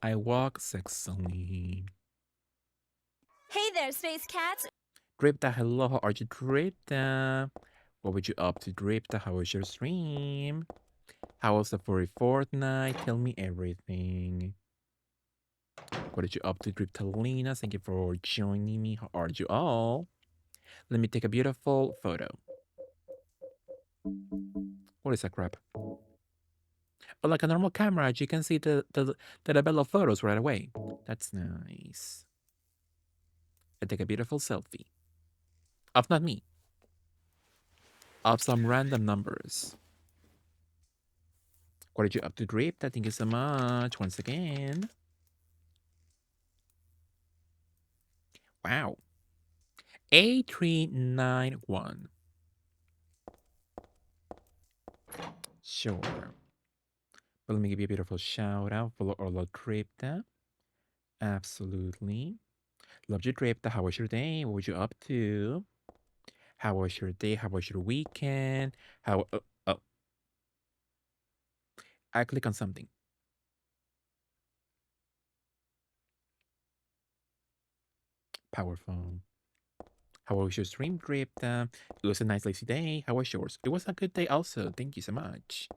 I walk sexily. Hey there, Space Cats. Dripta, hello. How are you, Dripta? What were you up to, Dripta? How was your stream? How was the furry fortnight? Tell me everything. What did you up to, Driptalina? Thank you for joining me. How are you all? Let me take a beautiful photo. What is that crap? But like a normal camera, you can see the level photos right away. That's nice. I take a beautiful selfie. Of not me. Of some random numbers. What did you up to, Drip? Thank you so much once again. Wow. A391. Sure. But let me give you a beautiful shout out for Orla Dripta. Absolutely. Love you, Dripta. How was your day? What were you up to? How was your day? How was your weekend? Oh, I click on something. Power phone. How was your stream, Crypta? It was a nice lazy day. How was yours? It was a good day also. Thank you so much.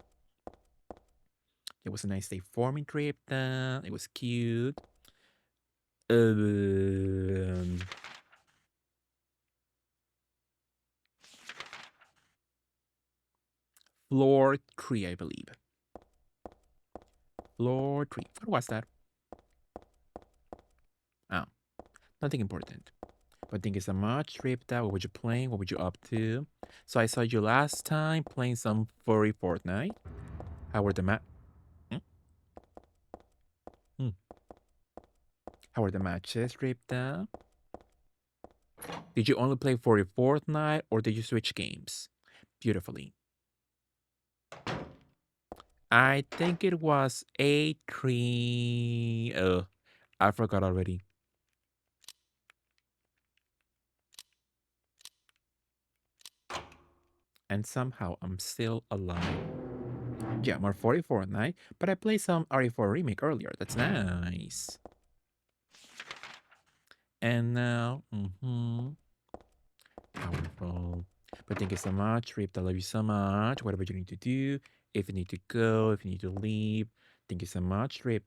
It was a nice day for me, Crypta. It was cute. Um, Floor 3, I believe. Floor 3. What was that? Oh, nothing important. But thank you so much, Crypta. What were you playing? What were you up to? So I saw you last time playing some furry Fortnite. How were the Hmm? Hmm. How were the matches, Crypta? Did you only play for Fortnite or did you switch games? Beautifully. I think it was A3. I forgot already. And somehow I'm still alive. Yeah, more 40 Fortnite, but I played some RE4 Remake earlier. That's nice. And now, powerful. But thank you so much, Rip. I love you so much. Whatever you need to do, if you need to go, if you need to leave, thank you so much, Rip.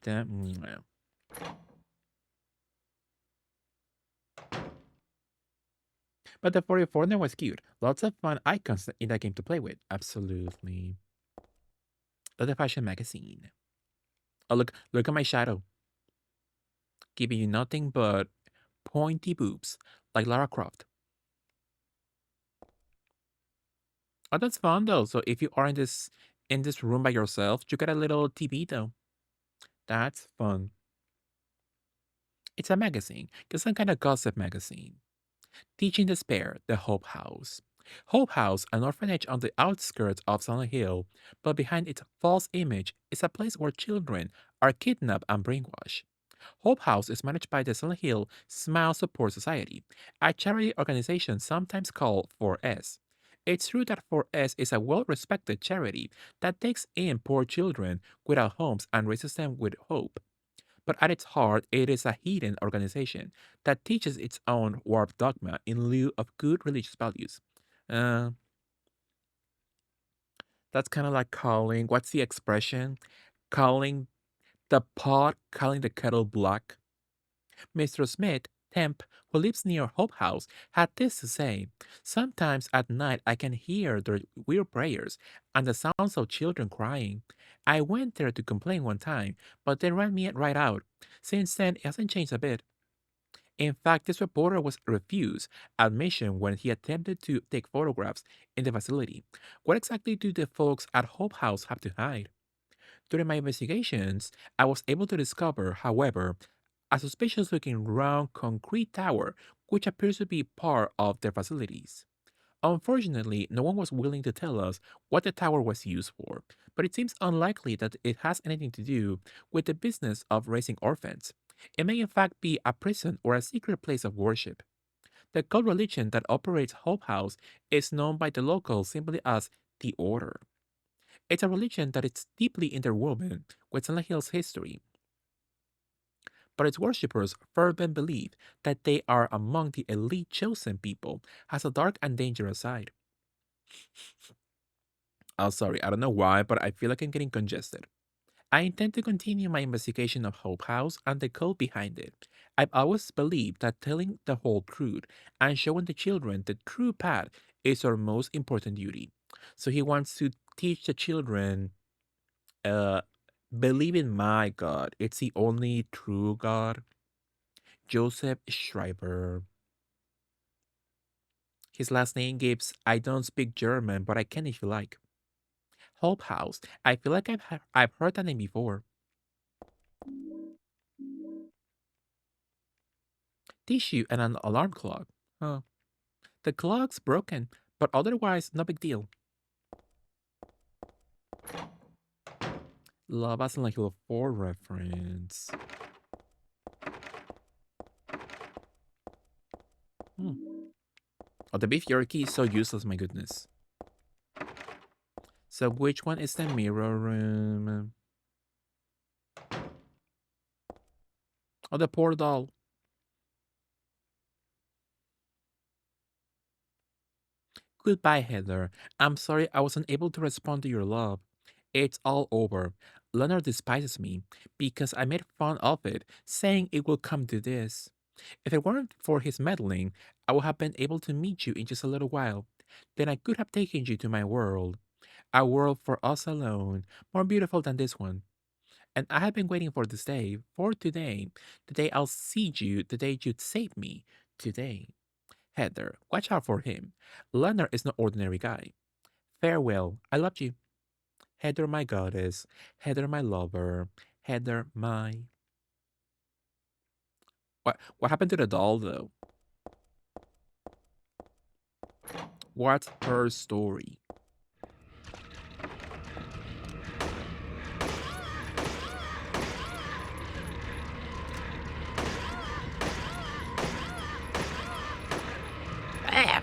But the 44 now was cute. Lots of fun icons in that game to play with. Absolutely. The fashion magazine. Oh, look at my shadow. Giving you nothing but pointy boobs, like Lara Croft. Oh, that's fun though. So if you are in this room by yourself, you get a little TV though. That's fun. It's a magazine, just some kind of gossip magazine. Teaching Despair, the Hope House. Hope House, an orphanage on the outskirts of Silent Hill, but behind its false image is a place where children are kidnapped and brainwashed. Hope House is managed by the Silent Hill Smile Support Society, a charity organization sometimes called 4S. It's true that 4S is a well respected charity that takes in poor children without homes and raises them with hope. But at its heart, it is a hidden organization that teaches its own warped dogma in lieu of good religious values. Uh, that's kind of like calling, what's the expression? Calling the pot, calling the kettle black. Mr. Smith, temp, who lives near Hope House, had this to say. Sometimes at night I can hear their weird prayers and the sounds of children crying. I went there to complain one time, but they ran me right out. Since then, it hasn't changed a bit. In fact, this reporter was refused admission when he attempted to take photographs in the facility. What exactly do the folks at Hope House have to hide? During my investigations, I was able to discover, however, a suspicious looking round concrete tower which appears to be part of their facilities. Unfortunately, no one was willing to tell us what the tower was used for, but it seems unlikely that it has anything to do with the business of raising orphans. It may in fact be a prison or a secret place of worship. The cult religion that operates Hope House is known by the locals simply as the Order. It's a religion that is deeply interwoven with Silent Hill's history, but its worshippers fervently believe that they are among the elite chosen people, has a dark and dangerous side. Oh, sorry, I don't know why, but I feel like I'm getting congested. I intend to continue my investigation of Hope House and the code behind it. I've always believed that telling the whole truth and showing the children the true path is our most important duty. So he wants to teach the children, uh, believe in my God. It's the only true God. Joseph Schreiber. His last name gives I don't speak German, but I can if you like. Hope House. I feel like I've heard that name before. Tissue and an alarm clock. Huh. The clock's broken, but otherwise, no big deal. Love as in like a 4 reference. Hmm. Oh, the beef jerky is so useless, my goodness. So which one is the mirror room? Oh, the poor doll. Goodbye, Heather. I'm sorry I wasn't able to respond to your love. It's all over. Leonard despises me because I made fun of it, saying it will come to this. If it weren't for his meddling, I would have been able to meet you in just a little while. Then I could have taken you to my world. A world for us alone, more beautiful than this one. And I have been waiting for this day, for today, the day I'll see you, the day you'd save me, today. Heather, watch out for him. Leonard is no ordinary guy. Farewell, I loved you. Heather, my goddess. Heather, my lover. Heather, my. What happened to the doll, though? What's her story? Ah!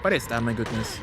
What is that, my goodness?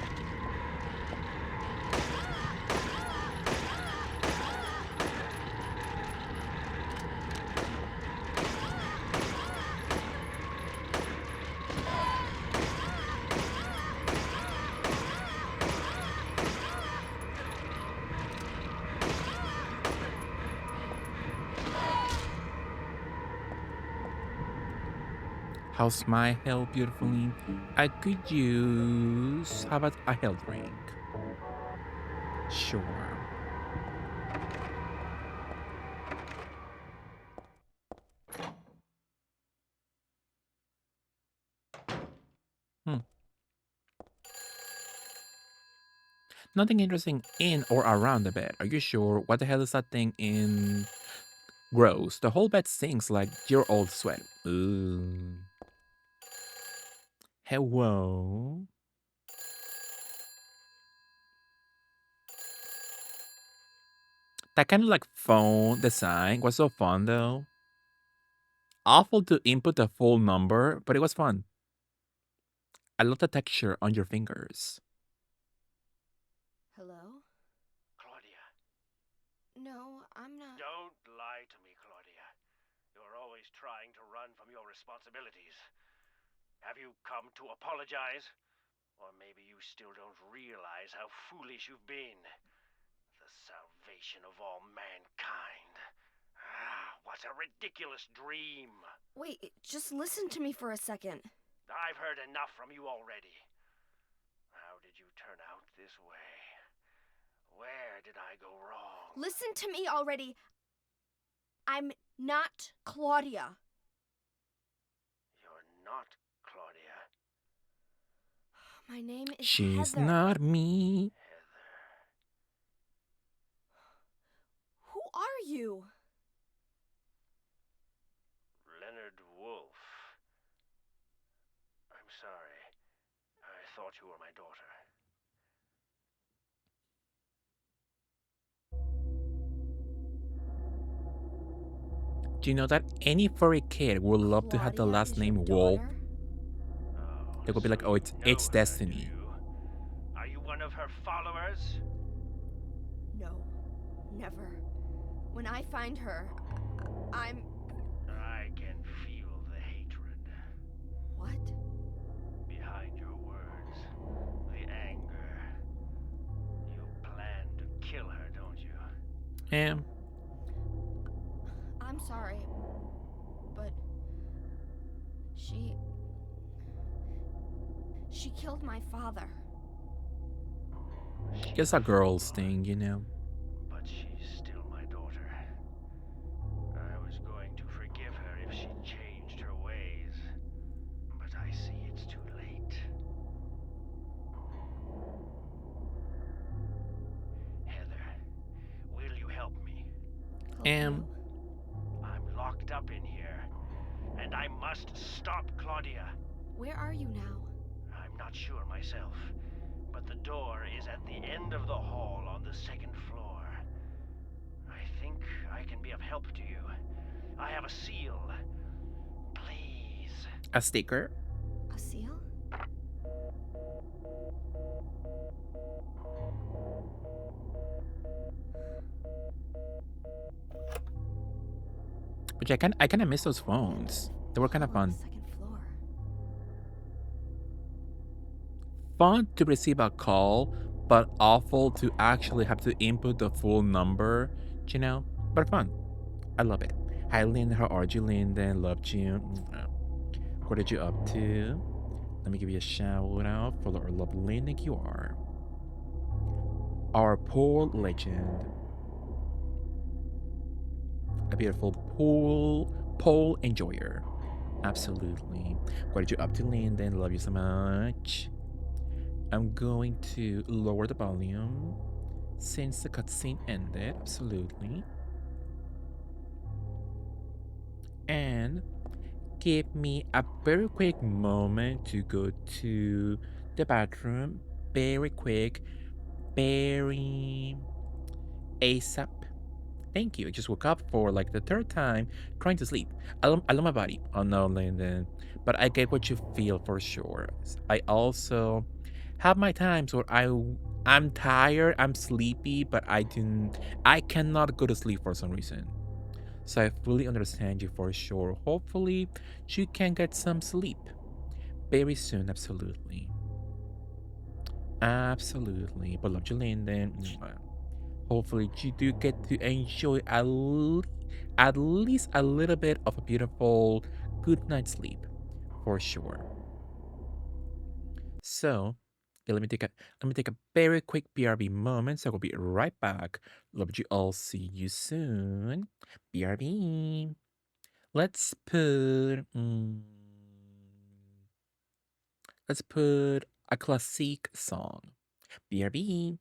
How's my health, beautifully? I could use. How about a health ring? Sure. Hmm. Nothing interesting in or around the bed. Are you sure? What the hell is that thing in? Gross. The whole bed stinks like your old sweat. Ooh. Hello. That kind of like phone design was so fun though. Awful to input the full number, but it was fun. I love the texture on your fingers. Hello? Claudia, No, I'm not. don't lie to me, Claudia. You're always trying to run from your responsibilities. Have you come to apologize? Or maybe you still don't realize how foolish you've been. The salvation of all mankind. Ah, what a ridiculous dream. Wait, just listen to me for a second. I've heard enough from you already. How did you turn out this way? Where did I go wrong? Listen to me already. I'm not Claudia. You're not Claudia. My name is She's Heather. not me. Heather. Who are you? Leonard Wolf. I'm sorry. I thought you were my daughter. Do you know that any furry kid would love to have the Claudia last is your name Wolf? daughter? Oh, They would be so like, oh, you know it's her, destiny. do you? Are you one of her followers? No, never. When I find her, I'm. I can feel the hatred What? behind your words. The anger. You plan to kill her, don't you? I'm sorry, but she killed my father. Just a girl's thing, you know. But she's still my daughter. I was going to forgive her if she changed her ways. But I see it's too late. Heather, will you help me? Help Am. you? I'm locked up in here, and I must stop Claudia. Where are you now? I'm not sure myself, but the door is at the end of the hall on the second floor. I think I can be of help to you. I have a seal. Please. A sticker? A seal? Which I kind of miss those phones. They were kind of Hell on the fun. second floor. Fun to receive a call, but awful to actually have to input the full number, you know? But fun. I love it. Hi, Linda. How are you, Linda? Loved you. Mwah. What are you up to? Let me give you a shout out for our lovely Linda. You are our pool legend. A beautiful pole enjoyer. Absolutely. What are you up to, Linda? Love you so much. I'm going to lower the volume since the cutscene ended. Absolutely. And give me a very quick moment to go to the bathroom. Very quick. Very ASAP. Thank you. I just woke up for like the third time trying to sleep. I love my body. Oh no, Landon. But I get what you feel for sure. I also have my times where I'm tired, I'm sleepy, but I cannot go to sleep for some reason. So I fully understand you for sure. Hopefully you can get some sleep very soon, absolutely. Absolutely. But love you, Landon. Mwah. Hopefully, you do get to enjoy at least a little bit of a beautiful good night's sleep, for sure. So, let me take a very quick BRB moment. So I will be right back. Love you all. See you soon. BRB. Let's put let's put a classic song. BRB.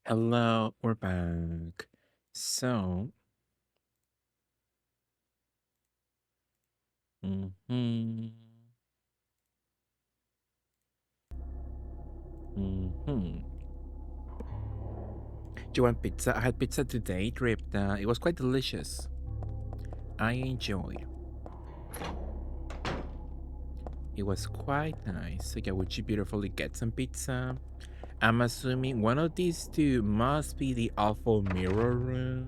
Hello, we're back. So, mm-hmm, mm-hmm. Do you want pizza? I had pizza today, Dripta. It was quite delicious. I enjoyed. It was quite nice. So yeah, would you beautifully get some pizza? I'm assuming one of these two must be the awful mirror room.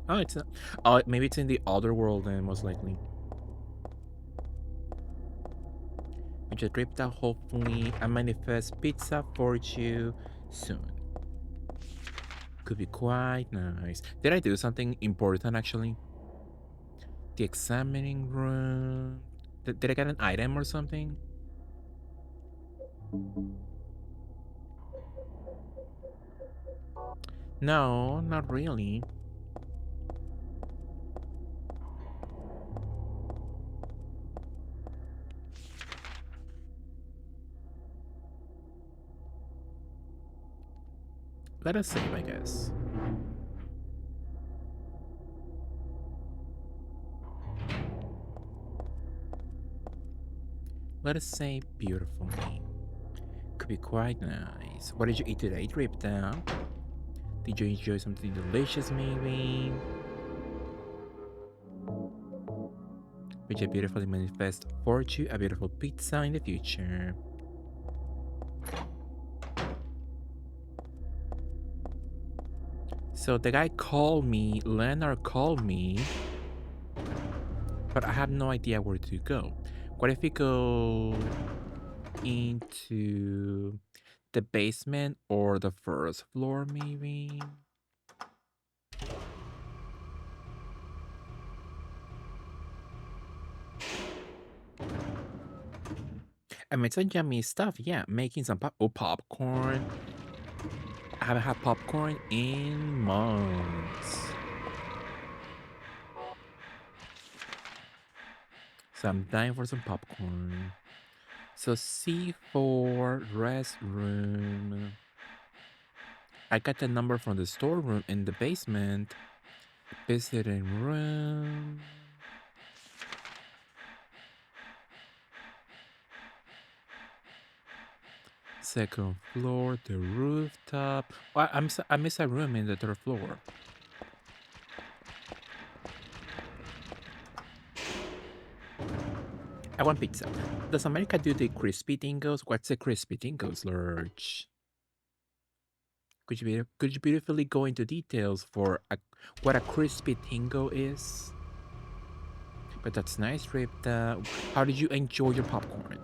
Oh, it's not. Oh, maybe it's in the other world then, most likely. Which I dripped out. Hopefully, I manifest pizza for you soon. Could be quite nice. Did I do something important actually? The examining room. Did I get an item or something? No, not really. Let us save, I guess. Let us say beautifully. Could be quite nice. What did you eat today, Drip Down? Did you enjoy something delicious, maybe? Would you beautifully manifest for you a beautiful pizza in the future? So the guy called me, Leonard called me, but I have no idea where to go. What if we go into the basement or the first floor, maybe? I made some yummy stuff, yeah. Making some popcorn. I haven't had popcorn in months. So I'm dying for some popcorn. So C4 restroom. I got the number from the storeroom in the basement. Visiting room. Second floor, the rooftop. Oh, I miss a room in the third floor. I want pizza. Does America do the crispy dingoes? What's a crispy dingoes, Lurch? Could you beautifully go into details for what a crispy dingo is? But that's nice, Rip. How did you enjoy your popcorn?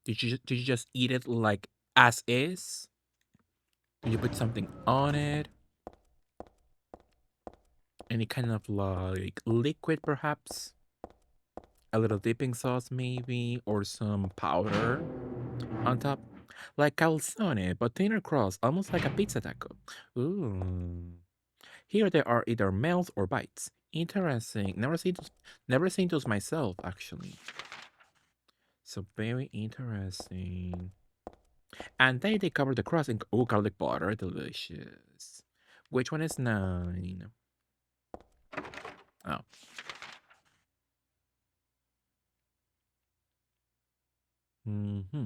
Did you just eat it like as is? Did you put something on it? Any kind of like liquid, perhaps? A little dipping sauce, maybe, or some powder on top, like calzone, but thinner crust, almost like a pizza taco. Ooh. Here there are either melts or bites. Interesting. Never seen those myself, actually. So very interesting. And they cover the crust in garlic butter. Delicious. Which one is 9? Oh. Mm-hmm.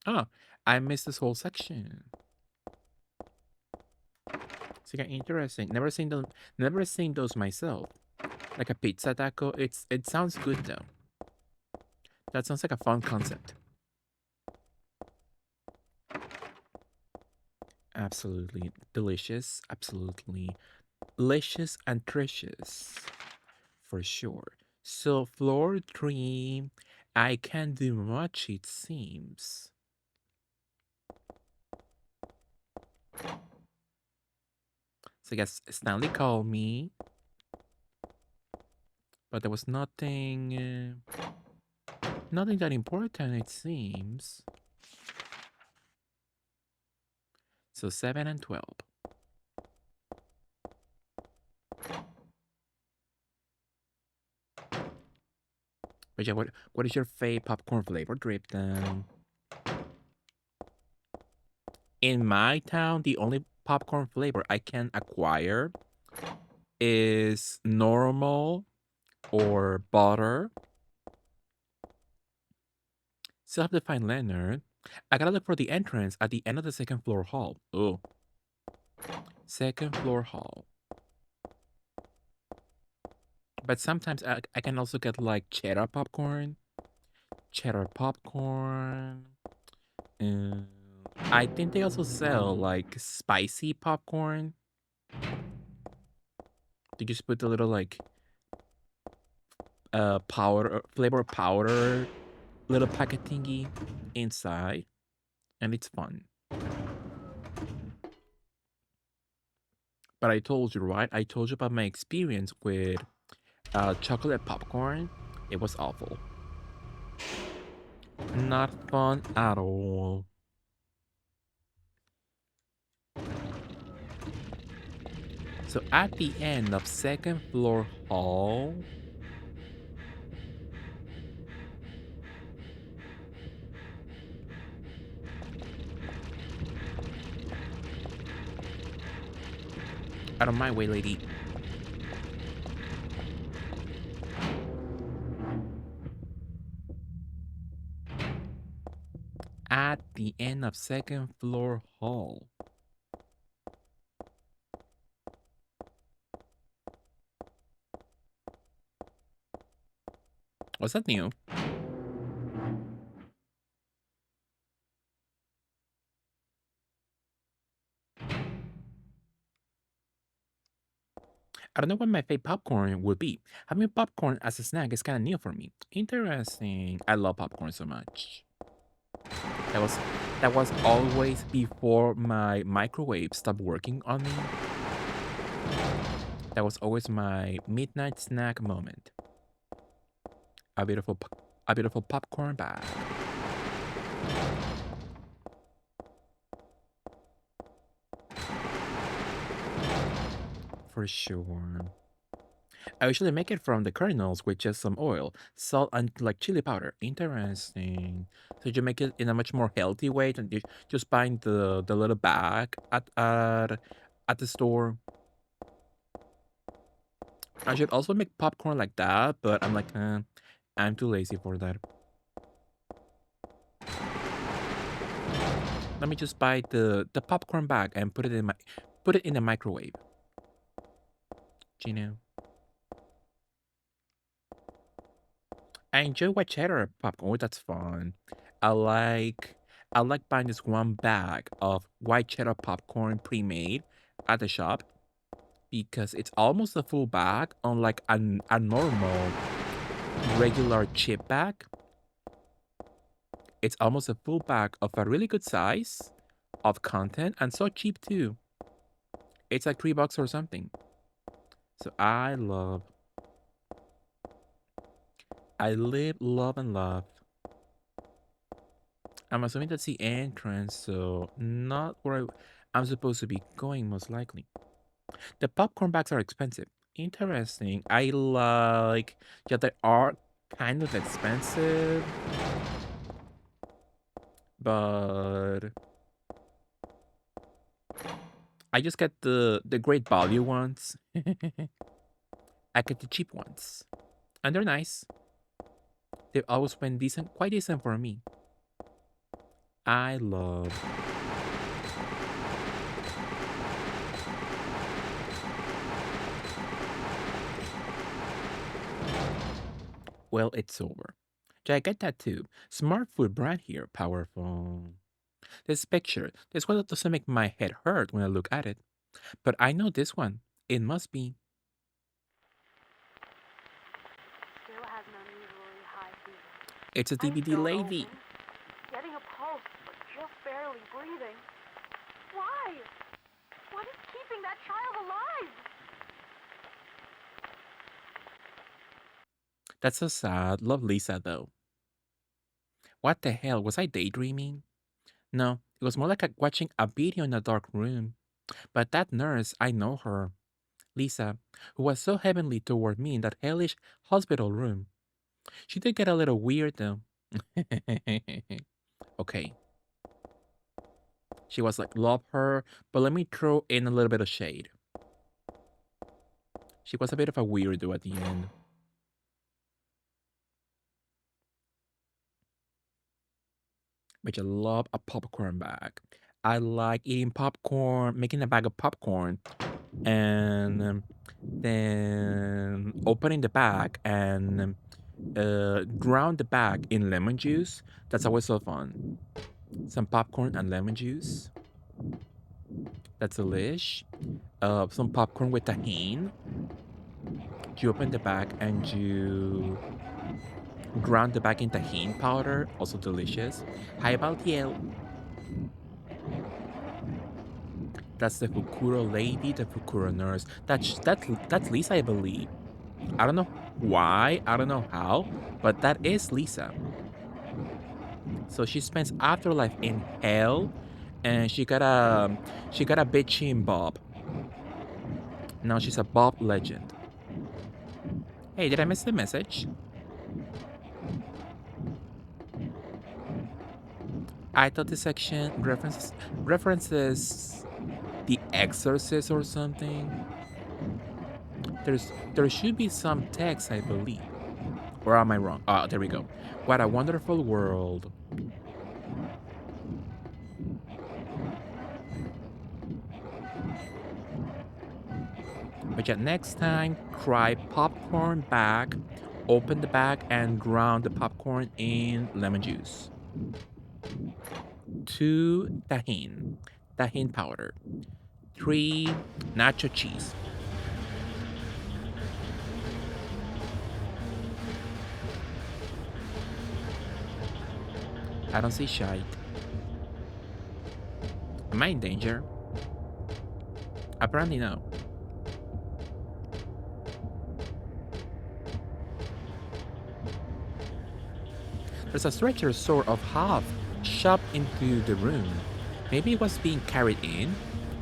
Oh, I missed this whole section. So yeah, interesting. Never seen those myself. Like a pizza taco. It sounds good though. That sounds like a fun concept. Absolutely delicious. Absolutely delicious and tricious. For sure. So floor 3, I can't do much it seems. So I guess Stanley called me, but there was nothing that important it seems. So 7 and 12. But yeah, what is your fave popcorn flavor, Drip down? In my town, the only popcorn flavor I can acquire is normal or butter. Still have to find Leonard. I gotta look for the entrance at the end of the second floor hall. Oh, second floor hall. But sometimes I can also get like cheddar popcorn. Cheddar popcorn. Uh, I think they also sell like spicy popcorn. They just put a little like powder flavor powder little packet thingy inside, and it's fun. But I told you, right? I told you about my experience with chocolate popcorn. It was awful. Not fun at all. So at the end of second floor hall, out of my way, lady. At the end of second floor hall. Was that new? I don't know what my favorite popcorn would be. Having popcorn as a snack is kind of new for me. Interesting. I love popcorn so much. That was that was always before my microwave stopped working on me. That was always my midnight snack moment. A beautiful popcorn bag. For sure. I usually make it from the kernels with just some oil, salt, and like chili powder. Interesting. So you make it in a much more healthy way than just buying the little bag at the store. I should also make popcorn like that, but I'm like, I'm too lazy for that. Let me just buy the popcorn bag and put it in the microwave. You know. I enjoy white cheddar popcorn. Oh, that's fun. I like I like buying this one bag of white cheddar popcorn pre-made at the shop because it's almost a full bag, unlike a normal regular chip bag. It's almost a full bag of a really good size of content and so cheap too. It's like $3 or something. So I live, love, and love. I'm assuming that's the entrance, so not where I'm supposed to be going, most likely. The popcorn bags are expensive. Interesting. Yeah, they are kind of expensive, but I just get the great value ones. I get the cheap ones, and they're nice. They've always been decent, quite decent for me. I love. Well, it's over. Yeah, I get that too. Smart food brand here, powerful. This picture, this one doesn't make my head hurt when I look at it. But I know this one. It must be. Still has an unusually high fever. It's a Eyes DVD don't lady. open. Getting a pulse, but just barely breathing. Why? What is keeping that child alive? That's so sad. Love Lisa though. What the hell? Was I daydreaming? No, it was more like watching a video in a dark room. But that nurse, I know her. Lisa, who was so heavenly toward me in that hellish hospital room. She did get a little weird though. Okay. She was like, love her, but let me throw in a little bit of shade. She was a bit of a weirdo at the end. Which I love a popcorn bag. I like eating popcorn, making a bag of popcorn, and then opening the bag and drown the bag in lemon juice. That's always so fun. Some popcorn and lemon juice. That's delish. Some popcorn with tahini. You open the bag and you ground the bag in tahini powder. Also delicious. How about you? That's the Fukuro lady, the Fukuro nurse. That's Lisa, I believe. I don't know why, I don't know how, but that is Lisa. So she spends afterlife in hell, and she got a bitchy bob. Now she's a Bob legend. Hey, did I miss the message? I thought this section references The Exorcist or something. There should be some text, I believe. Or am I wrong? Ah, there we go. What a wonderful world. But yeah, next time, try popcorn bag. Open the bag and ground the popcorn in lemon juice. 2 tahini powder. 3 nacho cheese. I don't see shite. Am I in danger? Apparently no. There's a stretcher sort of half shoved into the room. Maybe it was being carried in?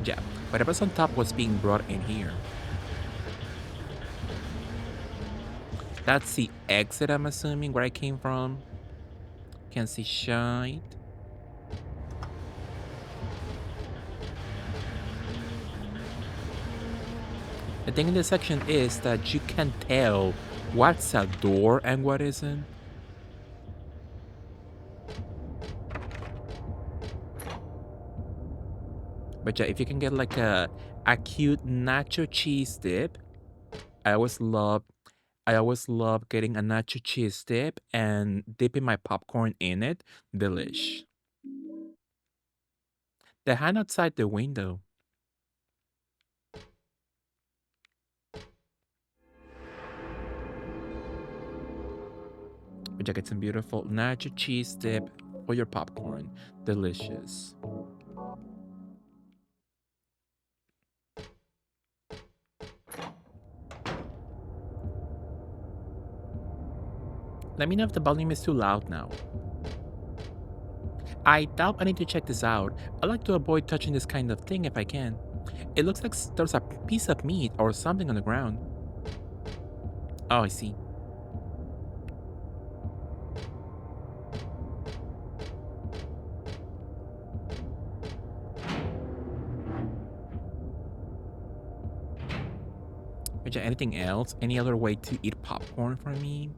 Yeah, whatever's on top was being brought in here. That's the exit, I'm assuming, where I came from. Can't see shite. The thing in this section is that you can tell what's a door and what isn't. But yeah, if you can get like a cute nacho cheese dip, I always love getting a nacho cheese dip and dipping my popcorn in it. Delish. The hand outside the window. But yeah, get some beautiful nacho cheese dip for your popcorn. Delicious. Let me know if the volume is too loud now. I doubt I need to check this out. I like to avoid touching this kind of thing if I can. It looks like there's a piece of meat or something on the ground. Oh, I see. Is there anything else? Any other way to eat popcorn for me?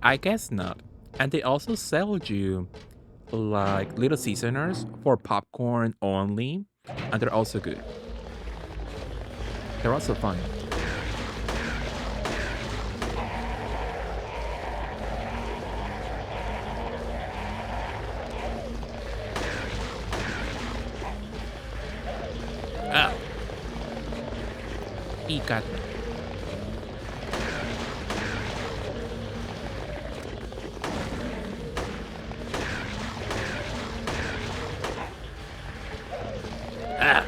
I guess not. And they also sell you like little seasoners for popcorn only, and they're also good. They're also fun. Ah! He got me. Ah!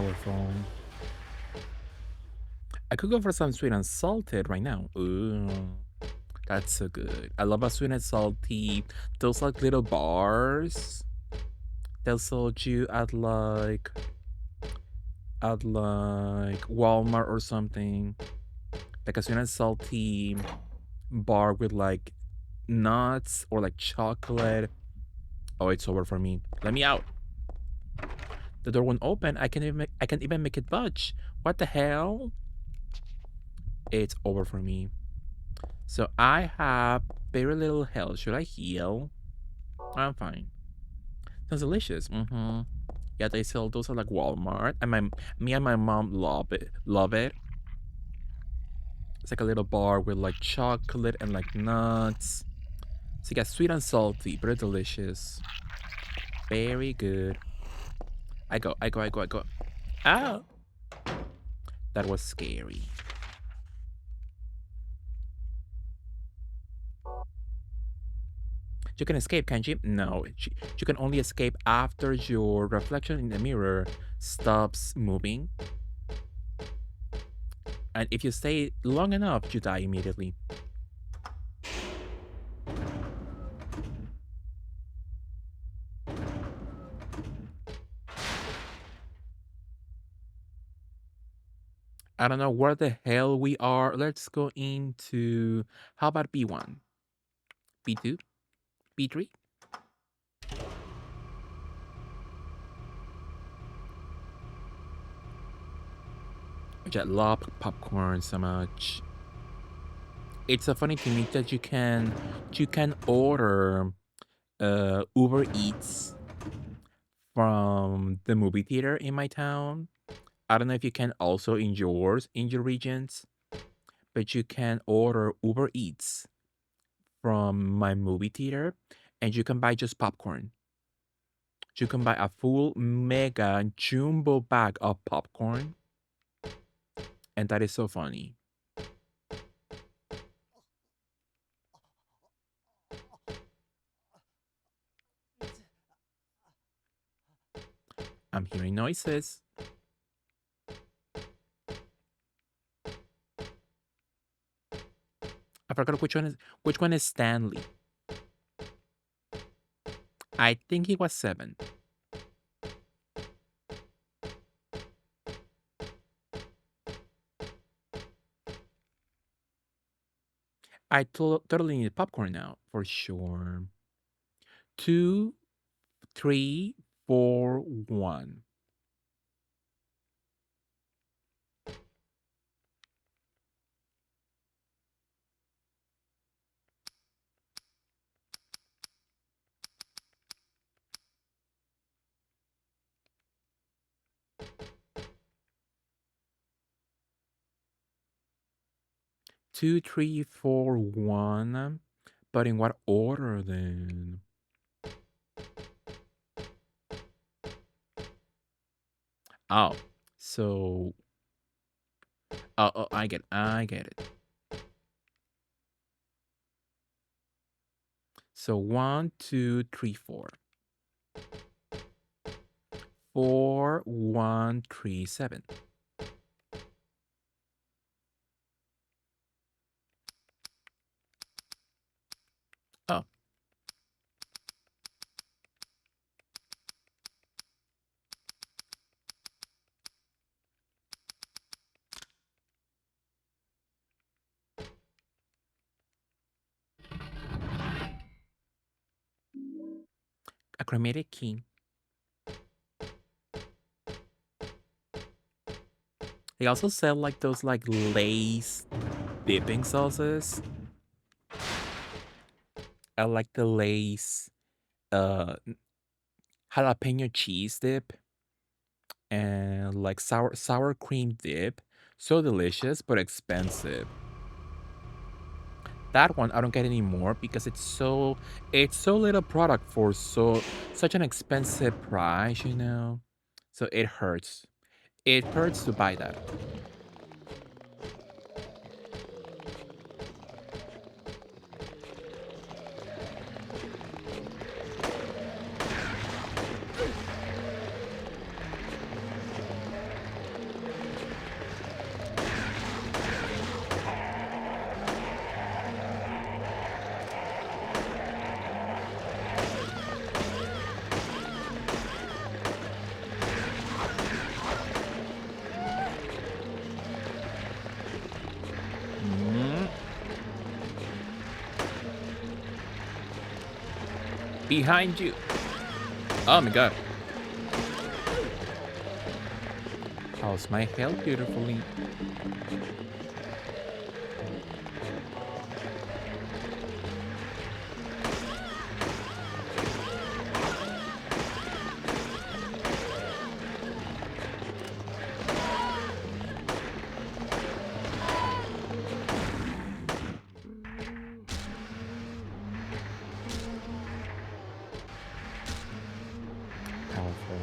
powerful. I could go for some sweet and salted right now. Ooh, that's so good. I love a sweet and salty. Those like little bars they'll sell you at like Walmart or something. Like a sweet and salty bar with like nuts or like chocolate. Oh, it's over for me. Let me out. The door won't open. I can even make it budge. What the hell? It's over for me. So I have very little health. Should I heal? I'm fine. Sounds delicious. Mm-hmm. Yeah, they sell those at like Walmart, and me and my mom love it. Love it. It's like a little bar with like chocolate and like nuts. So you got sweet and salty, very delicious. Very good. I go. Ah! That was scary. You can escape, can't you? No. You can only escape after your reflection in the mirror stops moving. And if you stay long enough, you die immediately. I don't know where the hell we are. Let's go into, how about B1? B2? B3? Which I love popcorn so much. It's so funny to me that you can order Uber Eats from the movie theater in my town. I don't know if you can also in your regions, but you can order Uber Eats from my movie theater, and you can buy just popcorn. You can buy a full mega jumbo bag of popcorn, and that is so funny. I'm hearing noises. I forgot which one is Stanley. I think he was 7. I totally need popcorn now, for sure. 2, 3, 4, 1. Two, three, four, one. But in what order then? Oh, so. Oh, I get it. So 1, 2, 3, 4. 4, 1, 3, 7. Oh. A chromatic key. They also sell like those like Lay's dipping sauces. I like the Lay's jalapeno cheese dip and like sour cream dip. So delicious but expensive. That one I don't get anymore because it's so little product for such an expensive price, you know. So it hurts. It hurts to buy that. Behind you. Oh my god. How's my health beautifully? Powerful.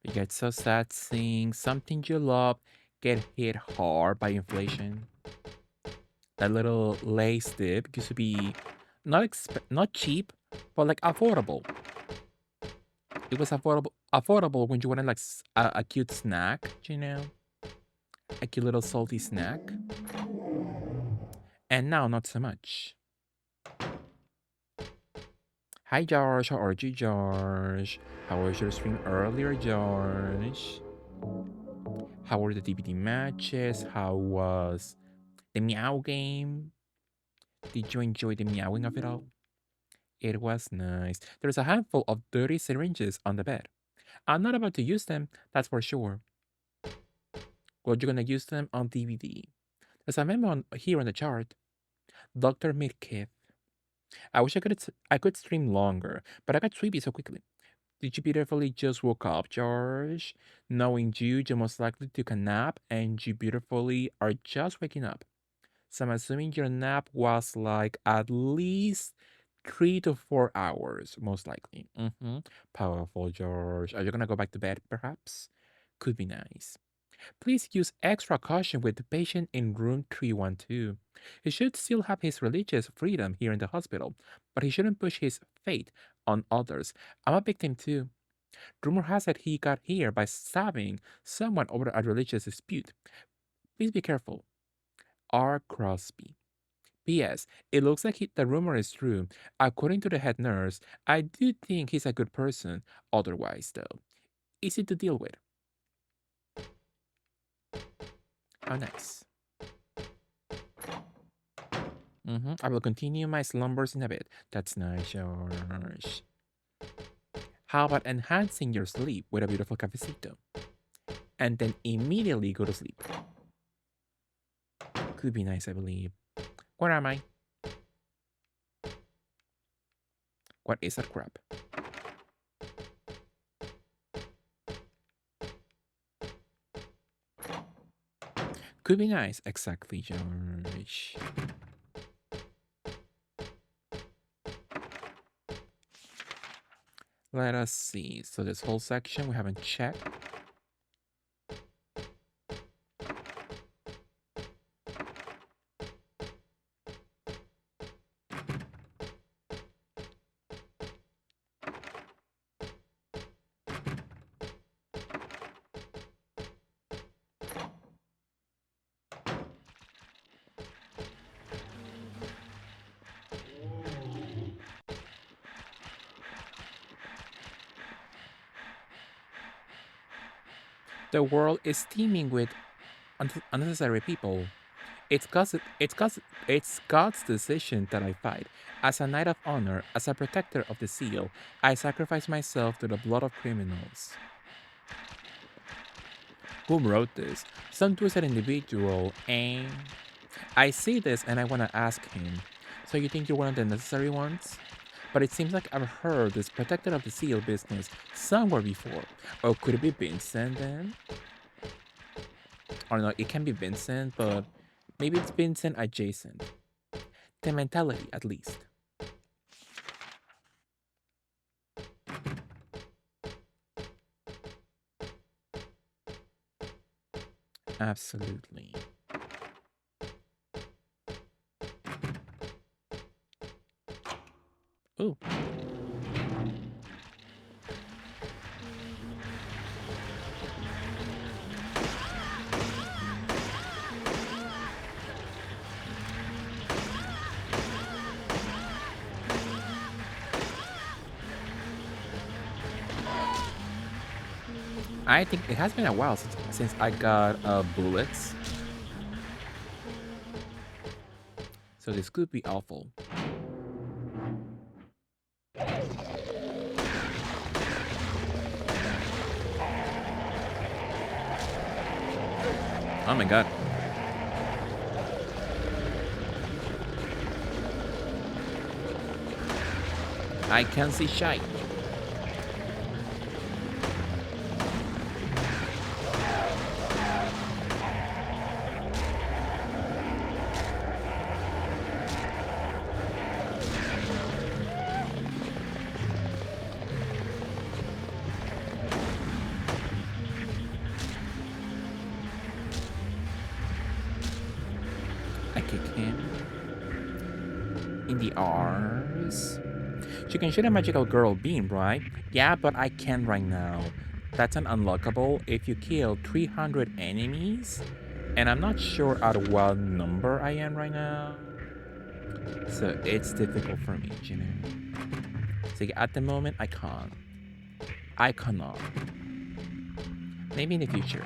You get so sad seeing something you love get hit hard by inflation. That little lace dip used to be not cheap, but like affordable. It was affordable when you wanted like a cute snack, you know, a cute little salty snack. And now not so much. Hi George, how are you, George? How was your stream earlier, George? How were the DVD matches? How was the meow game? Did you enjoy the meowing of it all? It was nice. There's a handful of dirty syringes on the bed. I'm not about to use them, that's for sure. Well, you're gonna use them on DVD. There's a memo here on the chart. Dr. Midkiff. I wish I could stream longer, but I got sleepy so quickly. Did you beautifully just woke up, George? Knowing you most likely took a nap, and you beautifully are just waking up. So I'm assuming your nap was like at least 3 to 4 hours, most likely. Powerful, George. Are you gonna go back to bed, perhaps? Could be nice. Please use extra caution with the patient in room 312. He should still have his religious freedom here in the hospital, but he shouldn't push his fate on others. I'm a victim too. Rumor has it he got here by stabbing someone over a religious dispute. Please be careful. R. Crosby. P.S. It looks like the rumor is true. According to the head nurse, I do think he's a good person. Otherwise, though, easy to deal with. How nice. I will continue my slumbers in a bit. That's nice, George. How about enhancing your sleep with a beautiful cafecito? And then immediately go to sleep. Could be nice, I believe. Where am I? What is that crap? Could be nice, exactly, George. Let us see. So this whole section we haven't checked. The world is teeming with unnecessary people. It's God's decision that I fight. As a knight of honor, as a protector of the seal, I sacrifice myself to the blood of criminals. Who wrote this? Some twisted individual, and I see this and I want to ask him. So you think you're one of the necessary ones? But it seems like I've heard this protector of the seal business somewhere before. Or could it be Vincent then? Or no, it can be Vincent, but maybe it's Vincent adjacent. The mentality, at least. Absolutely. Ooh. I think it has been a while since I got bullets. So this could be awful. Oh my god. I can see shite. I kick him in the arms. She can shoot a magical girl beam, right? Yeah, but I can't right now. That's an unlockable if you kill 300 enemies. And I'm not sure at what number I am right now. So it's difficult for me, you know. So at the moment, I can't. I cannot. Maybe in the future.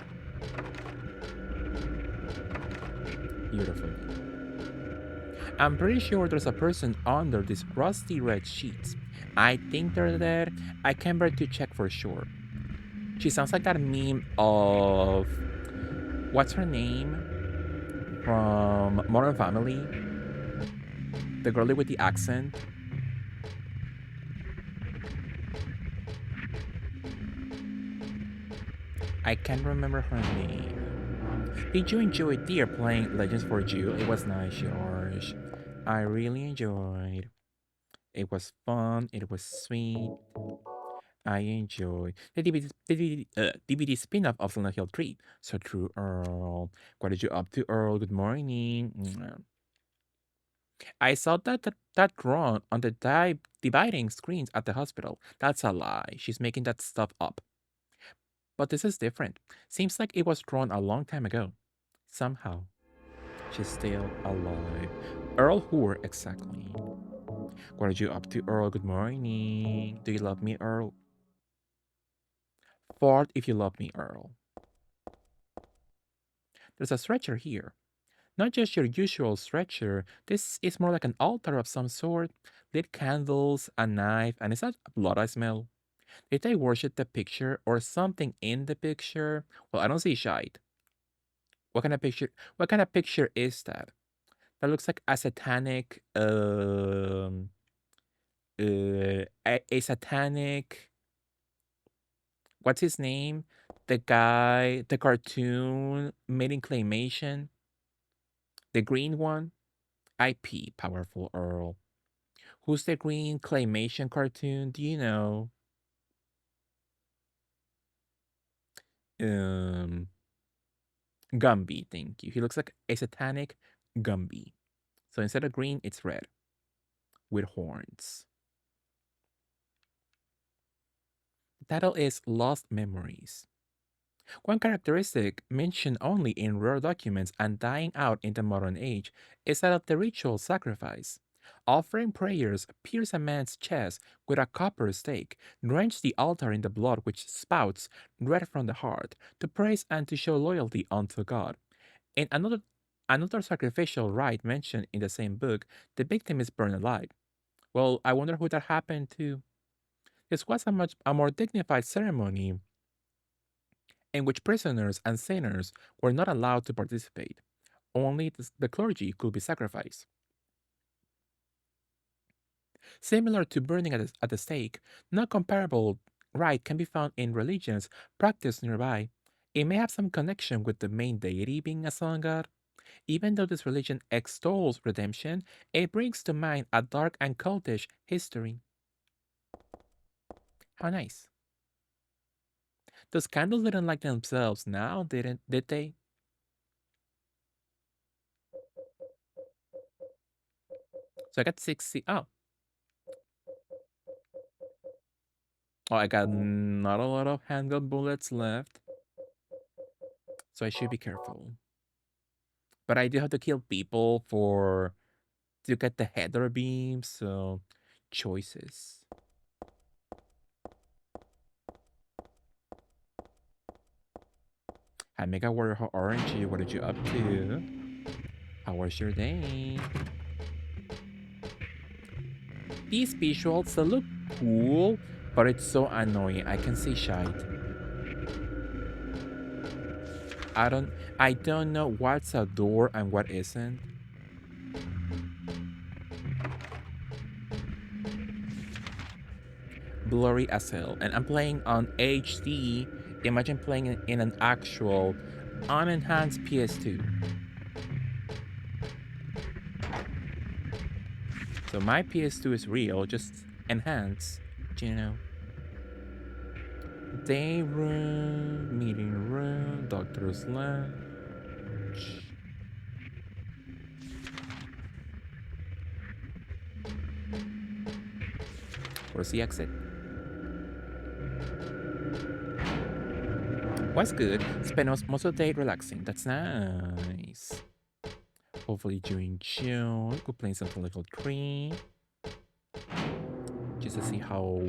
Beautiful. I'm pretty sure there's a person under these rusty red sheets. I think they're there. I can't bear to check for sure. She sounds like that meme of... What's her name? From Modern Family. The girlie with the accent. I can't remember her name. Did you enjoy, dear, playing Legends for You? It was nice, George. I really enjoyed. It was fun. It was sweet. I enjoyed the DVD spin-off of Silent Hill 3. So true, Earl. What did you up to, Earl? Good morning. I saw that drawn on the dividing screens at the hospital. That's a lie. She's making that stuff up. But this is different. Seems like it was drawn a long time ago. Somehow, she's still alive. Earl Hoor, exactly. What are you up to, Earl? Good morning. Do you love me, Earl? Fart if you love me, Earl. There's a stretcher here. Not just your usual stretcher. This is more like an altar of some sort. Lit candles, a knife, and is that blood I smell? Did they worship the picture or something in the picture? Well, I don't see shite. What kind of picture? What kind of picture is that? That looks like a satanic, a satanic. What's his name? The guy, the cartoon made in claymation, the green one. IP, powerful Earl. Who's the green claymation cartoon? Do you know? Um, Gumby, thank you. He looks like a satanic Gumby. So instead of green, it's red with horns. The title is Lost Memories. One characteristic mentioned only in rare documents and dying out in the modern age is that of the ritual sacrifice. Offering prayers, pierce a man's chest with a copper stake, drench the altar in the blood which spouts red from the heart, to praise and to show loyalty unto God. In another sacrificial rite mentioned in the same book, the victim is burned alive. Well, I wonder who that happened to. This was a more dignified ceremony in which prisoners and sinners were not allowed to participate. Only the clergy could be sacrificed. Similar to burning at the stake, no comparable rite can be found in religions practiced nearby. It may have some connection with the main deity being a sun god. Even though this religion extols redemption, it brings to mind a dark and cultish history. How nice. Those candles didn't like themselves now, did they? So I got 60. Oh. Oh, I got not a lot of handgun bullets left. So I should be careful. But I do have to kill people to get the header beam, so choices. Hi, Mega Warrior, how orange you? What are you up to? How was your day? These visuals, they look cool, but it's so annoying. I can see shite. I don't know what's a door and what isn't. Blurry as hell. And I'm playing on HD. Imagine playing it in an actual unenhanced PS2. So my PS2 is real, just enhanced, you know. Day room, meeting room, doctor's lounge. Where's the exit? What's good? Spend most of the day relaxing. That's nice. Hopefully you enjoy. We're playing something like Cream. Just to see how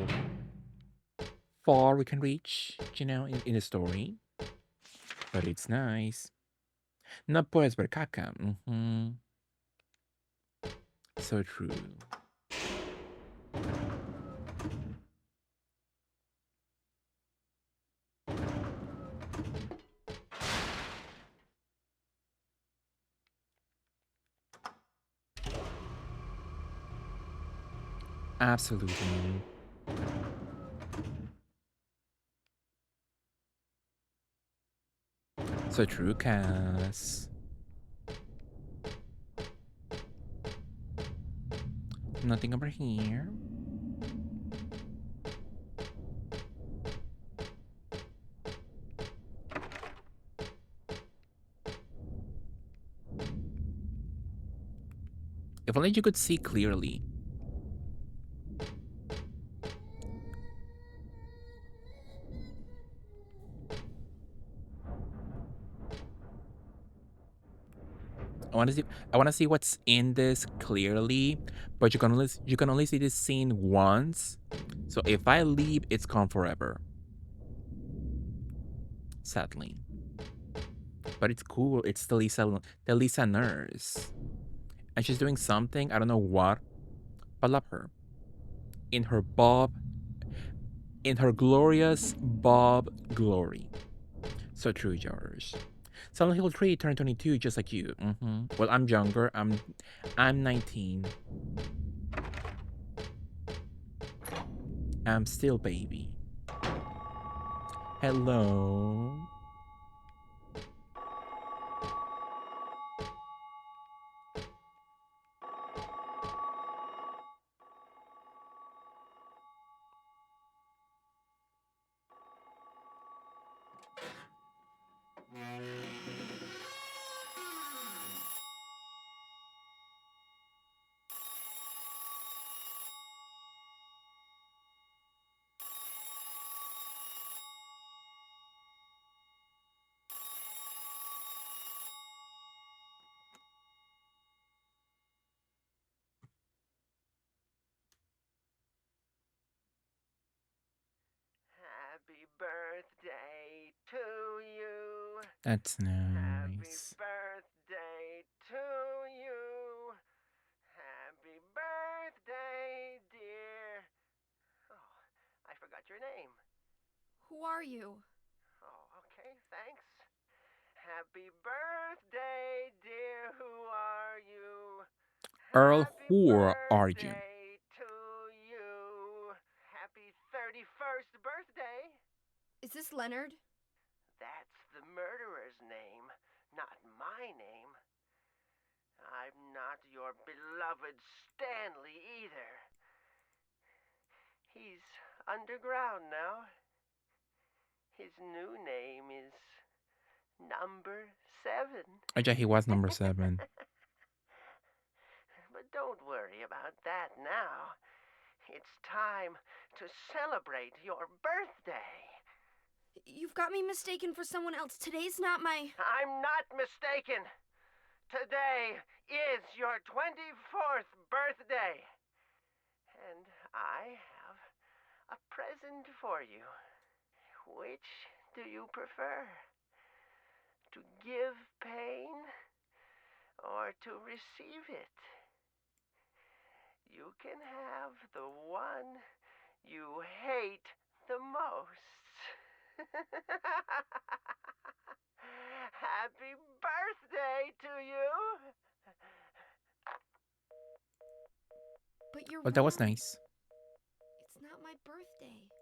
far we can reach, you know, in the story. But it's nice. No puedes ver caca. So true. Absolutely. So true, Cass. Nothing over here. If only you could see clearly. I want to see what's in this clearly, but you can only see this scene once. So if I leave, it's gone forever. Sadly. But it's cool. It's the Lisa nurse. And she's doing something, I don't know what, but love her. In her glorious Bob glory. So true, George. Silent Hill 3 turned 22 just like you. Well, I'm younger. I'm 19. I'm still baby. Hello. Happy birthday to you. That's Happy nice. birthday to you. Happy birthday, dear. Oh, I forgot your name. Who are you? Oh, okay, thanks. Happy birthday, dear. Who are you? Earl, Happy who are you? birthday to you. Happy 31st birthday. Is this Leonard? That's the murderer's name, not my name. I'm not your beloved Stanley either. He's underground now. His new name is Number 7. Oh, yeah, he was number 7. But don't worry about that now. It's time to celebrate your birthday. You've got me mistaken for someone else. Today's not my... I'm not mistaken. Today is your 24th birthday. And I have a present for you. Which do you prefer? To give pain or to receive it? you can have the one you hate the most. Happy birthday to you! But you're Well, that was wrong. nice. It's not my birthday.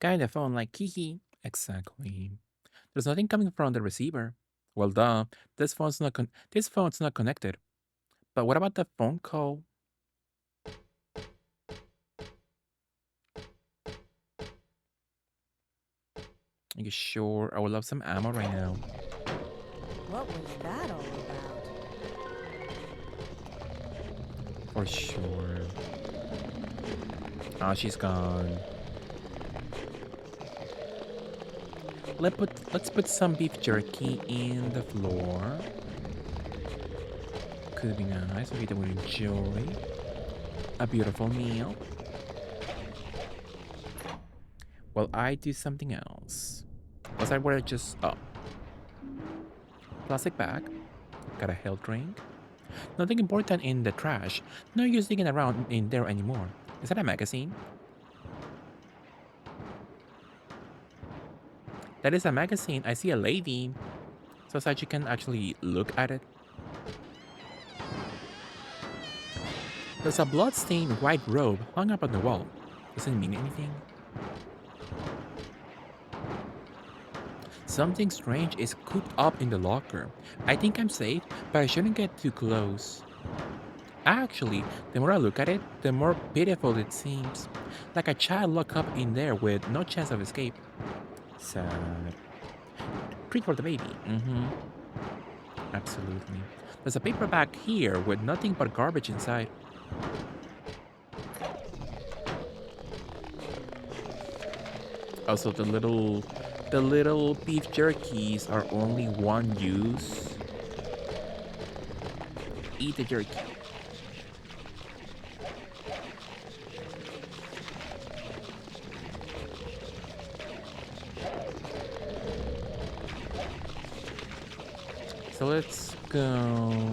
Guy on the phone, like, hee. Exactly. There's nothing coming from the receiver. Well, duh. This phone's not connected. But what about the phone call? Are you sure? I would love some ammo right now. What was that all about? For sure. Oh, she's gone. Let's put some beef jerky in the floor. Could be nice. Maybe they would enjoy a beautiful meal. Well, I do something else. Was I where I just plastic bag? Got a health drink? Nothing important in the trash. No use digging around in there anymore. Is that a magazine? That is a magazine. I see a lady. So that you can actually look at it. There's a blood-stained white robe hung up on the wall. Does it mean anything? Something strange is cooped up in the locker. I think I'm safe, but I shouldn't get too close. Actually, the more I look at it, the more pitiful it seems. Like a child locked up in there with no chance of escape. Sad. Treat for the baby. Absolutely. There's a paper bag here with nothing but garbage inside. Also, the little beef jerkies are only one use. Eat the jerky. So let's go.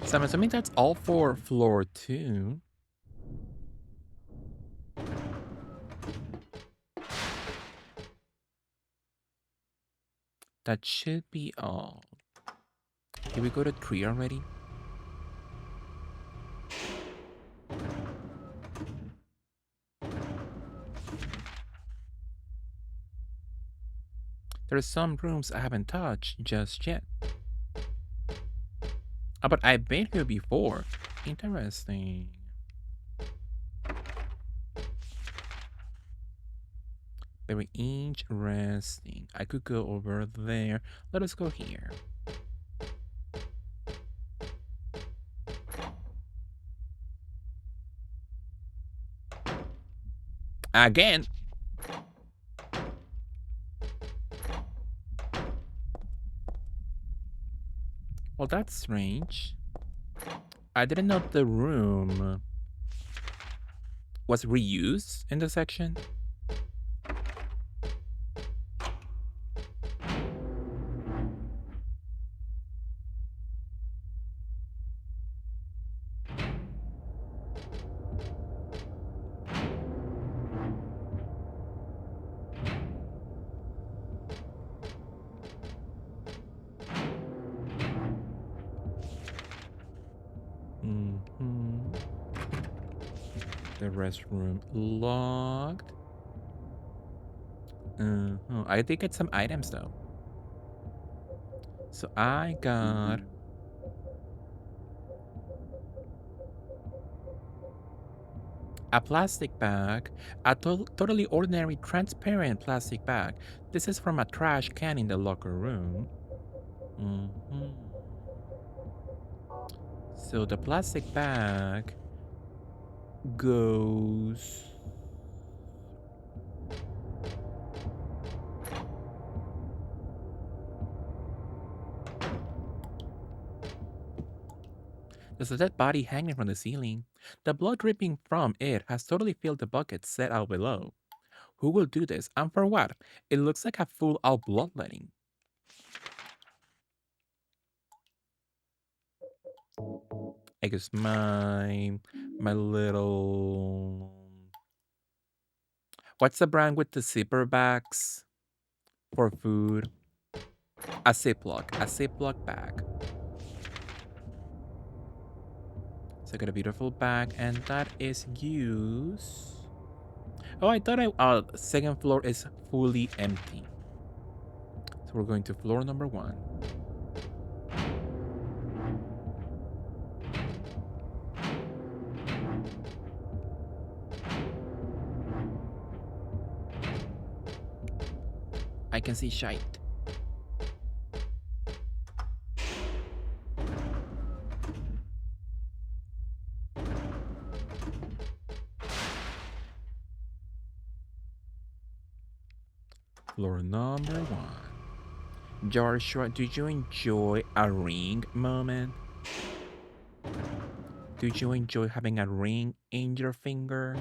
So I'm assuming that's all for floor 2. That should be all. Did we go to 3 already? There's some rooms I haven't touched just yet. Oh, but I've been here before. Interesting. Very interesting. I could go over there. Let us go here. Again. Well, that's strange. I didn't know the room was reused in the section. The restroom locked. I did get some items though. So I got a plastic bag, a totally ordinary transparent plastic bag. This is from a trash can in the locker room. So the plastic bag goes There's a dead body hanging from the ceiling. The blood dripping from it has totally filled the bucket set out below. Who will do this, and for what? It looks like a full-out bloodletting. I guess my little... What's the brand with the zipper bags for food? A Ziploc bag. So I got a beautiful bag, and that is used. Oh, I thought second floor is fully empty. So we're going to floor number 1. I can see shite. Floor number 1. Joshua, do you enjoy a ring moment? Do you enjoy having a ring in your finger?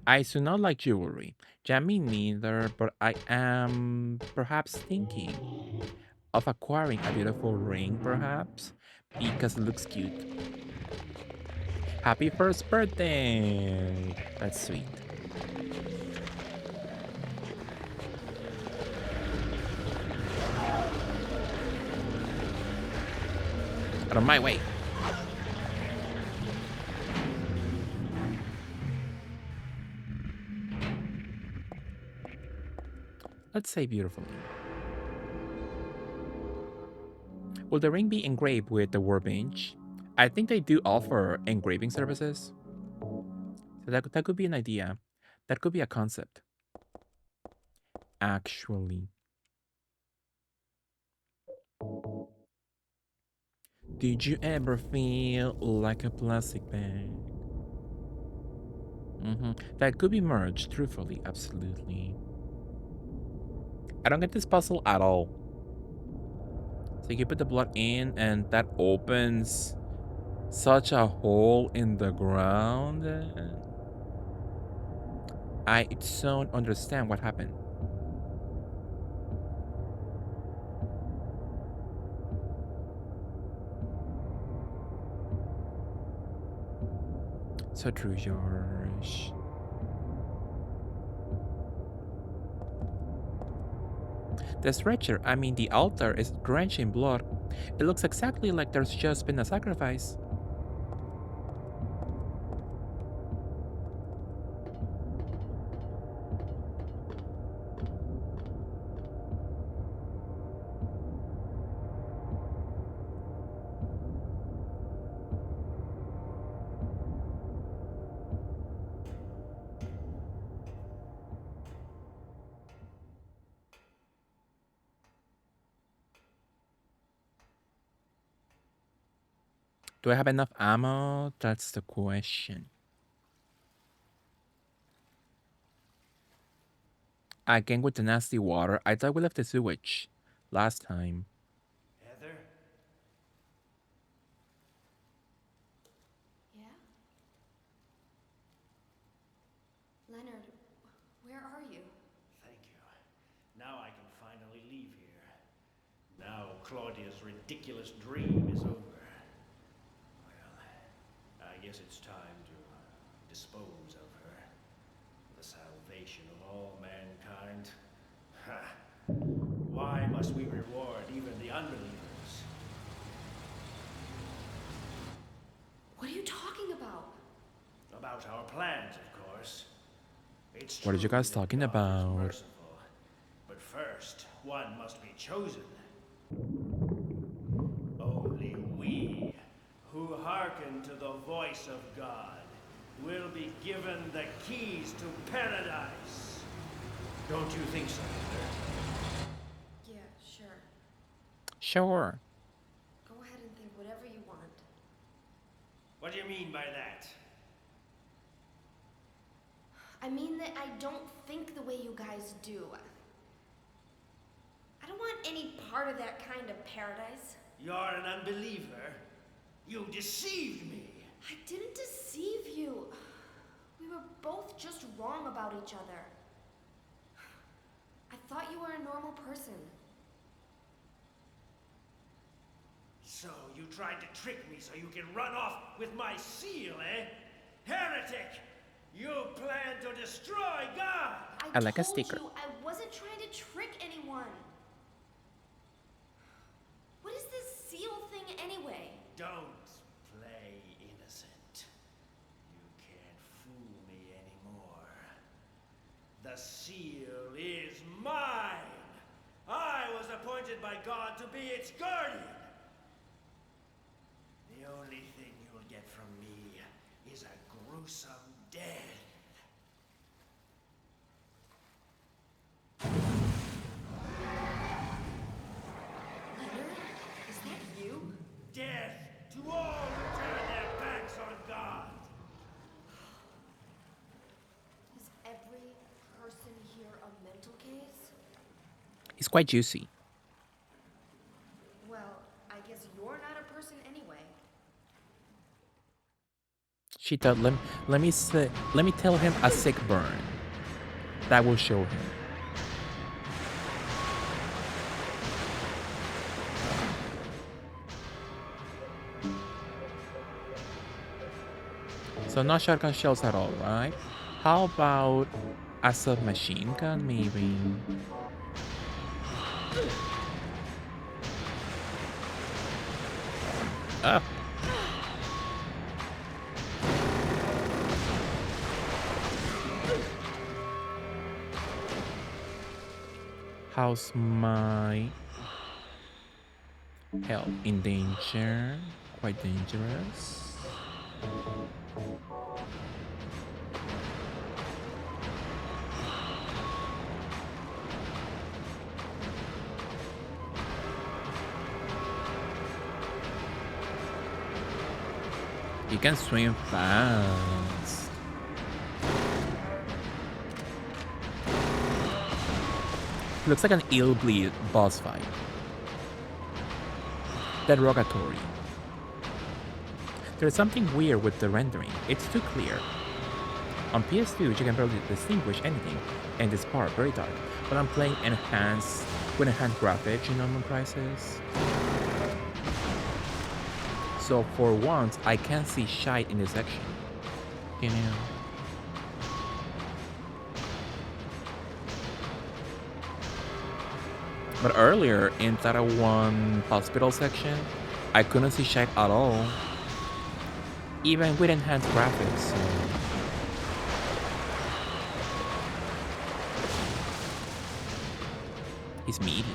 I do not like jewelry. Yeah, me neither, but I am perhaps thinking of acquiring a beautiful ring, perhaps, because it looks cute. Happy first birthday! That's sweet. Out of my way. Let's say beautifully. Will the ring be engraved with the workbench? I think they do offer engraving services. So that could be an idea. That could be a concept. Actually. Did you ever feel like a plastic bag? That could be merged, truthfully, absolutely. I don't get this puzzle at all. So you put the blood in and that opens such a hole in the ground. I don't understand what happened. So true, George. The stretcher, I mean the altar, is drenched in blood. It looks exactly like there's just been a sacrifice. Do I have enough ammo? That's the question. Again with the nasty water. I thought we left the sewage last time. Heather? Yeah? Leonard, where are you? Thank you. Now I can finally leave here. Now Claudia's ridiculous dream is over. Well, I guess it's time to dispose of her. The salvation of all mankind. Ha! Why must we reward even the unbelievers? What are you talking about? About our plans, of course. It's What are you true guys that talking God is about? merciful, but first, one must be chosen. Only we, who hearken to the voice of God, will be given the keys to paradise. Don't you think so, Heather? Yeah, sure. Sure. Go ahead and think whatever you do you mean by that? I mean that I don't think the way you guys do. I don't want any part of that kind of paradise. You're an unbeliever. You deceived me. I didn't deceive you. We were both just wrong about each other. I thought you were a normal person. So you tried to trick me so you can run off with my seal, eh? Heretic! You plan to destroy God! I like a told sticker. you I wasn't trying to trick anyone. What is this seal thing anyway? Don't play innocent. You can't fool me anymore. The seal is mine! I was appointed by God to be its guardian! The only thing you'll get from me is a gruesome death. Leonard? Is that you? Death to all who turn their backs on God! Is every person here a mental case? It's quite juicy. Well, I guess you're not a person anyway. She thought, let me tell him a sick burn. That will show him. So not shotgun shells at all, right? How about a submachine gun, maybe? Oh. How's my health? In danger? Quite dangerous. You can swim fast. Looks like an ill bleed boss fight. Derogatory. There's something weird with the rendering. It's too clear. On PS2, you can barely distinguish anything, and this part very dark. But I'm playing enhanced with enhanced graphics in normal prices. So for once, I can see shite in this section. You know. But earlier in Tara 1 hospital section, I couldn't see shite at all. Even with enhanced graphics. So. He's meaty.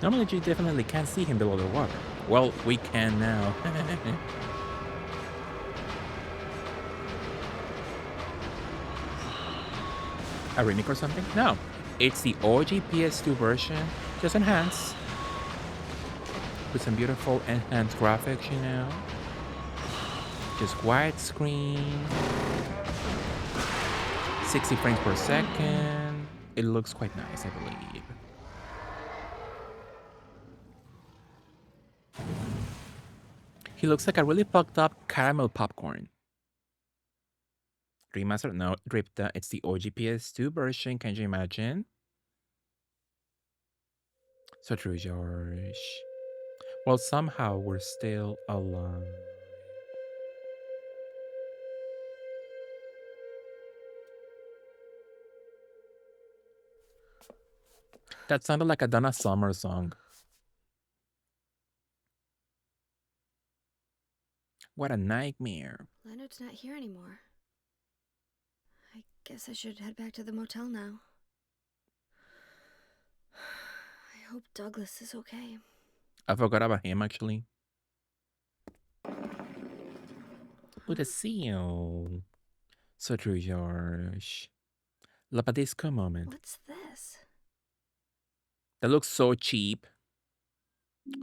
Normally you definitely can't see him below the water. Well, we can now. A remake or something? No. It's the OG PS2 version, just enhanced. With some beautiful enhanced graphics, you know. Just widescreen. 60 frames per second. It looks quite nice, I believe. He looks like a really fucked up caramel popcorn. Remastered? No, Dripta. It's the OG PS2 version. Can you imagine? So true, George. Well, somehow we're still alive. That sounded like a Donna Summer song. What a nightmare. Leonard's not here anymore. I guess I should head back to the motel now. hope Douglas is okay. I forgot about him actually. With a seal. So true, George. Lapadisco moment. What's this? That looks so cheap.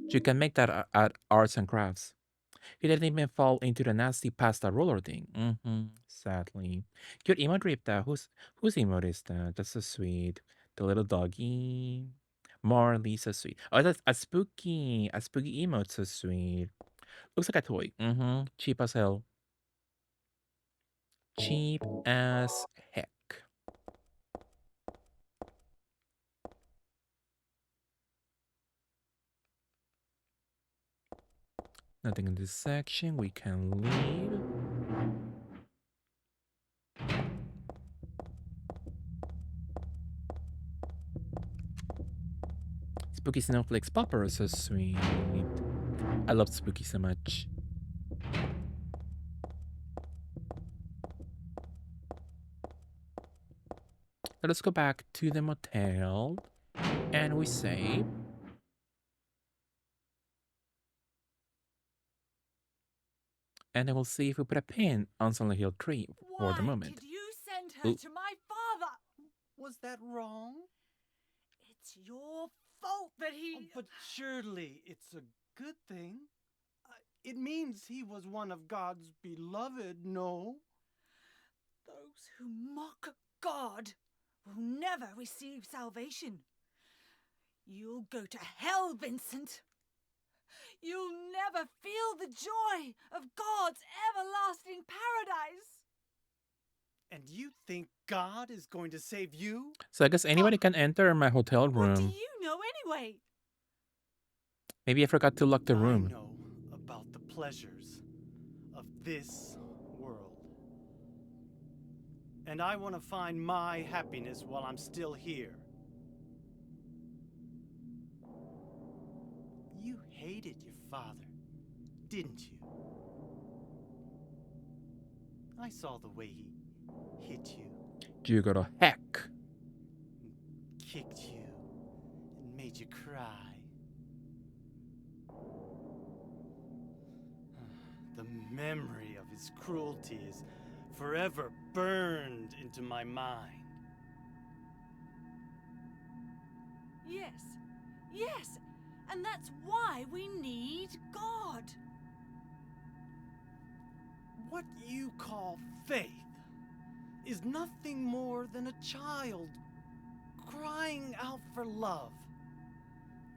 You can make that at arts and crafts. He didn't even fall into the nasty pasta roller thing. Sadly. Cute emote Ripta. Whose emote is that? That's so sweet. The little doggy. Marley, so sweet. Oh, that's a spooky emote, so sweet. Looks like a toy. Cheap as hell. Cheap as heck. Nothing in this section. We can leave. Spooky Snowflakes Popper is so sweet. I love Spooky so much. Let's go back to the motel. And we save. And then we'll see if we put a pin on Silent Hill 3 for the moment. Why did you send her to my father? Was that wrong? It's your fault that he... Oh, but surely it's a good thing. It means he was one of God's beloved, no? Those who mock God will never receive salvation. You'll go to hell, Vincent. You'll never feel the joy of God's everlasting paradise. And you think God is going to save you? So I guess anybody can enter my hotel room. What do you know anyway? Maybe I forgot to lock the room. I know about the pleasures of this world. And I want to find my happiness while I'm still here. You hated your father, didn't you? I saw the way he hit you. You go to heck. Kicked you and made you cry. The memory of his cruelty is forever burned into my mind. Yes, and that's why we need God. What you call faith is nothing more than a child crying out for love.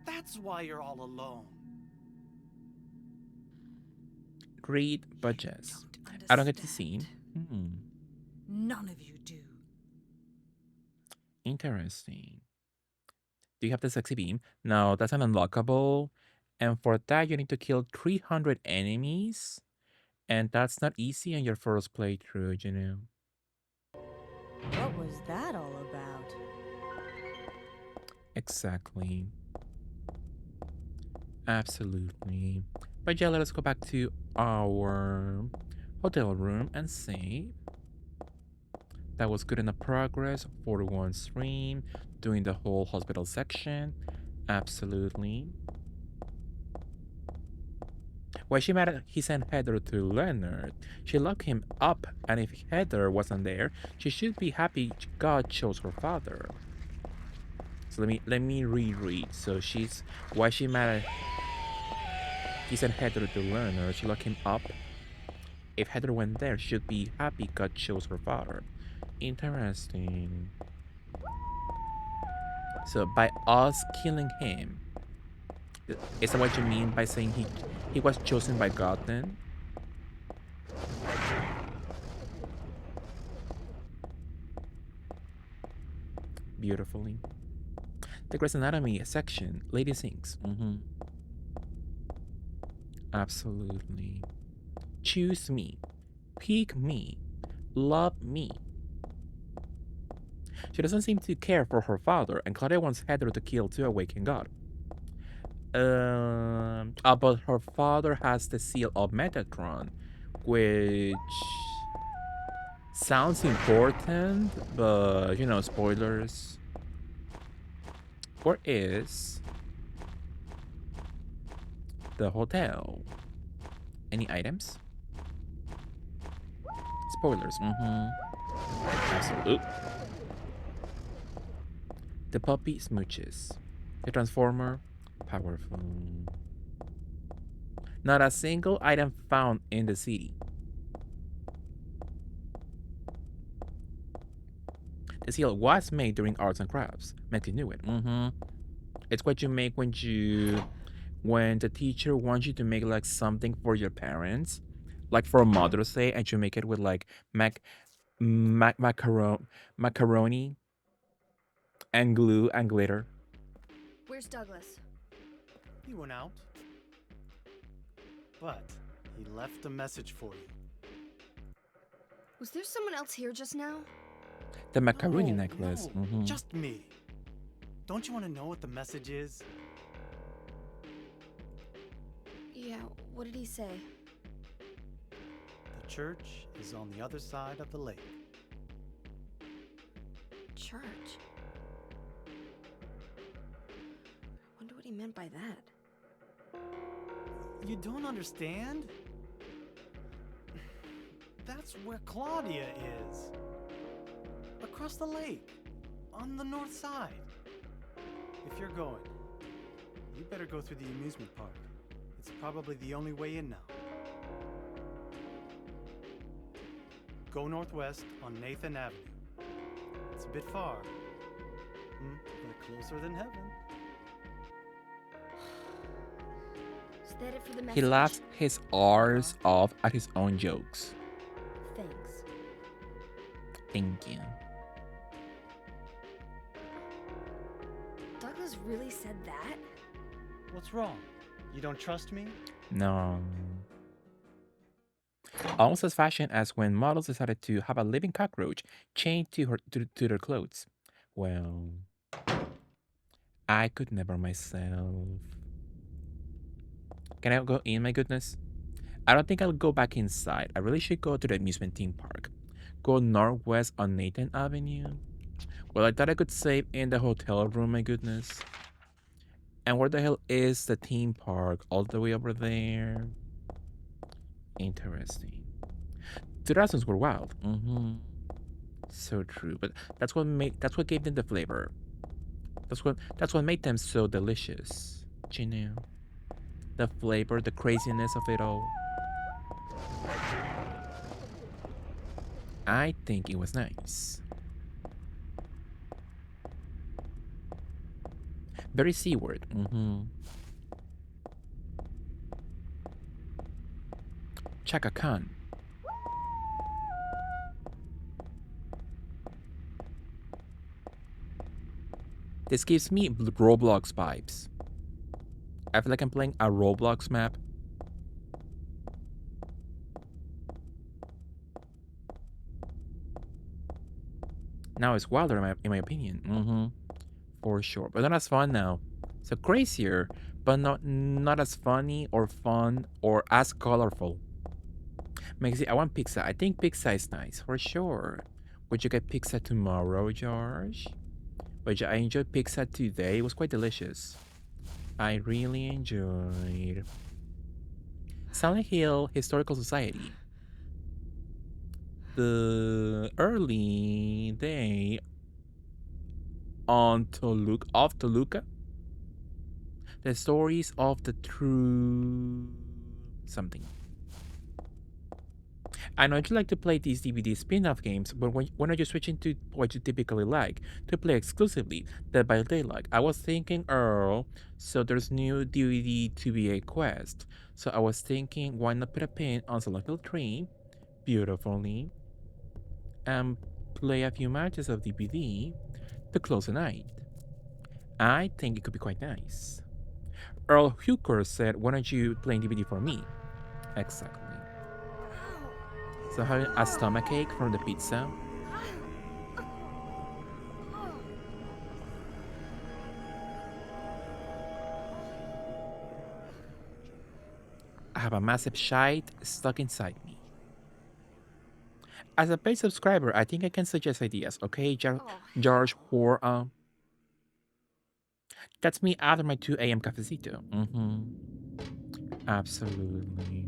That's why you're all alone. Read budgets. I don't get to see. None of you do. Interesting. Do you have the sexy beam? No, that's an unlockable. And for that, you need to kill 300 enemies. And that's not easy on your first playthrough, you know. What was that all about? Exactly. Absolutely. But yeah, let us go back to our hotel room and save. That was good enough progress. 41 stream. Doing the whole hospital section. Absolutely. Why she mad at he sent Heather to Leonard? She locked him up, and if Heather wasn't there, she should be happy God chose her father. So let me reread. So why she mad at he sent Heather to Leonard? She locked him up. If Heather went there, she should be happy God chose her father. Interesting. So by us killing him, is that what you mean by saying he was chosen by God then? Beautifully. The Grey's Anatomy section, Lady Sings. Absolutely. Choose me. Pick me. Love me. She doesn't seem to care for her father, and Claudia wants Heather to kill to awaken God. But her father has the seal of Metatron, which sounds important, but you know, spoilers. Where is the hotel. Any items? Spoilers. Absolutely. The puppy smooches. The transformer, powerful. Not a single item found in the city. The seal was made during arts and crafts. Makes you knew it. It's what you make when the teacher wants you to make like something for your parents, like for Mother's Day, and you make it with like macaroni and glue and glitter. Where's Douglas? He went out. But he left a message for you. Was there someone else here just now? The macaroni necklace. No, just me. Don't you want to know what the message is? Yeah, what did he say? The church is on the other side of the lake. Church? Wonder what he meant by that. You don't understand? That's where Claudia is. Across the lake. On the north side. If you're going, you better go through the amusement park. It's probably the only way in now. Go northwest on Nathan Avenue. It's a bit far, but closer than heaven. Is that it for the message? He laughs his R's off at his own jokes. Thanks. Thank you. Douglas really said that? What's wrong? You don't trust me? No. Almost as fashion as when models decided to have a living cockroach chained to their clothes. Well, I could never myself. Can I go in, my goodness? I don't think I'll go back inside. I really should go to the amusement theme park. Go northwest on Nathan Avenue. Well, I thought I could save in the hotel room, my goodness. And where the hell is the theme park? All the way over there. Interesting. 2000s were wild. So true. But that's what gave them the flavor. That's what made them so delicious. You know? The flavor, the craziness of it all. I think it was nice. Very seaward. Chaka Khan. This gives me Roblox vibes. I feel like I'm playing a Roblox map. Now it's wilder in my opinion. For sure. But not as fun now. So crazier, but not as funny or fun or as colorful. Maxie, I want pizza. I think pizza is nice, for sure. Would you get pizza tomorrow, George? But I enjoyed pizza today. It was quite delicious. I really enjoyed. Silent Hill Historical Society. The early day on Toluca. The stories of the true something. I know you like to play these DVD spin-off games, but when are you switching to what you typically like to play exclusively, Dead by Daylight? I was thinking, Earl, so there's new DVD to be a quest. So I was thinking, why not put a pin on Silent Hill 3 beautifully and play a few matches of DVD to close the night. I think it could be quite nice. Earl Hooker said, why don't you play DVD for me? Exactly. So having a stomachache from the pizza. I have a massive shite stuck inside me. As a paid subscriber, I think I can suggest ideas, okay, George for That's me after my 2 a.m. cafecito. Absolutely.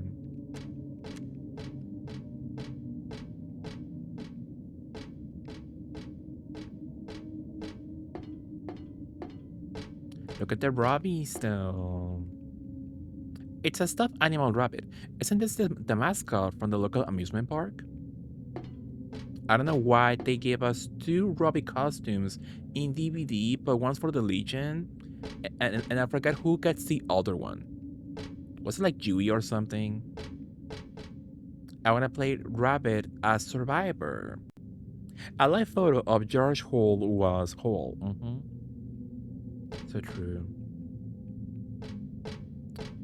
Look at the Robbies, though. It's a stuffed animal rabbit. Isn't this the mascot from the local amusement park? I don't know why they gave us two Robbie costumes in DVD, but one's for the Legion, and I forget who gets the other one. Was it like Dewey or something? I want to play Rabbit as Survivor. A live photo of George Hall was Hall. So true.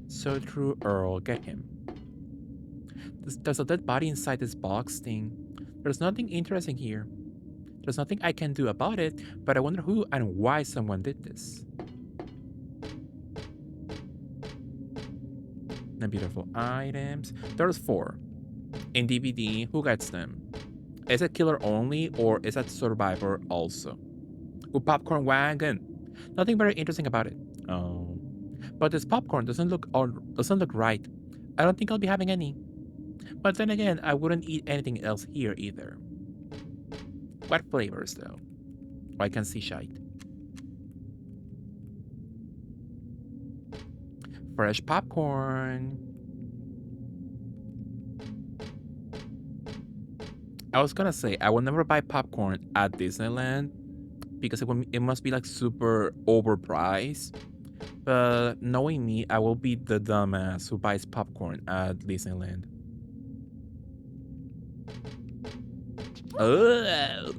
So true, Earl. Get him. There's a dead body inside this box thing. There's nothing interesting here. There's nothing I can do about it, but I wonder who and why someone did this. The beautiful items. There's 4. In DVD, who gets them? Is it killer only, or is that survivor also? Ooh, popcorn wagon. Nothing very interesting about it. Oh. But this popcorn doesn't look right. I don't think I'll be having any. But then again, I wouldn't eat anything else here either. What flavors though? Oh, I can see shite. Fresh popcorn. I was gonna say I will never buy popcorn at Disneyland because it must be like super overpriced. But knowing me, I will be the dumbass who buys popcorn at Disneyland. Oh.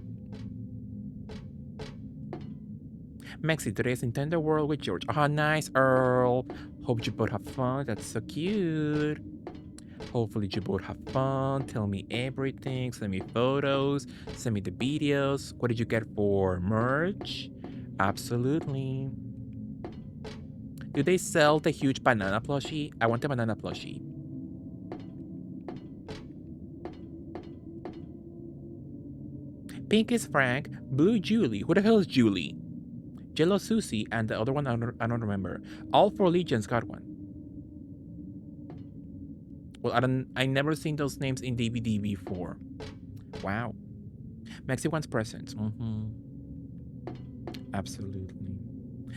Maxi, today's Nintendo World with George. Oh, nice, Earl. Hope you both have fun. That's so cute. Hopefully you both have fun. Tell me everything. Send me photos. Send me the videos. What did you get for merch? Absolutely. Do they sell the huge banana plushie? I want the banana plushie. Pink is Frank. Blue Julie. Who the hell is Julie? Jello Susie and the other one I don't remember. All 4 Legions got one. Well, I never seen those names in DVD before. Wow. Maxi wants presents. Absolutely.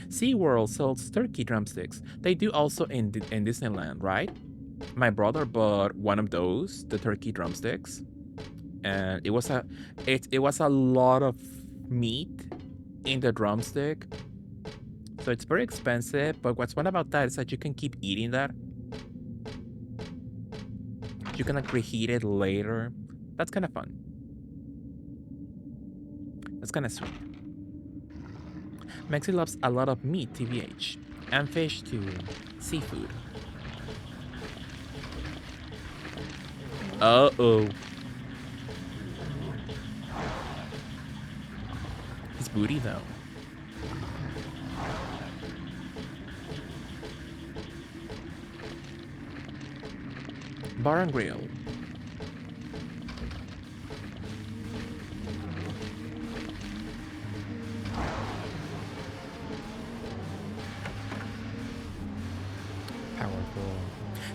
SeaWorld sells turkey drumsticks. They do also in Disneyland, right? My brother bought one of those, the turkey drumsticks, and it was a lot of meat in the drumstick, so it's very expensive. But what's fun about that is that you can keep eating that. You can like reheat it later. That's kind of fun. That's kind of sweet. Maxi loves a lot of meat, TBH. And fish too. Seafood. Uh-oh. His booty, though. Bar and Grill.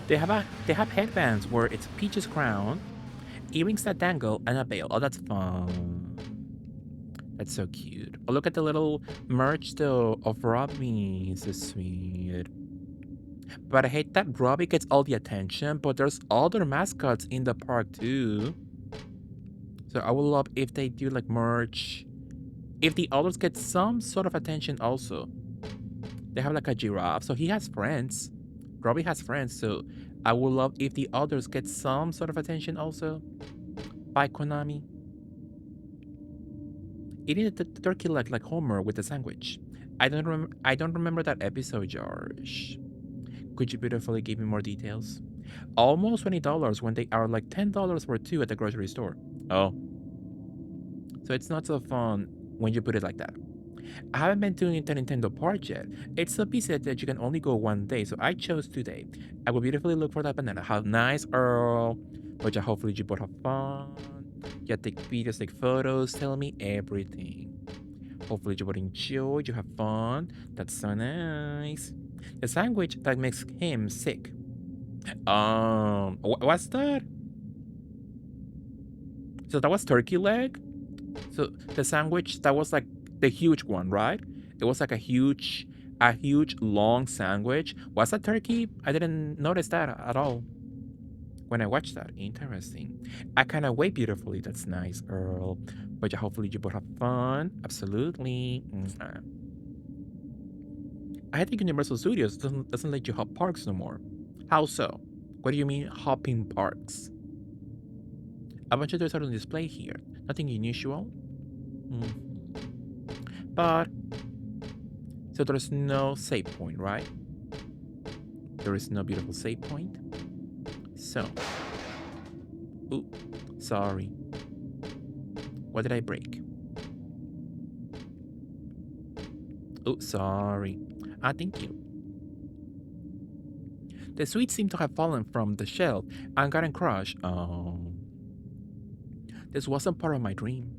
They have headbands where it's Peach's crown, earrings that dangle, and a veil. Oh, that's fun. That's so cute. Oh, look at the little merch though of Robbie. So sweet. But I hate that Robbie gets all the attention, but there's other mascots in the park too. So I would love if they do like merch. If the others get some sort of attention also. They have like a giraffe, so he has friends. Robbie has friends, so I would love if the others get some sort of attention also. By Konami. Eating the turkey leg like Homer with the sandwich. I don't remember that episode, George. Could you beautifully give me more details? Almost $20 when they are like $10 for 2 at the grocery store. Oh. So it's not so fun when you put it like that. I haven't been to the Nintendo Park yet. It's so busy that you can only go one day, so I chose today. I will beautifully look for that banana. How nice, Earl. But yeah, hopefully you both have fun. Yeah, take videos, take photos, tell me everything. Hopefully you both enjoy, you have fun. That's so nice. The sandwich that makes him sick. What's that? So that was turkey leg? So the sandwich, that was like the huge one, right? It was like a huge long sandwich. Was that turkey? I didn't notice that at all when I watched that. Interesting. I kind of weigh beautifully. That's nice, girl. But yeah, hopefully you both have fun. Absolutely. I think Universal Studios doesn't let you hop parks no more. How so? What do you mean hopping parks? A bunch of toys are on display here. Nothing unusual. But so there's no save point, right? There is no beautiful save point. So, ooh, sorry. What did I break? Oh, sorry. Thank you. The sweets seem to have fallen from the shelf and gotten crushed. Oh. This wasn't part of my dream.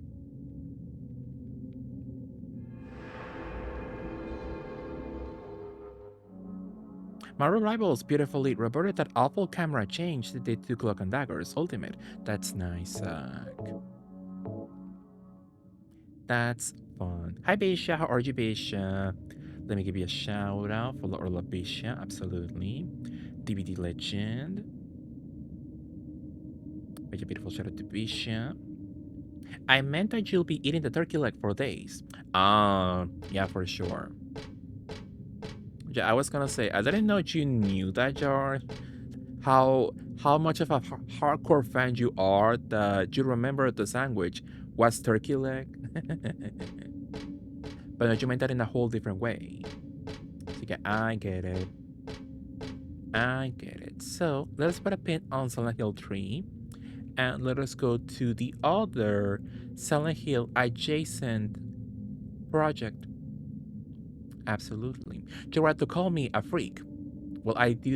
Marvel Rivals beautifully reverted that awful camera change they did to Cloak and Daggers Ultimate. That's nice, That's fun. Hi, Beisha. How are you, Beisha? Let me give you a shout out for Orla Beisha. Absolutely. DVD Legend. Make a beautiful shout out to Beisha. I meant that you'll be eating the turkey leg for days. Yeah, for sure. Yeah, I was gonna say, I didn't know you knew that, George. How much of a hardcore fan you are that you remember the sandwich was turkey leg. But no, you meant that in a whole different way. So yeah, I get it. I get it. So let's put a pin on Silent Hill 3 and let us go to the other Silent Hill adjacent project. Absolutely. You were to call me a freak. Well, I do